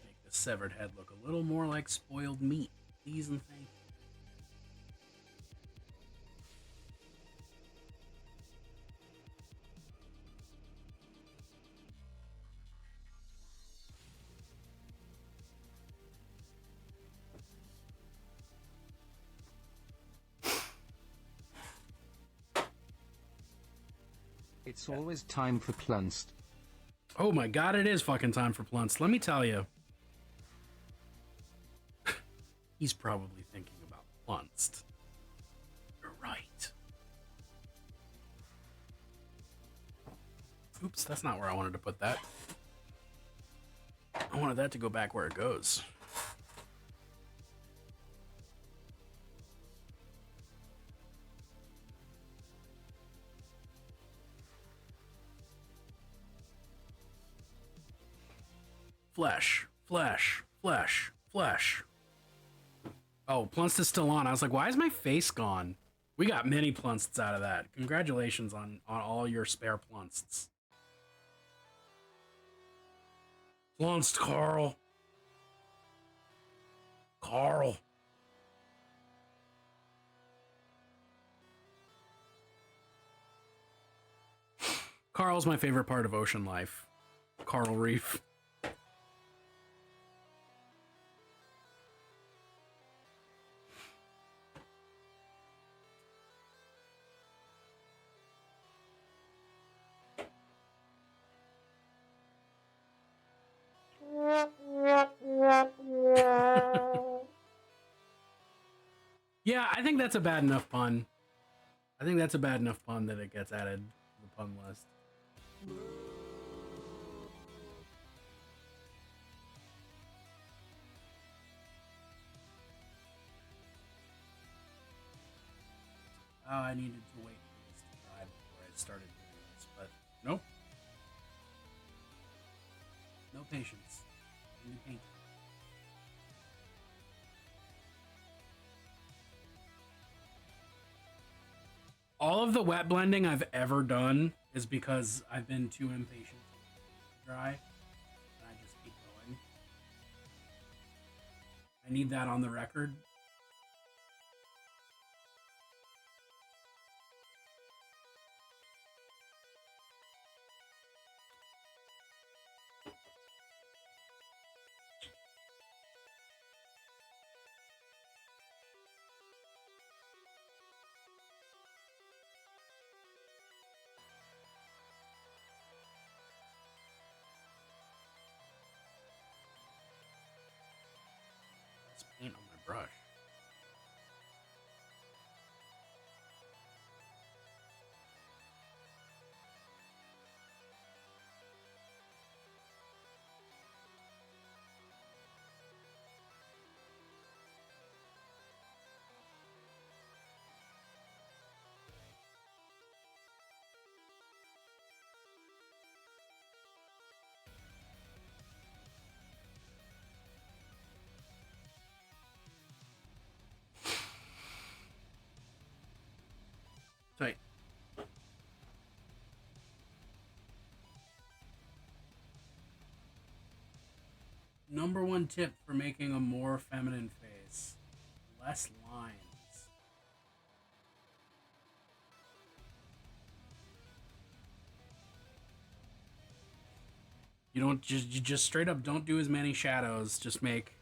Make the severed head look a little more like spoiled meat. Please and thank you. It's always time for Plunst. Oh my god, it is fucking time for Plunts. Let me tell you. He's probably thinking about Plunst. You're right. Oops, that's not where I wanted to put that. I wanted that to go back where it goes. Flesh, flesh, flesh, flesh. Oh, Plunst is still on. I was like, why is my face gone? We got many Plunsts out of that. Congratulations on all your spare Plunsts. Plunst, Carl. Carl. Carl's my favorite part of ocean life. Coral Reef. Yeah, I think that's a bad enough pun. I think that's a bad enough pun that it gets added to the pun list. Oh, I needed to wait for this to dry before I started doing this, but nope. No patience. Only paint. All of the wet blending I've ever done is because I've been too impatient to dry, and I just keep going. I need that on the record. It's paint on my brush. Tight. Number one tip for making a more feminine face: less lines. You just straight up don't do as many shadows. Just make,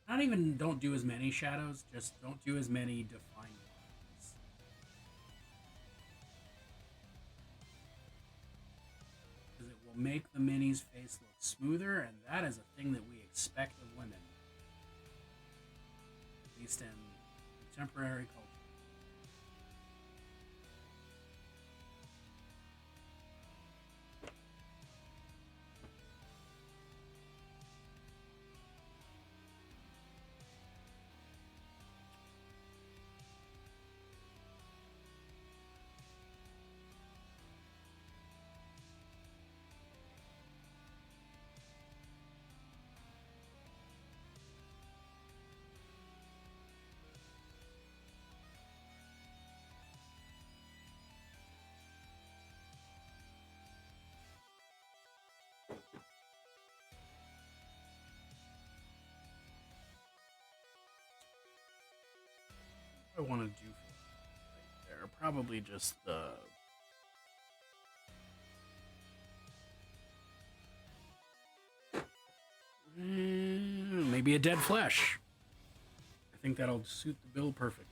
not even don't do as many shadows. Just don't do as many defined lines. will make the mini's face look smoother, and that is a thing that we expect of women. At least in contemporary culture. I want to do right there. Probably just maybe a dead flesh. I think that'll suit the bill perfectly.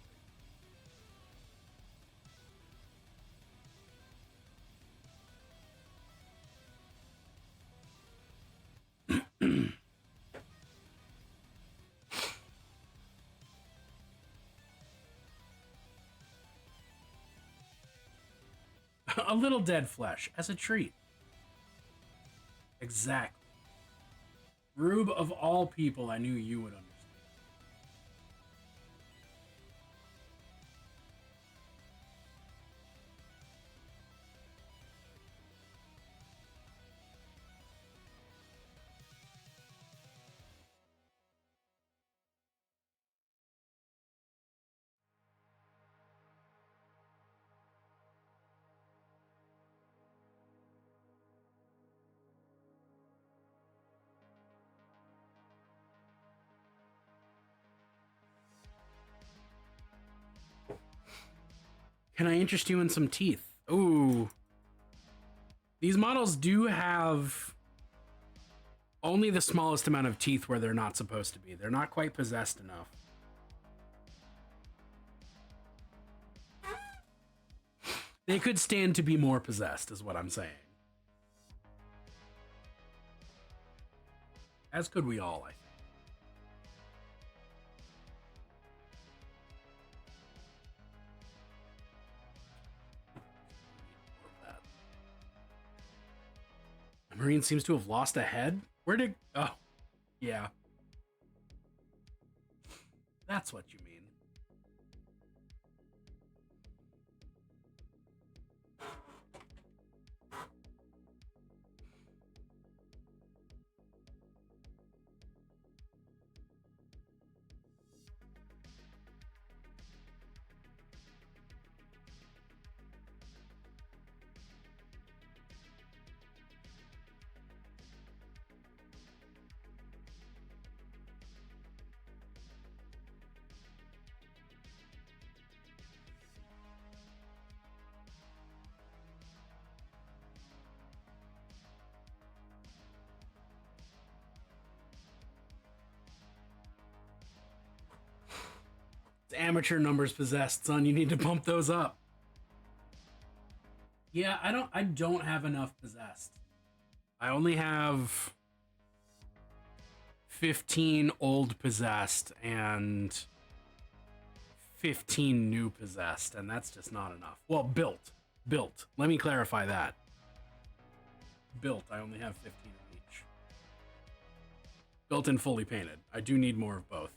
A little dead flesh as a treat. Exactly. Rube, of all people, I knew you would understand. Can I interest you in some teeth? Ooh. These models do have only the smallest amount of teeth where they're not supposed to be. They're not quite possessed enough. They could stand to be more possessed, is what I'm saying. As could we all, I think. Marine seems to have lost a head. Where did... Oh, yeah. That's what you mean. It's amateur numbers possessed, son. You need to bump those up. Yeah, I don't have enough possessed. I only have 15 old possessed and 15 new possessed, and that's just not enough. Well, built. Let me clarify that. Built, I only have 15 of each. Built and fully painted. I do need more of both.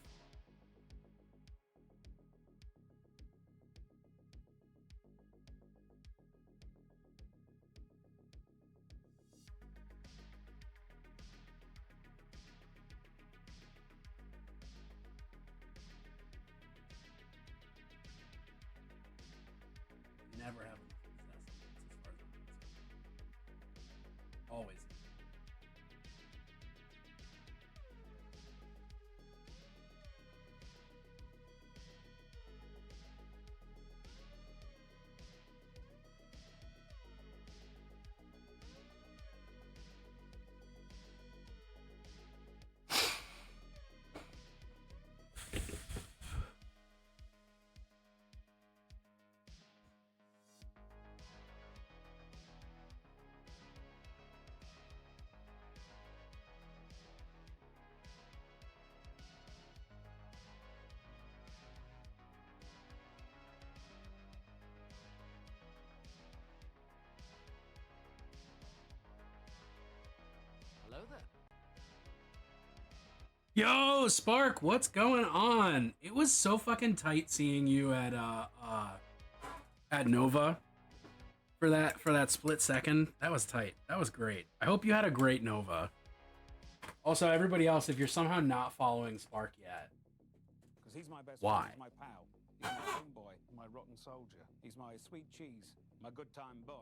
Never have enough possessed, as far as I'm concerned. Always. Yo, Spark, what's going on? It was so fucking tight seeing you at Nova for that split second. That was tight. That was great. I hope you had a great Nova. Also, everybody else, if you're somehow not following Spark yet, Because he's my best why? friend, he's my pal. He's my homeboy, my rotten soldier. He's my sweet cheese, my good time boy.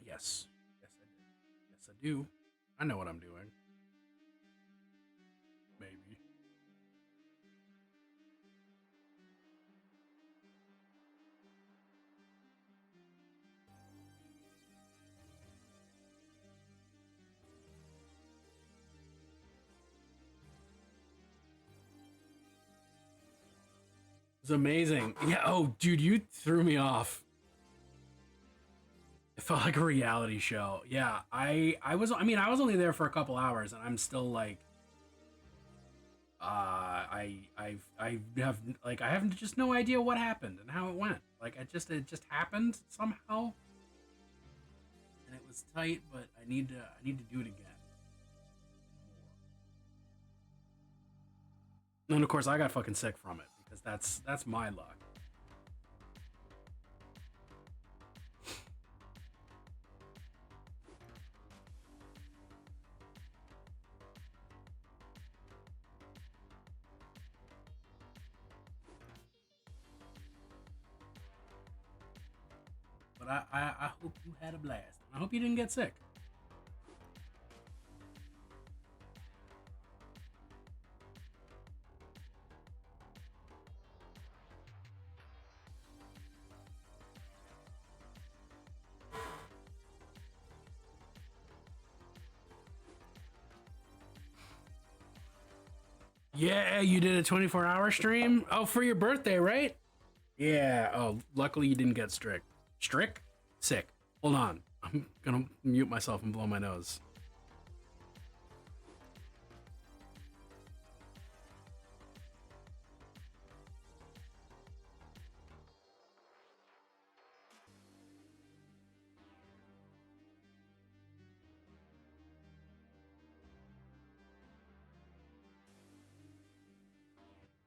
Yes. Yes, I do. Yes, I do. I know what I'm doing. Maybe. It's amazing. Yeah, oh, dude, you threw me off. It felt like a reality show. Yeah, I was only there for a couple hours and I'm still like I have like I have just no idea what happened and how it went. Like it just happened somehow. And it was tight, but I need to do it again. And of course I got fucking sick from it because that's my luck. But I hope you had a blast. I hope you didn't get sick. Yeah, you did a 24-hour stream? Oh, for your birthday, right? Yeah. Oh, luckily you didn't get strict. Strict? Sick. Hold on. I'm gonna mute myself and blow my nose.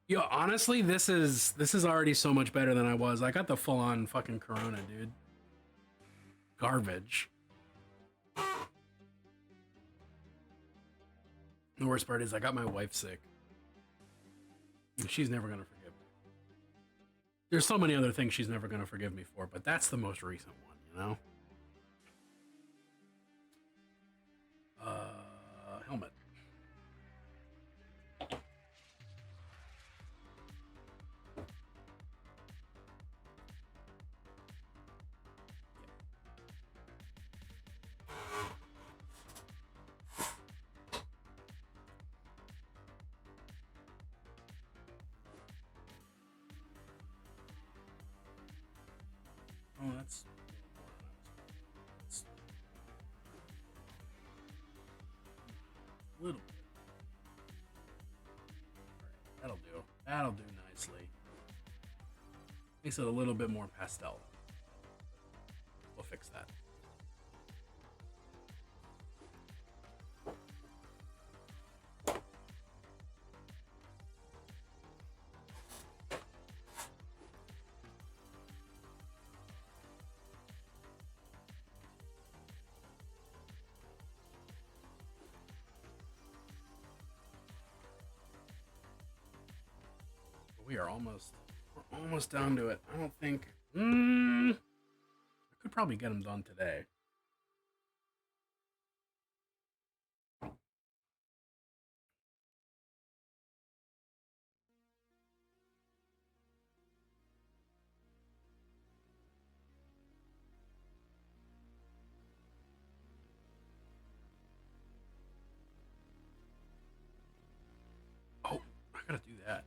Yo, honestly, this is already so much better than I was. I got the full-on fucking corona, dude. Garbage. The worst part is I got my wife sick. She's never gonna forgive me. There's so many other things she's never gonna forgive me for, but that's the most recent one, you know? Helmet. Oh, that's a little bit. Alright, that'll do. That'll do nicely. Makes it a little bit more pastel. We'll fix that. We're almost down to it. I don't think I could probably get them done today. Oh, I gotta do that.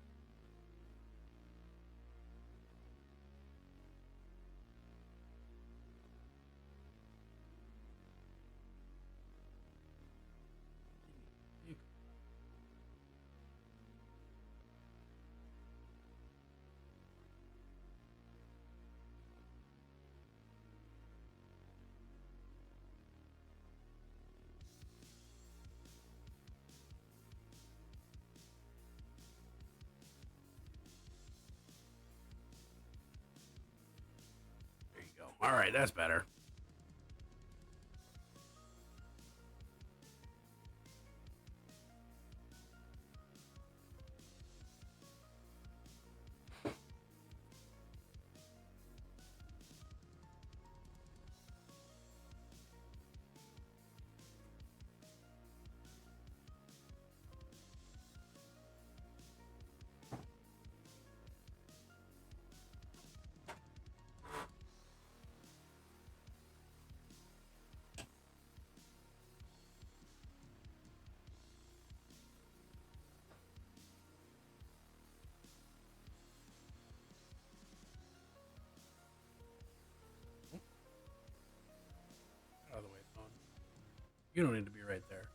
All right, that's better. Out of the way, phone. You don't need to be right there.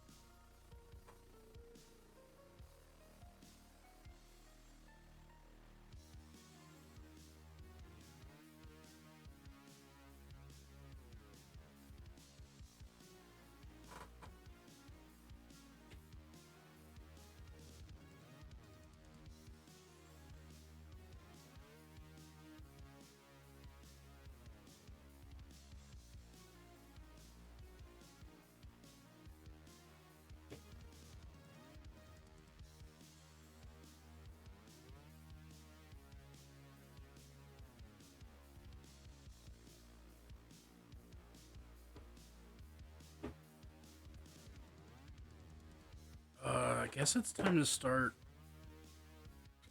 I guess it's time to start.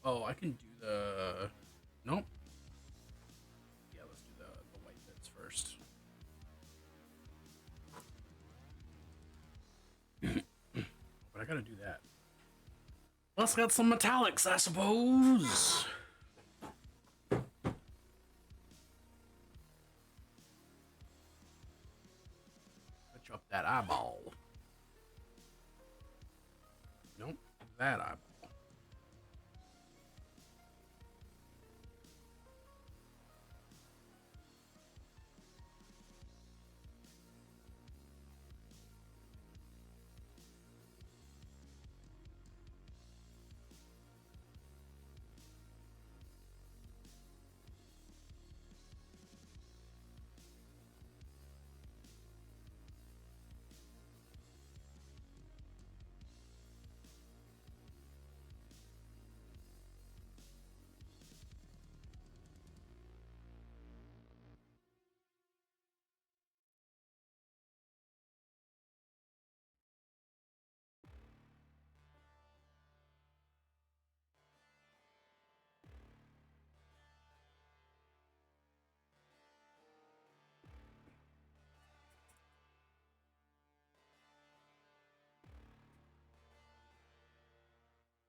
Oh, I can do the. Nope. Yeah, let's do the white bits first. But I gotta do that. Let's get some metallics, I suppose. Touch up that eyeball. Nope, that eyeball.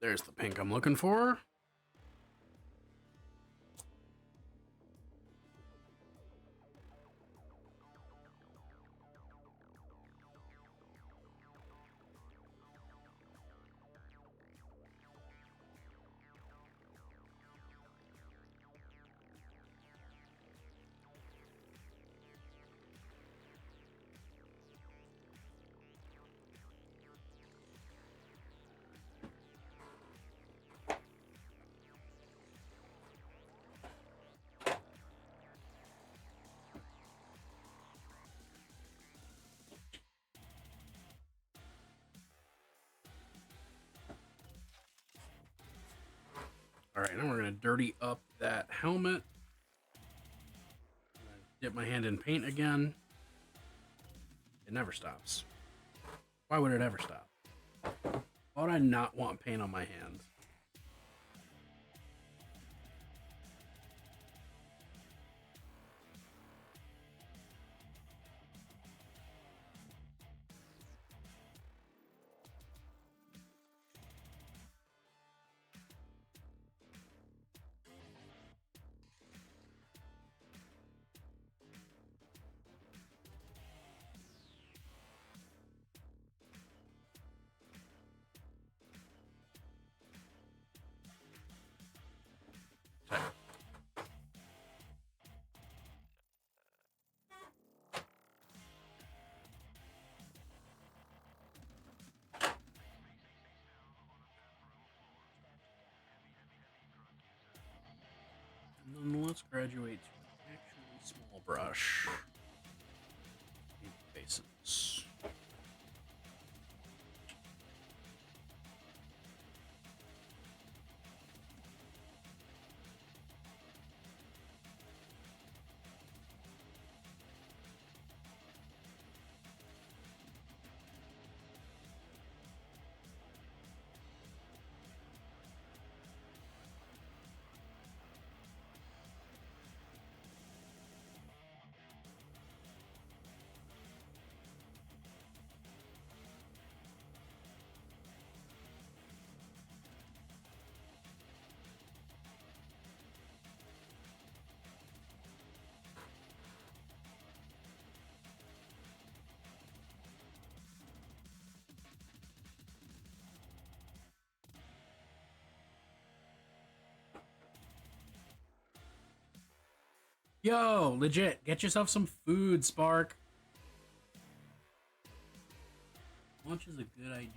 There's the pink I'm looking for. All right, now we're gonna dirty up that helmet. Dip my hand in paint again. It never stops. Why would it ever stop? Why would I not want paint on my hands? And then let's graduate to an actually small brush. Faces. Yo, legit, get yourself some food, Spark. Lunch is a good idea.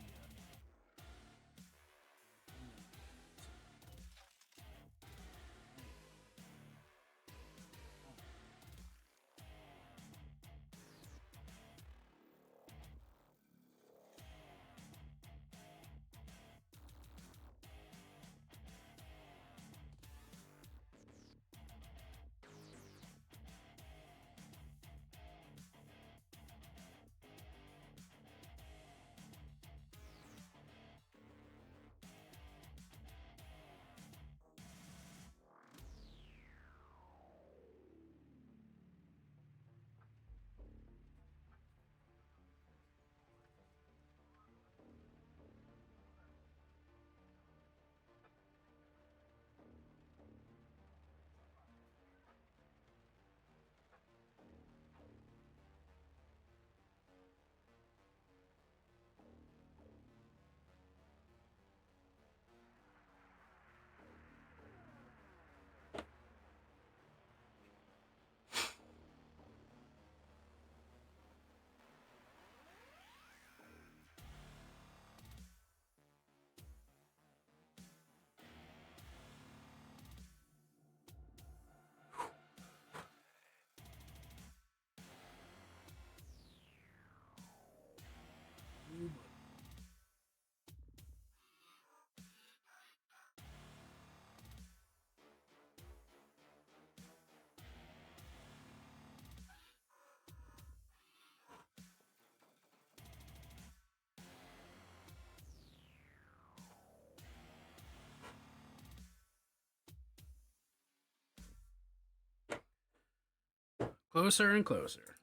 Closer and closer.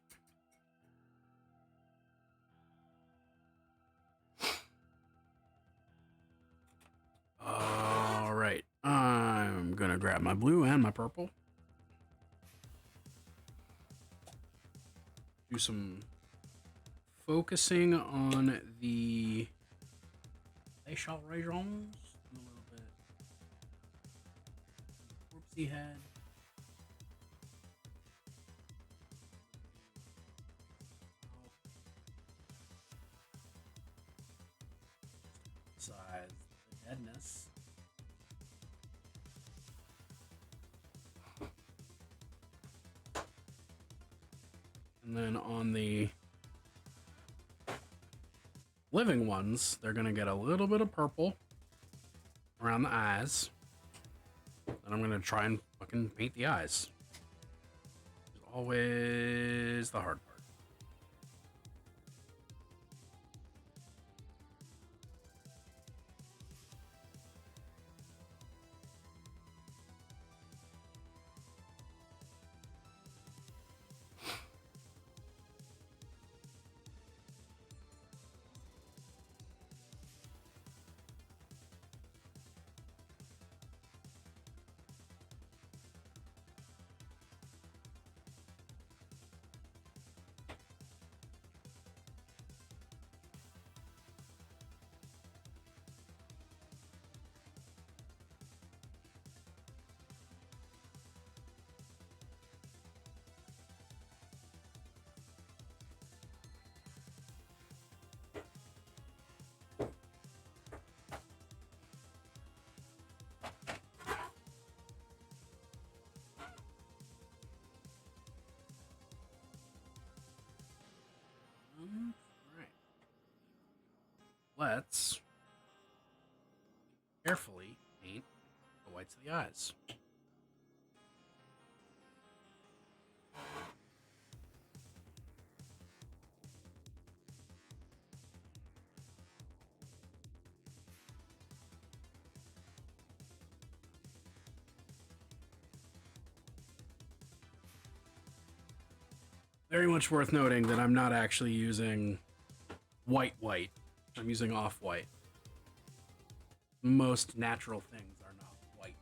All right. I'm going to grab my blue and my purple. Do some focusing on the facial regions. A little bit. Whoopsie head. Size the deadness. And then on the living ones, they're going to get a little bit of purple around the eyes. Then I'm going to try and fucking paint the eyes. It's always the hard part. let's carefully paint the whites of the eyes. Very much worth noting that I'm not actually using white. I'm using off-white. Most natural things are not white.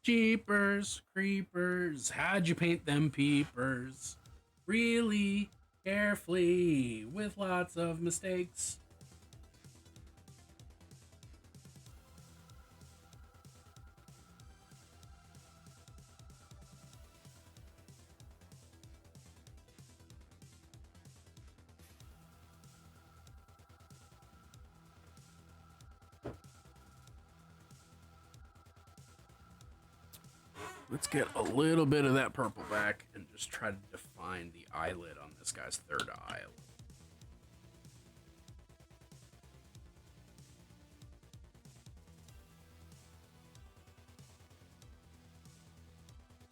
Jeepers creepers, how'd you paint them peepers? Really carefully, with lots of mistakes. Let's get a little bit of that purple back and just try to define the eyelid on this guy's third eye.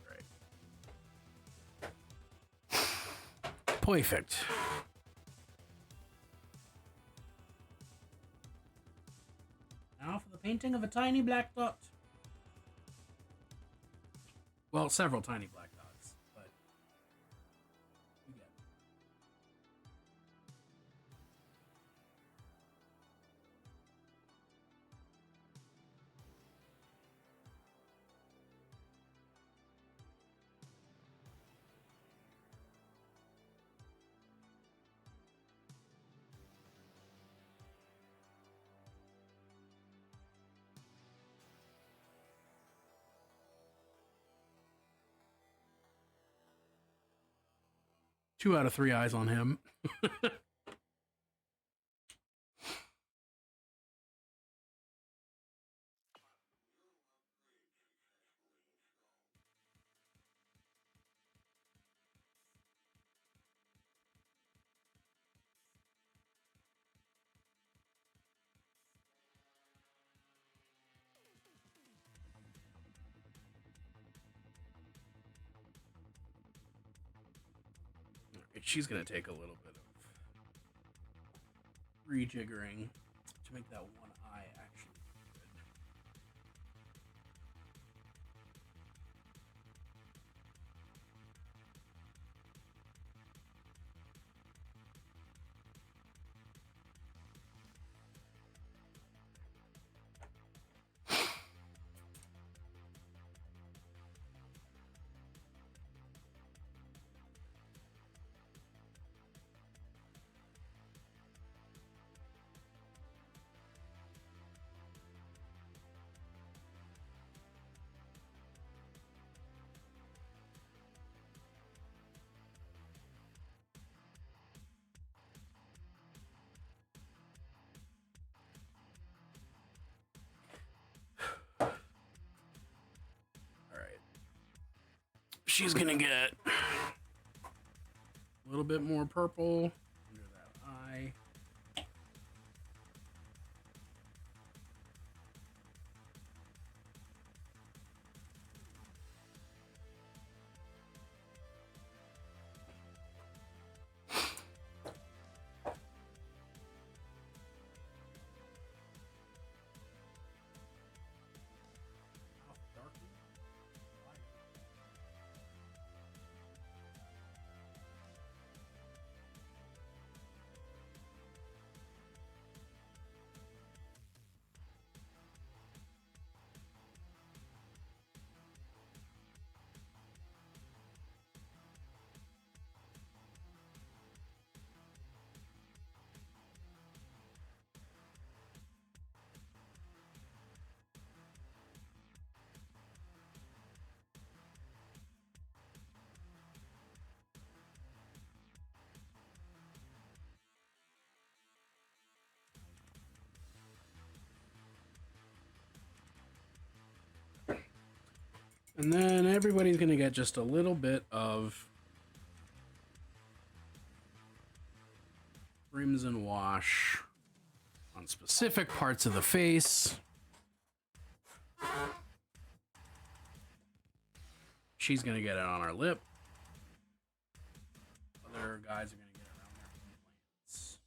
Right. Perfect. Now for the painting of a tiny black dot. Well, several tiny black dots, but you get it. Two out of three eyes on him. She's gonna take a little bit of rejiggering to make that one eye actually good. She's gonna get a little bit more purple under that eye. And then everybody's gonna get just a little bit of crimson wash on specific parts of the face. She's gonna get it on her lip. Other guys are gonna get it around their implants.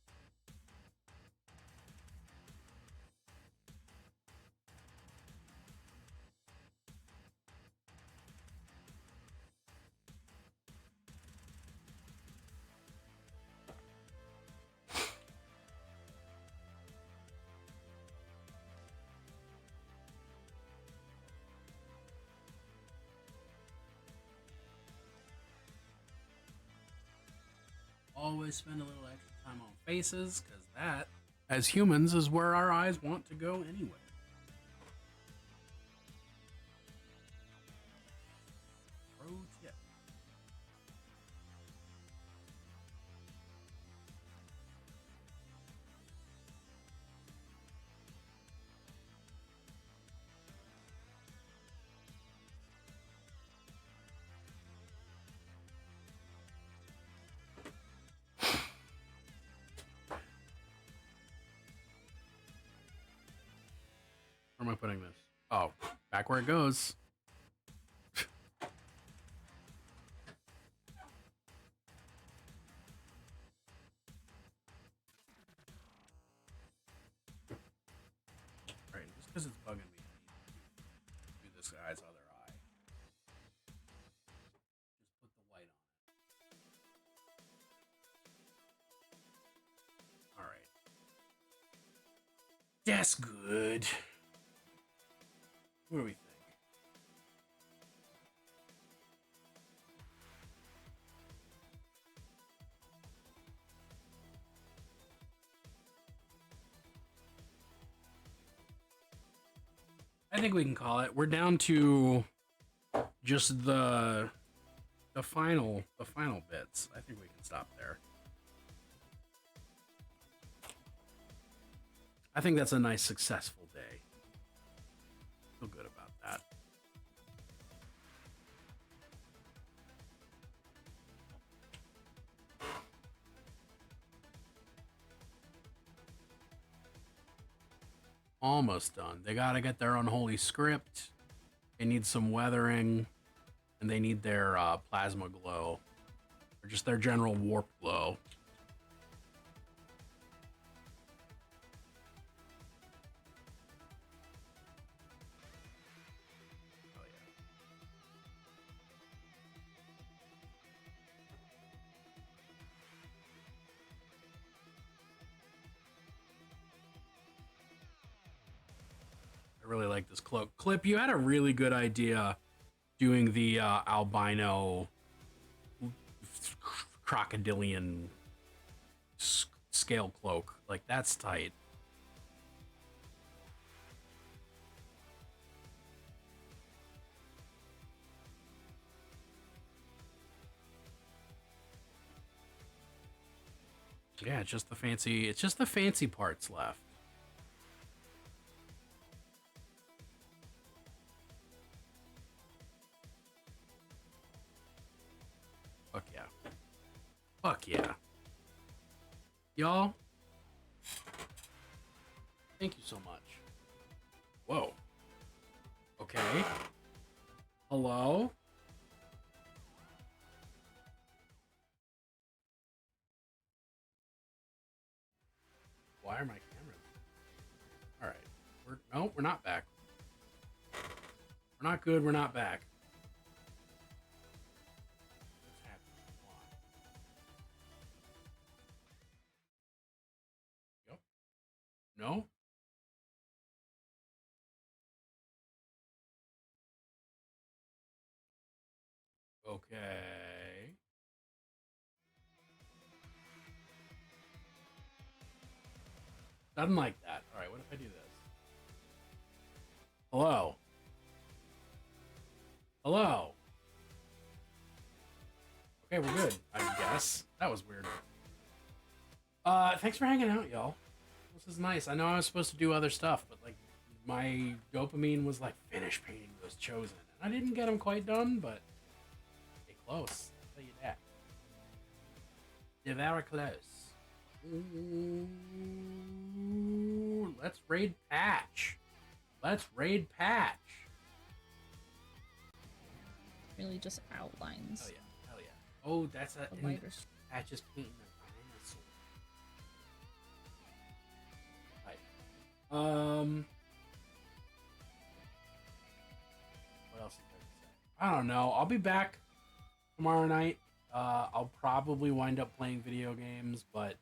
Always spend a little extra time on faces, because that, as humans, is where our eyes want to go anyway. Pro tip. Where am I putting this? Oh, back where it goes. Right, just because it's bugging me, I need to do this guy's other eye. Just put the white on it. Alright. That's good. What do we think? I think we can call it. We're down to just the final bits. I think we can stop there. I think that's a nice successful day. Feel good about that. Almost done. They gotta get their unholy script. They need some weathering, and they need their plasma glow, or just their general warp glow. Oh yeah. I really like this cloak. Clip, you had a really good idea doing the albino crocodilian scale cloak. Like, that's tight. Yeah, it's just the fancy parts left. Fuck yeah. Fuck yeah. Y'all, thank you so much. Whoa. Okay. Hello? Why are my cameras? Alright. We're not back. We're not good, we're not back. What's happening? Why? Yep. No? Okay. Doesn't like that. Alright, what if I do this? Hello? Hello? Okay, we're good, I guess. That was weird. Thanks for hanging out, y'all. This is nice. I know I was supposed to do other stuff, but, like, my dopamine was like, finish painting those chosen. And I didn't get them quite done, but they close. I'll tell you that. They're very close. Ooh, let's raid patch. Let's raid patch. Really just outlines. Oh yeah, hell yeah. Oh, that's a lighter. patch is painting a dinosaur. Right. What else is there to say? I don't know. I'll be back tomorrow night. I'll probably wind up playing video games, but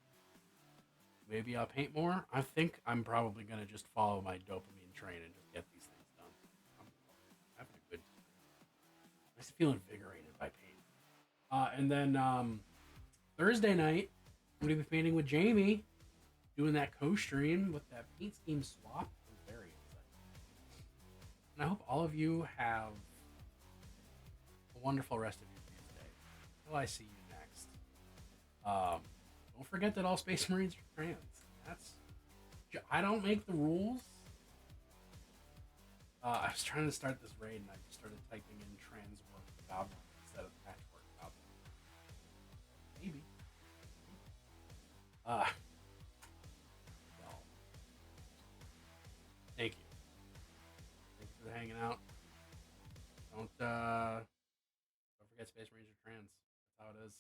maybe I'll paint more. I think I'm probably gonna just follow my dopamine train and just get these things done. I'm having a good time. I just feel invigorated by painting. And then Thursday night, I'm gonna be painting with Jamie, doing that co-stream with that paint scheme swap. I'm very excited, and I hope all of you have a wonderful rest of your Tuesday. Until I see you next. Don't forget that all Space Marines are trans. I don't make the rules. I was trying to start this raid and I just started typing in trans work goblin instead of patchwork goblin. Maybe. Well, thank you. Thanks for hanging out. Don't forget Space Marines are trans. That's how it is.